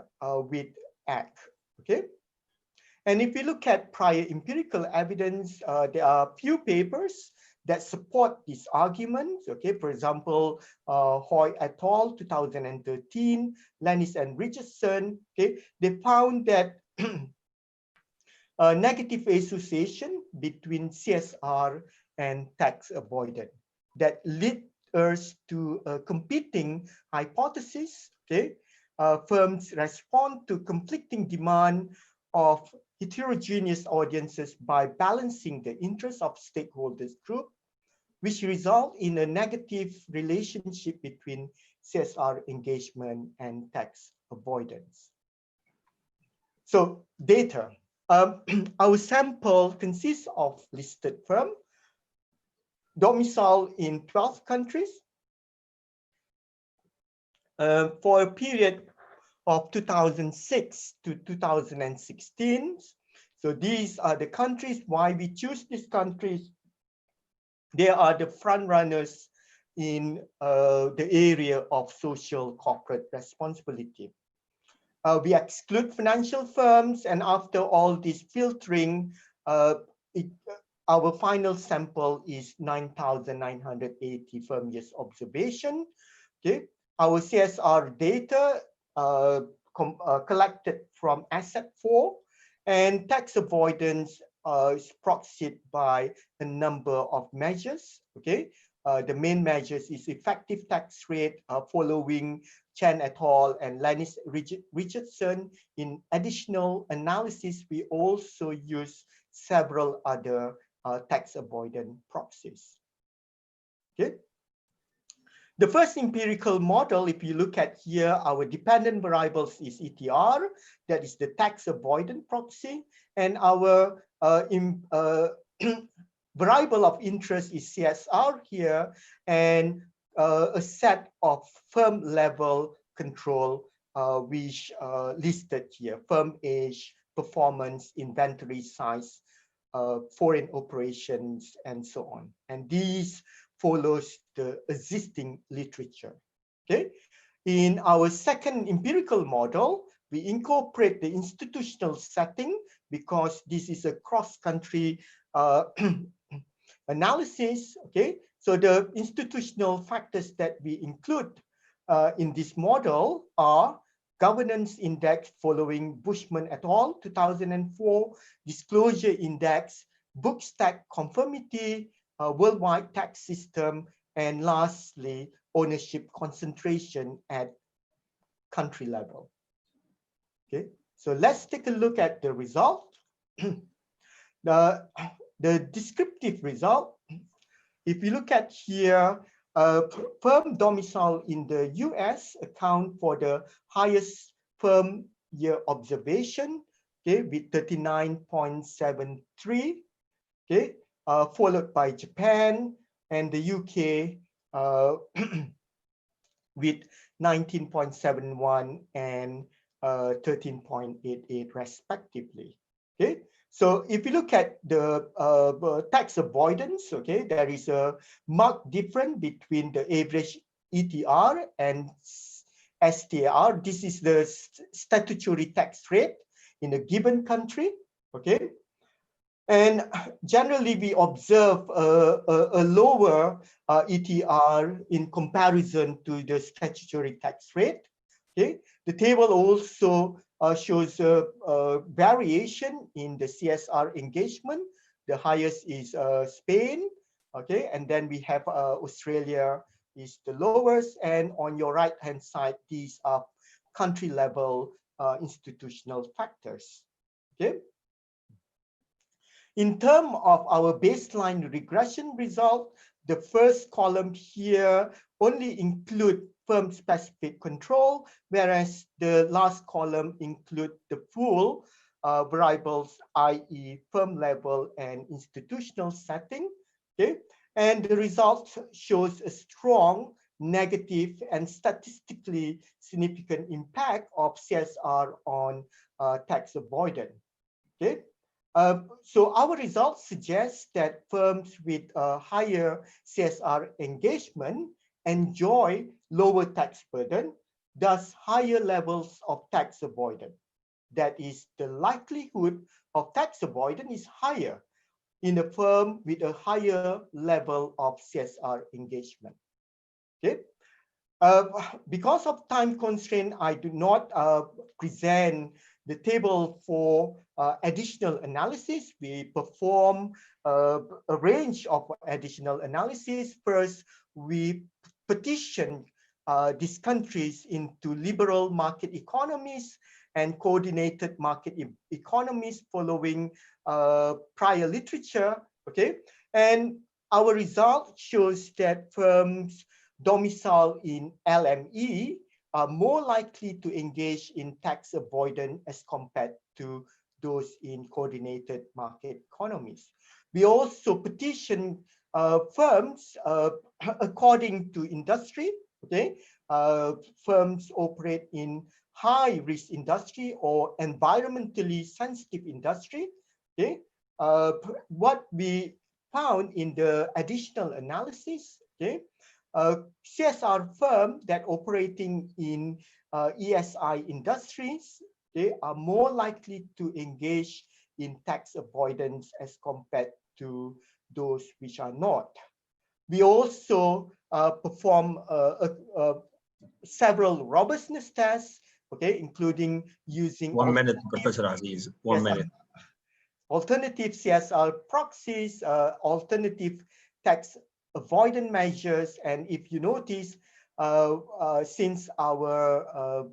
with act. Okay. And if we look at prior empirical evidence, there are few papers that support this argument. Okay, for example, Hoy et al. 2013, Lannis and Richardson. Okay, they found that a negative association between CSR and tax avoidance that lead us to a competing hypothesis. Okay, firms respond to conflicting demand of heterogeneous audiences by balancing the interests of stakeholders group, which result in a negative relationship between CSR engagement and tax avoidance. So data. Our sample consists of listed firms, domiciled in 12 countries, for a period of 2006 to 2016. So these are the countries. Why we choose these countries? They are the front runners in the area of social corporate responsibility. We exclude financial firms, and after all this filtering, our final sample is 9,980 firm years observation. Okay, our CSR data collected from Asset 4, and tax avoidance is proxied by a number of measures. Okay, the main measures is effective tax rate following Chen et al. And Lannis Richardson. In additional analysis, we also use several other tax avoidance proxies. Okay. The first empirical model, if you look at here, our dependent variables is ETR, that is the tax avoidance proxy, and our variable of interest is CSR here, and a set of firm level control which listed here: firm age, performance, inventory size, foreign operations, and so on. And these follows the existing literature. Okay. In our second empirical model, we incorporate the institutional setting because this is a cross-country analysis. Okay. So the institutional factors that we include in this model are governance index following Bushman et al. 2004, disclosure index, book stack conformity, worldwide tax system, and lastly, ownership concentration at country level. Okay, so let's take a look at the result. The descriptive result, if you look at here, firm domicile in the US account for the highest firm year observation, okay, with 39.73, okay, followed by Japan and the UK with 19.71 and 13.88 respectively. Okay, so if you look at the tax avoidance, okay, there is a marked difference between the average ETR and STR. This is the statutory tax rate in a given country, okay? And generally, we observe a lower ETR in comparison to the statutory tax rate. Okay, the table also shows a variation in the CSR engagement. The highest is Spain. Okay, and then we have Australia is the lowest. And on your right-hand side, these are country-level institutional factors. Okay. In terms of our baseline regression result, the first column here only include firm-specific control, whereas the last column include the full variables, i.e. firm level and institutional setting. Okay, and the result shows a strong negative and statistically significant impact of CSR on tax avoidance. Okay. So our results suggest that firms with a higher CSR engagement enjoy lower tax burden, thus higher levels of tax avoidance. That is, the likelihood of tax avoidance is higher in a firm with a higher level of CSR engagement. Okay. Because of time constraint, I do not present the table for additional analysis. We perform a range of additional analysis. First, we petition these countries into liberal market economies and coordinated market economies following prior literature. Okay, and our result shows that firms domiciled in LME are more likely to engage in tax avoidance as compared to those in coordinated market economies. We also petition firms according to industry. Okay, firms operate in high risk industry or environmentally sensitive industry. Okay, what we found in the additional analysis, okay, CSR firms that operating in ESI industries, they are more likely to engage in tax avoidance as compared to those which are not. We also perform several robustness tests, okay, including using— 1 minute, Professor Aziz, 1 minute. Alternative CSR proxies, alternative tax avoidance measures, and if you notice, since our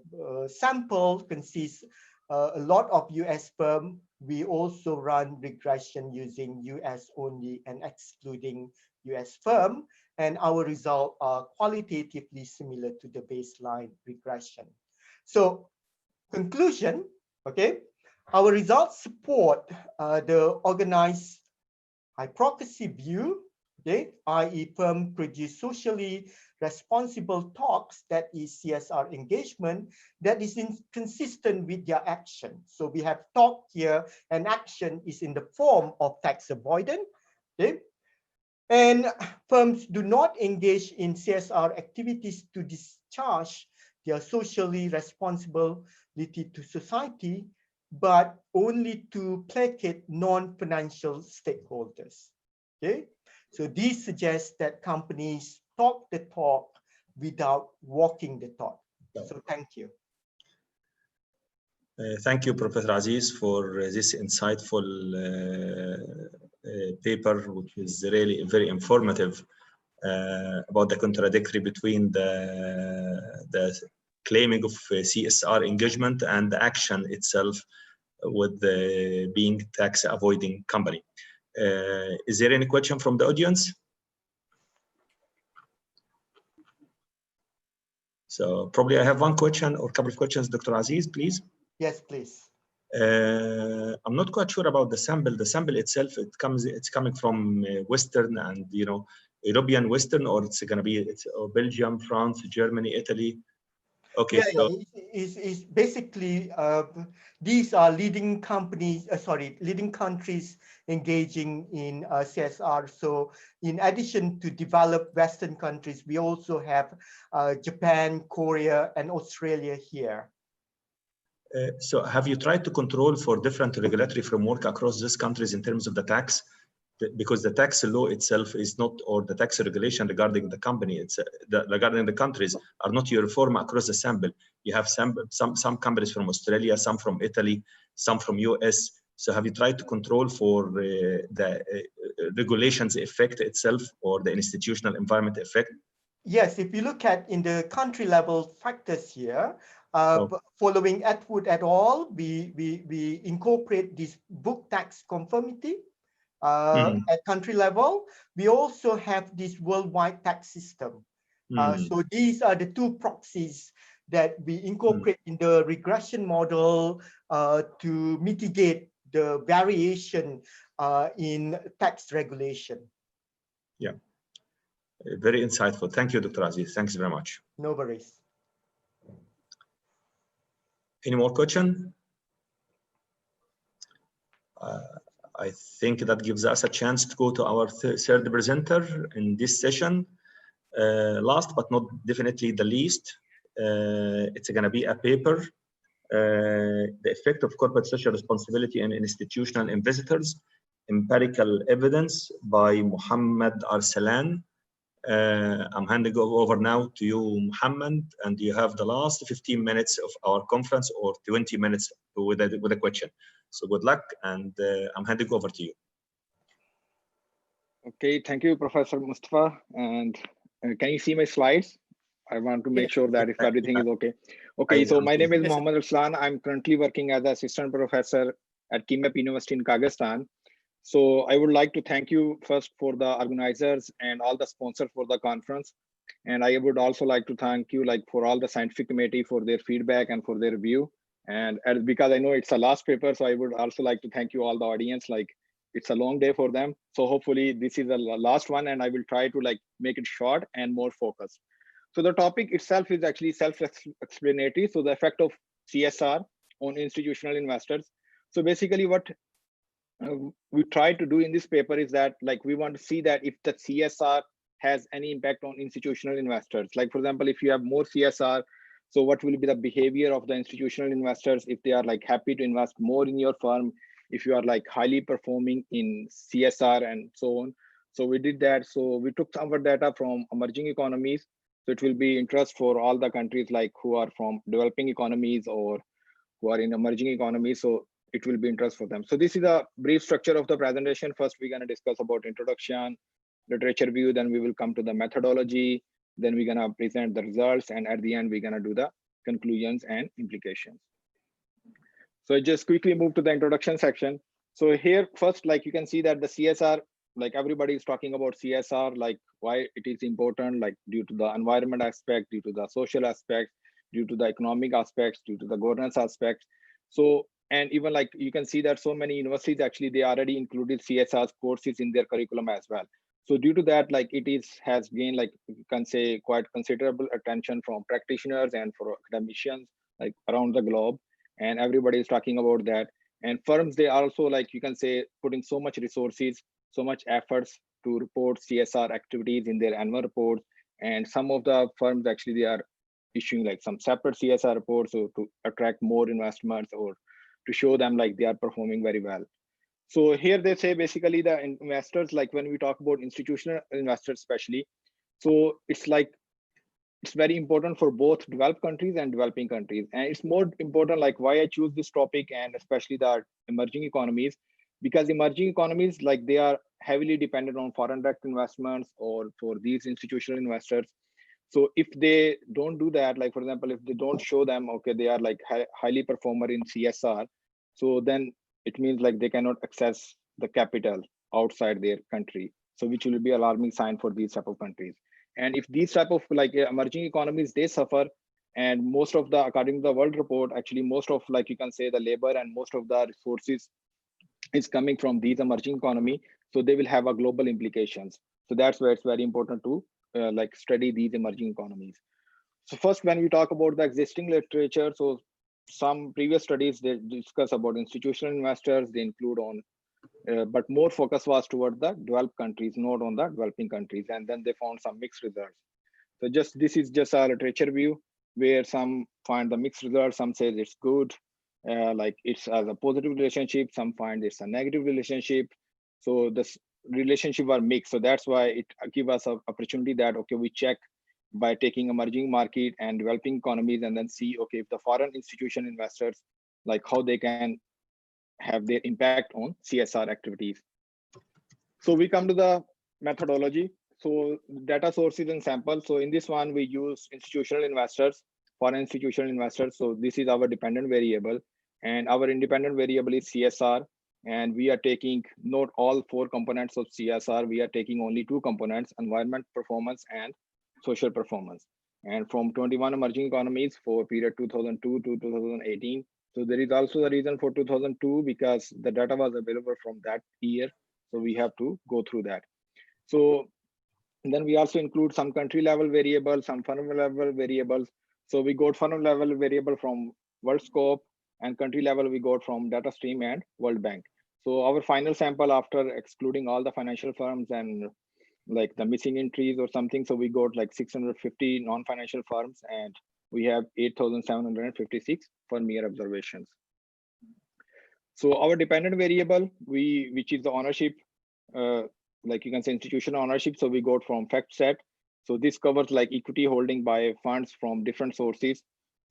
sample consists a lot of US firms, we also run regression using US only and excluding US firm, and our results are qualitatively similar to the baseline regression. So, conclusion, okay, our results support the organized hypocrisy view, okay, i.e. firm produce socially responsible talks, that is CSR engagement, that is consistent with their action. So we have talk here and action is in the form of tax avoidance, okay? And firms do not engage in CSR activities to discharge their socially responsibility to society, but only to placate non-financial stakeholders. Okay, so this suggests that companies talk the talk without walking the talk. So thank you. Thank you, Professor Aziz, for this insightful paper, which is really very informative about the contradictory between the claiming of CSR engagement and the action itself with being tax avoiding company. Is there any question from the audience? So probably I have one question or a couple of questions, Dr. Aziz, please. Yes, please. I'm not quite sure about the sample. The sample itself, it's coming from Western, and European Western, or it's going to be Belgium, France, Germany, Italy? Okay, Yeah, so it's basically these are leading companies, leading countries engaging in CSR. So in addition to developed Western countries, we also have Japan, Korea, and Australia here. So have you tried to control for different regulatory framework across these countries in terms of the tax? Because the tax law itself is not, or the tax regulation regarding the company, regarding the countries are not uniform across the sample. You have some companies from Australia, some from Italy, some from US. So have you tried to control for the regulations effect itself or the institutional environment effect? Yes, if you look at in the country level factors here, following Atwood et al., we incorporate this book tax conformity at country level. We also have this worldwide tax system. So these are the two proxies that we incorporate in the regression model to mitigate the variation in tax regulation. Yeah, very insightful. Thank you, Dr. Aziz. Thanks very much. No worries. Any more question? I think that gives us a chance to go to our third presenter in this session. Last but not definitely the least, it's going to be a paper, the effect of corporate social responsibility on institutional investors, empirical evidence by Muhammad Arsalan. I'm handing over now to you, Muhammad, and you have the last 15 minutes of our conference, or 20 minutes with a question. So good luck, and I'm handing over to you. Okay, thank you, Professor Mustafa. And can you see my slides? I want to make sure that if everything is okay. Okay, so my name is Muhammad Arslan. I'm currently working as an assistant professor at KIMEP University in Kazakhstan. So I would like to thank you first for the organizers and all the sponsors for the conference. And I would also like to thank you for all the scientific committee for their feedback and for their review. And because I know it's a last paper, so I would also like to thank you all the audience. It's a long day for them. So hopefully this is the last one, and I will try to make it short and more focused. So the topic itself is actually self-explanatory. So the effect of CSR on institutional investors. So basically what we try to do in this paper is that we want to see that if the CSR has any impact on institutional investors. For example, if you have more CSR, so what will be the behavior of the institutional investors if they are happy to invest more in your firm, if you are highly performing in CSR and so on. So we did that. So we took some of data from emerging economies. So it will be interest for all the countries who are from developing economies or who are in emerging economies. So it will be interest for them. So this is a brief structure of the presentation. First, we're going to discuss about introduction, literature view, then we will come to the methodology, then we're going to present the results, and at the end, we're going to do the conclusions and implications. So just quickly move to the introduction section. So here, first, you can see that the CSR, everybody is talking about CSR, why it is important, due to the environment aspect, due to the social aspect, due to the economic aspects, due to the governance aspects. So, and even you can see that so many universities, actually, they already included CSR courses in their curriculum as well. So due to that, it has gained, you can say, quite considerable attention from practitioners and for academicians, around the globe. And everybody is talking about that. And firms, they also, you can say, putting so much resources, so much efforts to report CSR activities in their annual reports. And some of the firms, actually, they are issuing some separate CSR reports to attract more investments or to show them they are performing very well. So here they say basically the investors, when we talk about institutional investors especially, so it's very important for both developed countries and developing countries. And it's more important why I choose this topic, and especially the emerging economies, because emerging economies, they are heavily dependent on foreign direct investments or for these institutional investors. So if they don't do that, for example, if they don't show them, okay, they are highly performer in CSR, so then it means they cannot access the capital outside their country. So which will be alarming sign for these type of countries. And if these type of emerging economies, they suffer, and most of the, according to the World Report, actually most of you can say the labor and most of the resources is coming from these emerging economy. So they will have a global implications. So that's where it's very important to like study these emerging economies. So first, when we talk about the existing literature, so some previous studies, they discuss about institutional investors, they include on, but more focus was toward the developed countries, not on the developing countries. And then they found some mixed results. So this is just a literature view where some find the mixed results, some say it's good, like it's as a positive relationship, some find it's a negative relationship. So this relationship are mixed. So that's why it give us an opportunity that, okay, we check by taking emerging market and developing economies and then see, okay, if the foreign institution investors, like how they can have their impact on CSR activities. So we come to the methodology. So data sources and samples. So in this one, we use institutional investors, foreign institutional investors. So this is our dependent variable, and our independent variable is CSR. And we are taking not all 4 components of CSR. We are taking only 2 components: environment performance and social performance. And from 21 emerging economies for period 2002 to 2018. So there is also a reason for 2002 because the data was available from that year. So we have to go through that. So then we also include some country level variables, some firm level variables. So we got firm level variable from World Scope, and country level we got from DataStream and World Bank. So our final sample, after excluding all the financial firms and like the missing entries or something, so we got like 650 non-financial firms, and we have 8,756 firm year observations. So our dependent variable, which is the ownership, like you can say institutional ownership. So we got from FactSet. So this covers like equity holding by funds from different sources.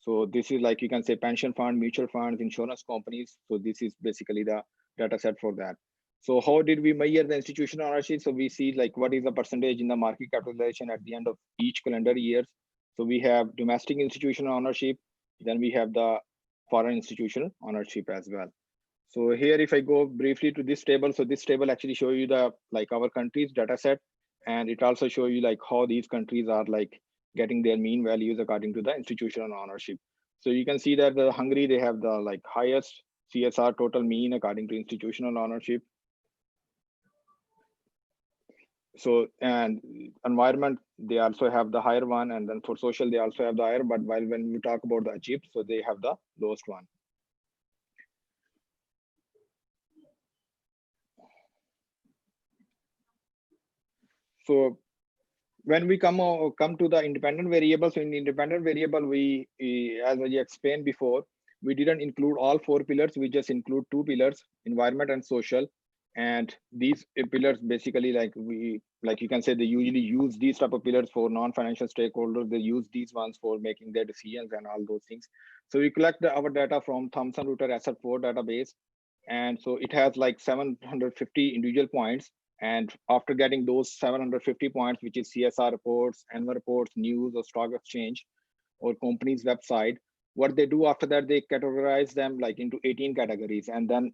So this is like you can say pension fund, mutual funds, insurance companies. So this is basically the data set for that. So how did we measure the institutional ownership? So we see like what is the percentage in the market capitalization at the end of each calendar year. So we have domestic institutional ownership, then we have the foreign institutional ownership as well. So here, if I go briefly to this table, so this table actually show you the like our countries data set, and it also show you like how these countries are like getting their mean values according to the institutional ownership. So you can see that the Hungary, they have the like highest CSR total mean according to institutional ownership. So, and environment, they also have the higher one, and then for social, they also have the higher, but while when we talk about the Egypt, so they have the lowest one. So when we come to the independent variables, so in the independent variable, we as I explained before, we didn't include all 4 pillars, we just include 2 pillars, environment and social. And these pillars basically like you can say they usually use these type of pillars for non-financial stakeholders. They use these ones for making their decisions and all those things. So we collect our data from Thomson Reuters Asset4 database. And so it has like 750 individual points. And after getting those 750 points, which is CSR reports, annual reports, news or stock exchange or company's website, what they do after that, they categorize them like into 18 categories and then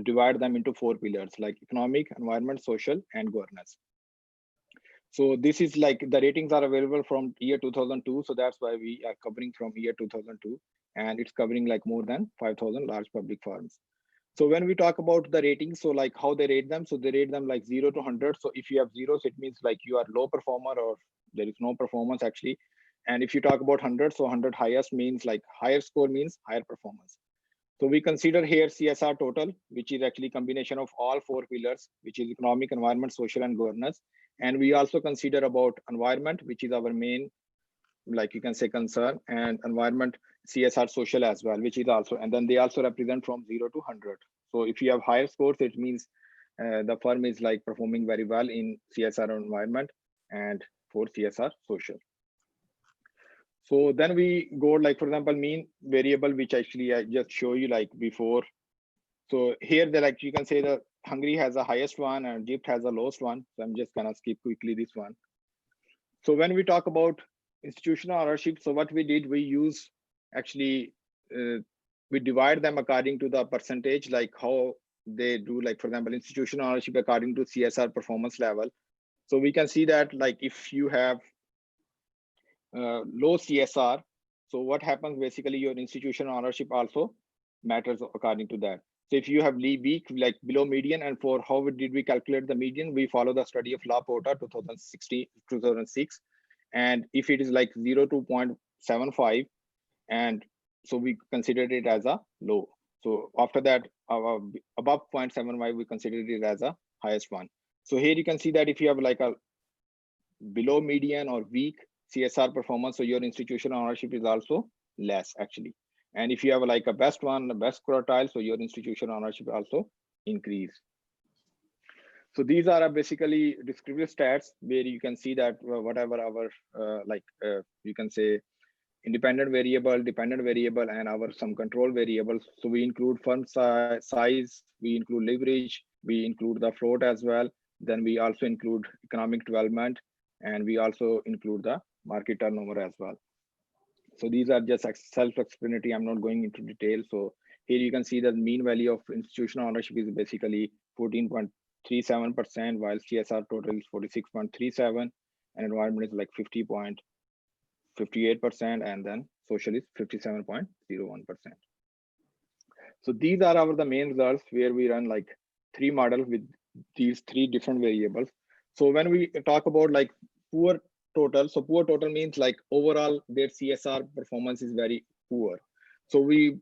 divide them into 4 pillars like economic, environment, social, and governance. So this is like the ratings are available from year 2002. So that's why we are covering from year 2002, and it's covering like more than 5,000 large public firms. So when we talk about the ratings, so like how they rate them, so they rate them like 0 to 100. So if you have zeros, it means like you are low performer or there is no performance actually. And if you talk about 100, so 100 highest means like higher score means higher performance. So we consider here CSR total, which is actually combination of all 4 pillars, which is economic, environment, social, and governance. And we also consider about environment, which is our main, like you can say concern, and environment, CSR social as well, which is also, and then they also represent from 0 to 100. So if you have higher scores, it means the firm is like performing very well in CSR environment and for CSR social. So then we go like, for example, mean variable, which actually I just show you like before. So here they like, you can say that Hungary has the highest one and Egypt has the lowest one. So I'm just gonna skip quickly this one. So when we talk about institutional ownership, so what we did, we use actually, we divide them according to the percentage, like how they do, like for example, institutional ownership according to CSR performance level. So we can see that like if you have low CSR, so what happens basically, your institutional ownership also matters according to that. So if you have weak, like below median, and for how did we calculate the median? We follow the study of La Porta 2006. And if it is like 0 to 0.75, and so we considered it as a low. So after that, above 0.75, we considered it as a highest one. So here you can see that if you have like a below median or weak CSR performance, so your institutional ownership is also less actually. And if you have like a best one, the best quartile, so your institutional ownership also increase. So these are basically descriptive stats where you can see that whatever our you can say independent variable, dependent variable, and our some control variables. So we include firm size, we include leverage, we include the float as well. Then we also include economic development, and we also include the market turnover as well. So these are just self-explanatory. I'm not going into detail. So here you can see that mean value of institutional ownership is basically 14.37%, while CSR total is 46.37%, and environment is like 50.58%, and then social is 57.01%. So these are the main results where we run like 3 models with these 3 different variables. So when we talk about like poor total, so poor total means like overall their CSR performance is very poor. So we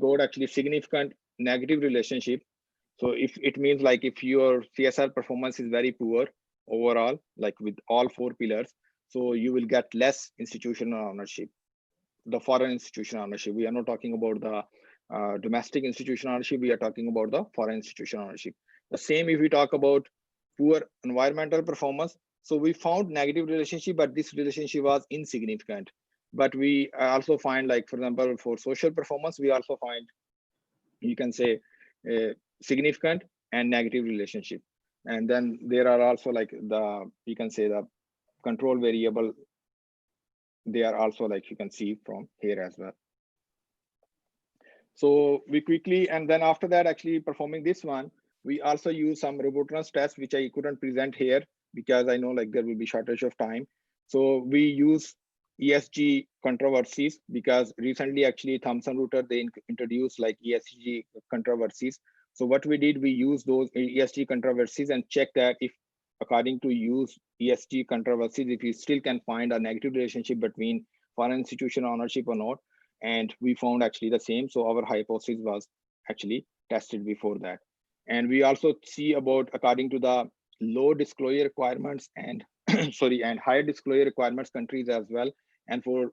got actually significant negative relationship. So if it means like if your CSR performance is very poor overall, like with all 4 pillars, so you will get less institutional ownership, the foreign institutional ownership. We are not talking about the domestic institutional ownership, we are talking about the foreign institutional ownership. The same if we talk about poor environmental performance. So we found negative relationship, but this relationship was insignificant. But we also find, like, for example, for social performance, we also find, you can say, significant and negative relationship. And then there are also like you can say the control variable. They are also like you can see from here as well. So we quickly, and then after that, actually performing this one, we also use some robustness tests, which I couldn't present here because I know like there will be shortage of time. So we use ESG controversies because recently actually Thomson Reuters, they introduced like ESG controversies. So what we did, we used those ESG controversies and check that if according to use ESG controversies, if you still can find a negative relationship between foreign institution ownership or not. And we found actually the same. So our hypothesis was actually tested before that. And we also see about according to the low disclosure requirements and sorry, and higher disclosure requirements countries as well. And for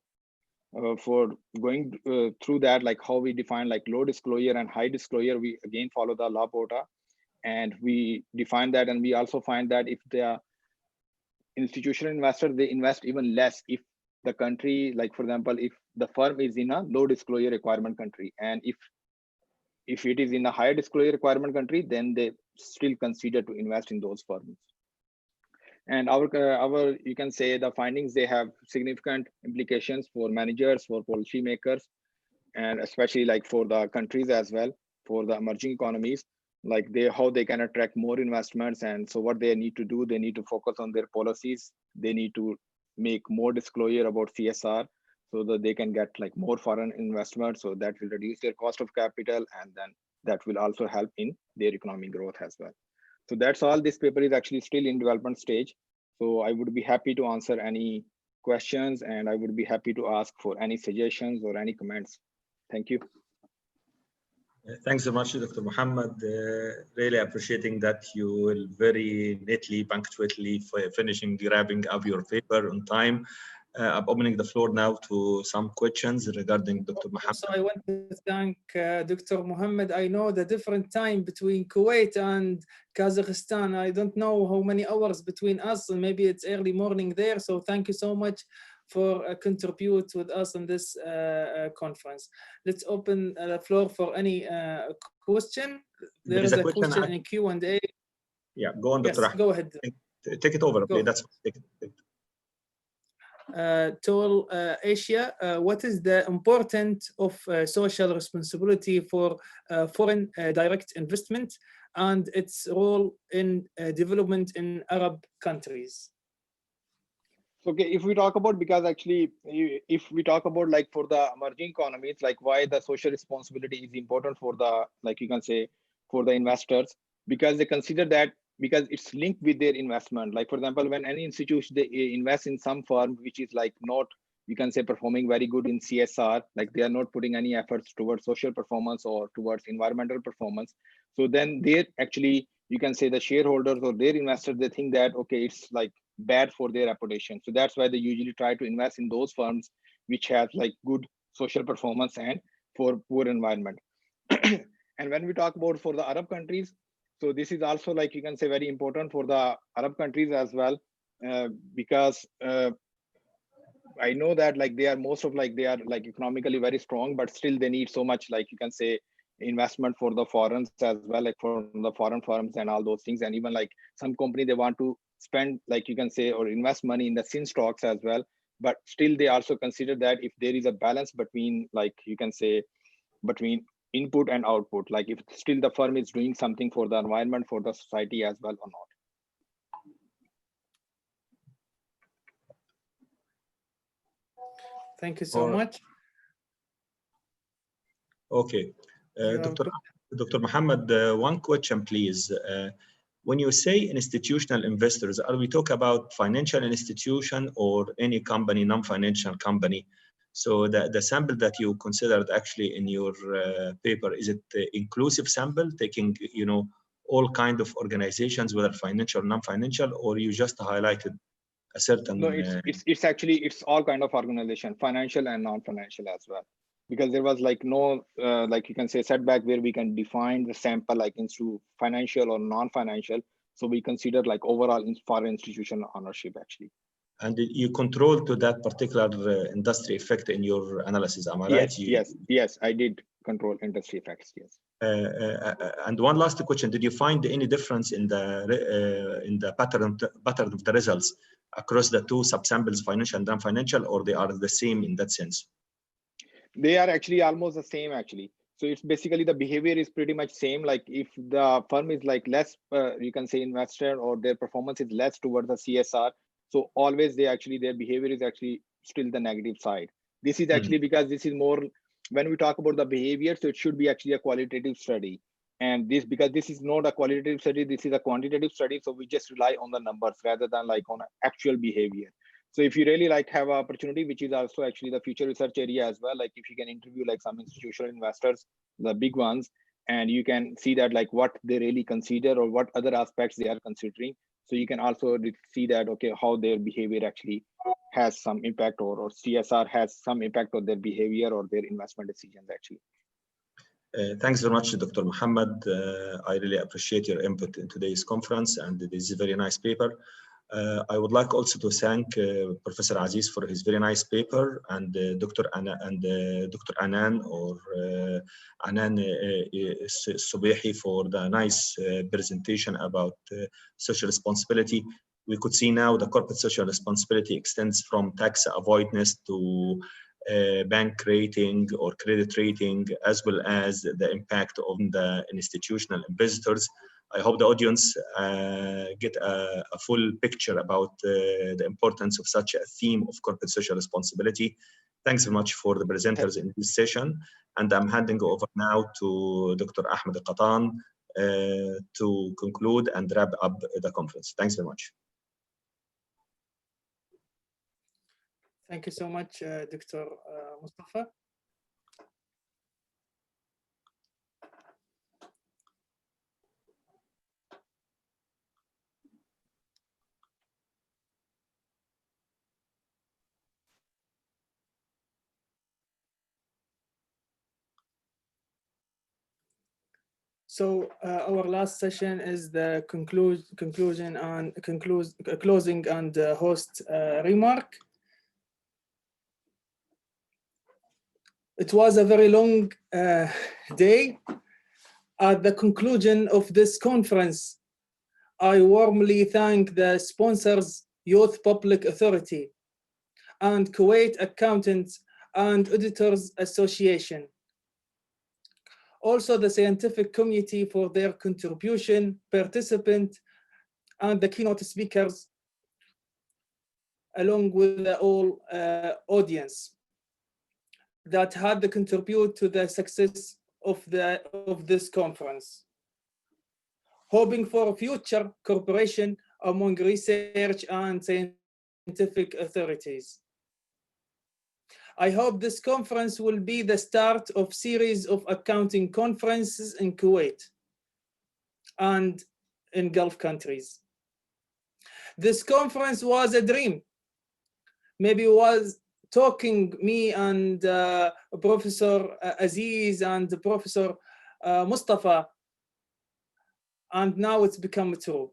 going through that, like how we define like low disclosure and high disclosure, we again follow the La Porta and we define that. And we also find that if they are institutional investors, they invest even less if the country, like for example, if the firm is in a low disclosure requirement country, and if it is in a higher disclosure requirement country, then they still consider to invest in those firms. And our you can say the findings, they have significant implications for managers, for policymakers, and especially like for the countries as well, for the emerging economies, like how they can attract more investments. And so what they need to do, they need to focus on their policies. They need to make more disclosure about CSR so that they can get like more foreign investment. So that will reduce their cost of capital, and then that will also help in their economic growth as well. So that's all. This paper is actually still in development stage. So I would be happy to answer any questions, and I would be happy to ask for any suggestions or any comments. Thank you. Thanks so much, Dr. Muhammad. Really appreciating that you will very neatly, punctually finishing wrapping up your paper on time. I'm opening the floor now to some questions regarding Dr. Muhammad. So I want to thank Dr. Muhammad. I know the different time between Kuwait and Kazakhstan. I don't know how many hours between us, and maybe it's early morning there. So thank you so much for contribute with us in this conference. Let's open the floor for any question. There is a question in Q&A. Yeah, go on, Dr. Yes, go ahead. Take it over. Okay, that's take it. To Asia, what is the importance of social responsibility for foreign direct investment and its role in development in Arab countries? So, okay, if we talk about, because actually, if we talk about like for the emerging economies, like why the social responsibility is important for the, like you can say, for the investors, because they consider that because it's linked with their investment. Like for example, when any institution they invest in some firm which is like not, you can say, performing very good in CSR, like they are not putting any efforts towards social performance or towards environmental performance. So then they actually, you can say, the shareholders or their investors, they think that okay, it's like bad for their reputation. So that's why they usually try to invest in those firms which have like good social performance and for poor environment. And when we talk about for the Arab countries, so this is also, like you can say, very important for the Arab countries as well, because I know that like they are most of like they are like economically very strong, but still they need so much, like you can say, investment for the foreigners as well, like for the foreign firms and all those things. And even like some company, they want to spend, like you can say, or invest money in the sin stocks as well. But still they also consider that if there is a balance between, like you can say, between input and output, like if still the firm is doing something for the environment, for the society as well or not. Thank you so much. Okay. Dr. Muhammad, one question, please. When you say institutional investors, are we talking about financial institution or any company, non-financial company? So the sample that you considered actually in your paper, is it inclusive sample, taking, you know, all kind of organizations, whether financial or non-financial, or you just highlighted a certain? No, it's actually, it's all kind of organization, financial and non-financial as well, because there was like no like you can say setback where we can define the sample like into financial or non-financial. So we consider like overall foreign institution ownership actually. And you control to that particular industry effect in your analysis, am I right? Yes, I did control industry effects, yes. And one last question: did you find any difference in the pattern of the results across the two subsamples, financial and non-financial, or they are the same in that sense? They are actually almost the same actually. So it's basically the behavior is pretty much same. Like if the firm is like less, you can say investor, or their performance is less towards the CSR. So always they actually, their behavior is actually still the negative side. This is actually because this is more, when we talk about the behavior, so it should be actually a qualitative study. And this, because this is not a qualitative study, this is a quantitative study. So we just rely on the numbers rather than like on actual behavior. So if you really like have an opportunity, which is also actually the future research area as well, like if you can interview like some institutional investors, the big ones, and you can see that like what they really consider or what other aspects they are considering. So you can also see that, okay, how their behavior actually has some impact, or CSR has some impact on their behavior or their investment decisions actually. Thanks very much, Dr. Muhammad. I really appreciate your input in today's conference, and it is a very nice paper. I would like also to thank Professor Aziz for his very nice paper, and Dr. Anan or Anan Subehi for the nice presentation about social responsibility. We could see now the corporate social responsibility extends from tax avoidance to bank rating or credit rating, as well as the impact on the institutional investors. I hope the audience get a full picture about the importance of such a theme of corporate social responsibility. Thanks very much for the presenters in this session. And I'm handing over now to Dr. Ahmed Qatan to conclude and wrap up the conference. Thanks very much. Thank you so much, Dr. Mustafa. So our last session is the closing and host remark. It was a very long day. At the conclusion of this conference, I warmly thank the sponsors, Youth Public Authority, and Kuwait Accountants and Auditors Association. Also the scientific community for their contribution, participant, and the keynote speakers. along with the whole audience that had to contribute to the success of this conference. Hoping for future cooperation among research and scientific authorities. I hope this conference will be the start of series of accounting conferences in Kuwait and in Gulf countries. This conference was a dream. Maybe it was talking me and Professor Aziz and Professor Mustafa, and now it's become true.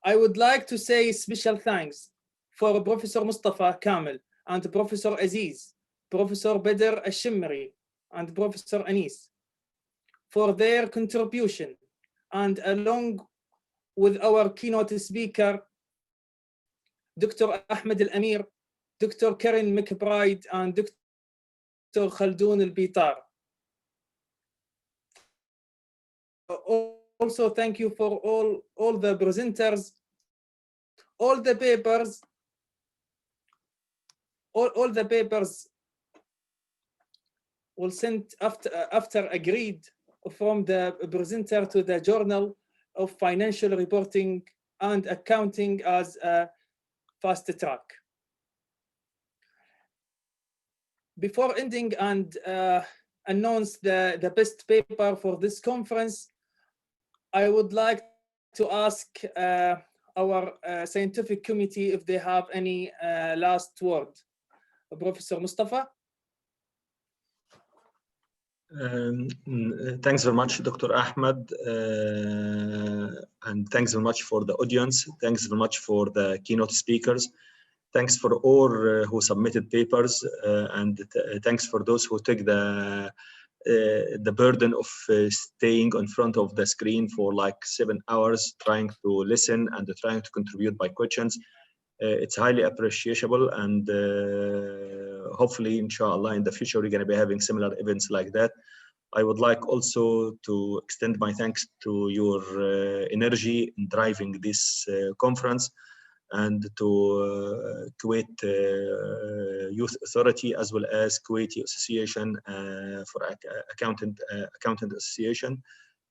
I would like to say special thanks for Professor Mustafa Kamel and Professor Aziz, Professor Badr Al-Shimri and Professor Anis for their contribution, and along with our keynote speaker, Dr. Ahmed Al-Amir, Dr. Karen McBride, and Dr. Khaldoon Al-Bitar. Also, thank you for all the presenters, all the papers, all the papers will send after agreed from the presenter to the Journal of Financial Reporting and Accounting as a fast track. Before ending and announce the best paper for this conference, I would like to ask our scientific committee if they have any last word. Professor Mustafa. Thanks very much, Dr. Ahmed, and thanks very much for the audience. Thanks very much for the keynote speakers. Thanks for all who submitted papers, and thanks for those who took the burden of staying in front of the screen for like 7 hours, trying to listen and trying to contribute by questions. It's highly appreciable, and hopefully, inshallah, in the future, we're going to be having similar events like that. I would like also to extend my thanks to your energy in driving this conference, and to Kuwait Youth Authority, as well as Kuwaiti Association for Accountant Association.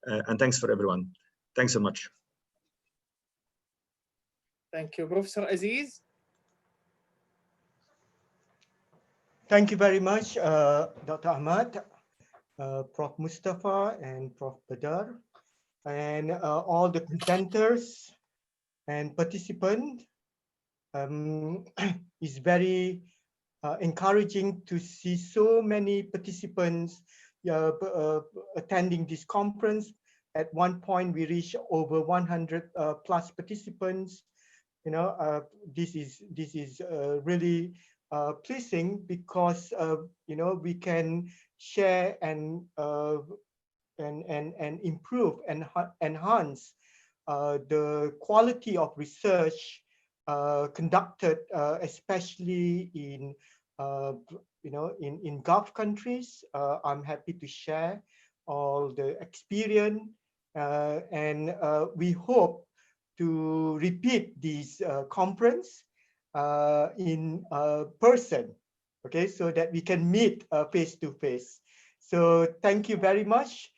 And thanks for everyone. Thanks so much. Thank you. Professor Aziz. Thank you very much, Dr. Ahmad, Prof. Mustafa, and Prof. Badr, and all the presenters and participants. It's very encouraging to see so many participants attending this conference. At one point, we reached over 100 plus participants. You know, this is really pleasing, because you know, we can share and improve and enhance the quality of research conducted, especially in you know, in Gulf countries. I'm happy to share all the experience, and we hope to repeat this conference in person, okay, so that we can meet face to face. So thank you very much.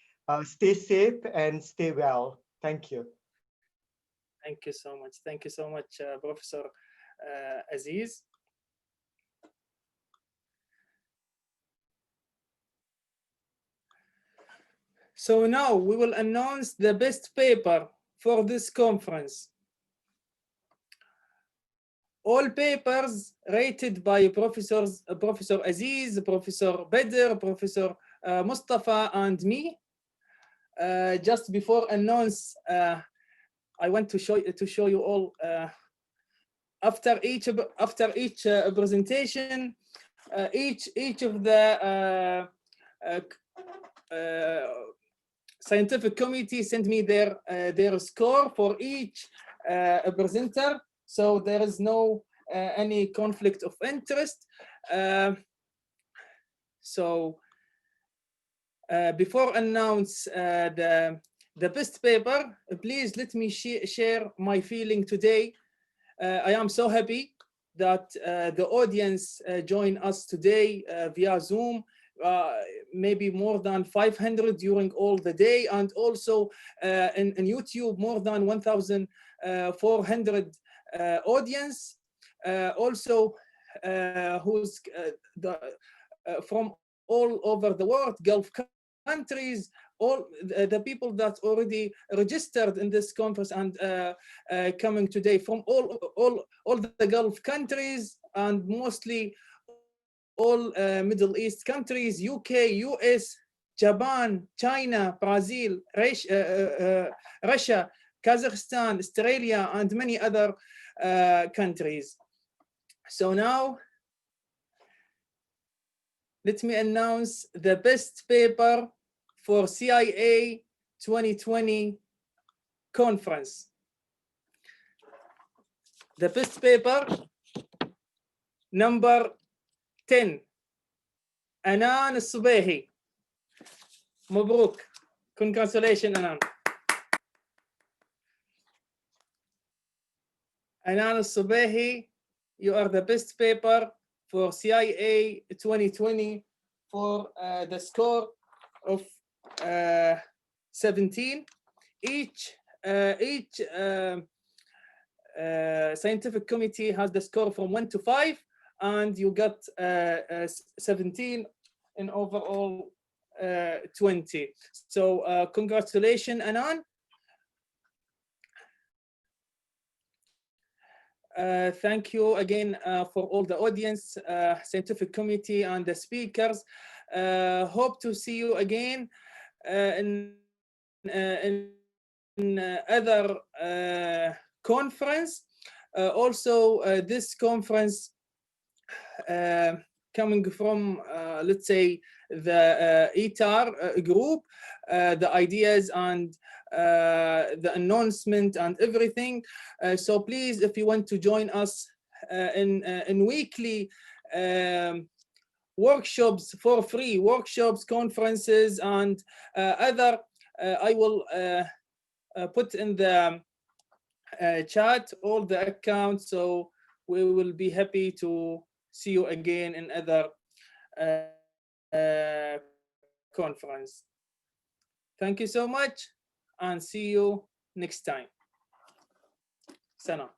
Stay safe and stay well. Thank you. Thank you so much. Thank you so much, Professor Aziz. So now we will announce the best paper for this conference. All papers rated by Professor Aziz, Professor Badr, Professor Mustafa, and me. Just before announce, I want to show you all. After each presentation, each of the scientific committee sent me their score for each presenter, so there is no any conflict of interest. So before announce the best paper, please let me share my feeling today I am so happy that the audience join us today via Zoom. Maybe more than 500 during all the day, and also in YouTube more than 1,400 audience. Also, who's from all over the world, Gulf countries, all the people that already registered in this conference and coming today from all the Gulf countries, and mostly all Middle East countries, UK, US, Japan, China, Brazil, Russia, Kazakhstan, Australia, and many other countries. So now, let me announce the best paper for CIA 2020 conference. The best paper, number 10, Anan Subehi. Mabruk. Congratulations, Anan. Anan Subehi, you are the best paper for CIA 2020 for the score of 17. Each scientific committee has the score from 1 to 5, and you got 17 in overall 20. So congratulations, Anan. Thank you again for all the audience, scientific committee, and the speakers. Hope to see you again in other conference. Also, this conference coming from, let's say, the ITAR group, the ideas and the announcement and everything. So please, if you want to join us in weekly workshops for free, workshops, conferences, and other, I will put in the chat all the accounts, so we will be happy to see you again in other conference. Thank you so much, and see you next time. Sana.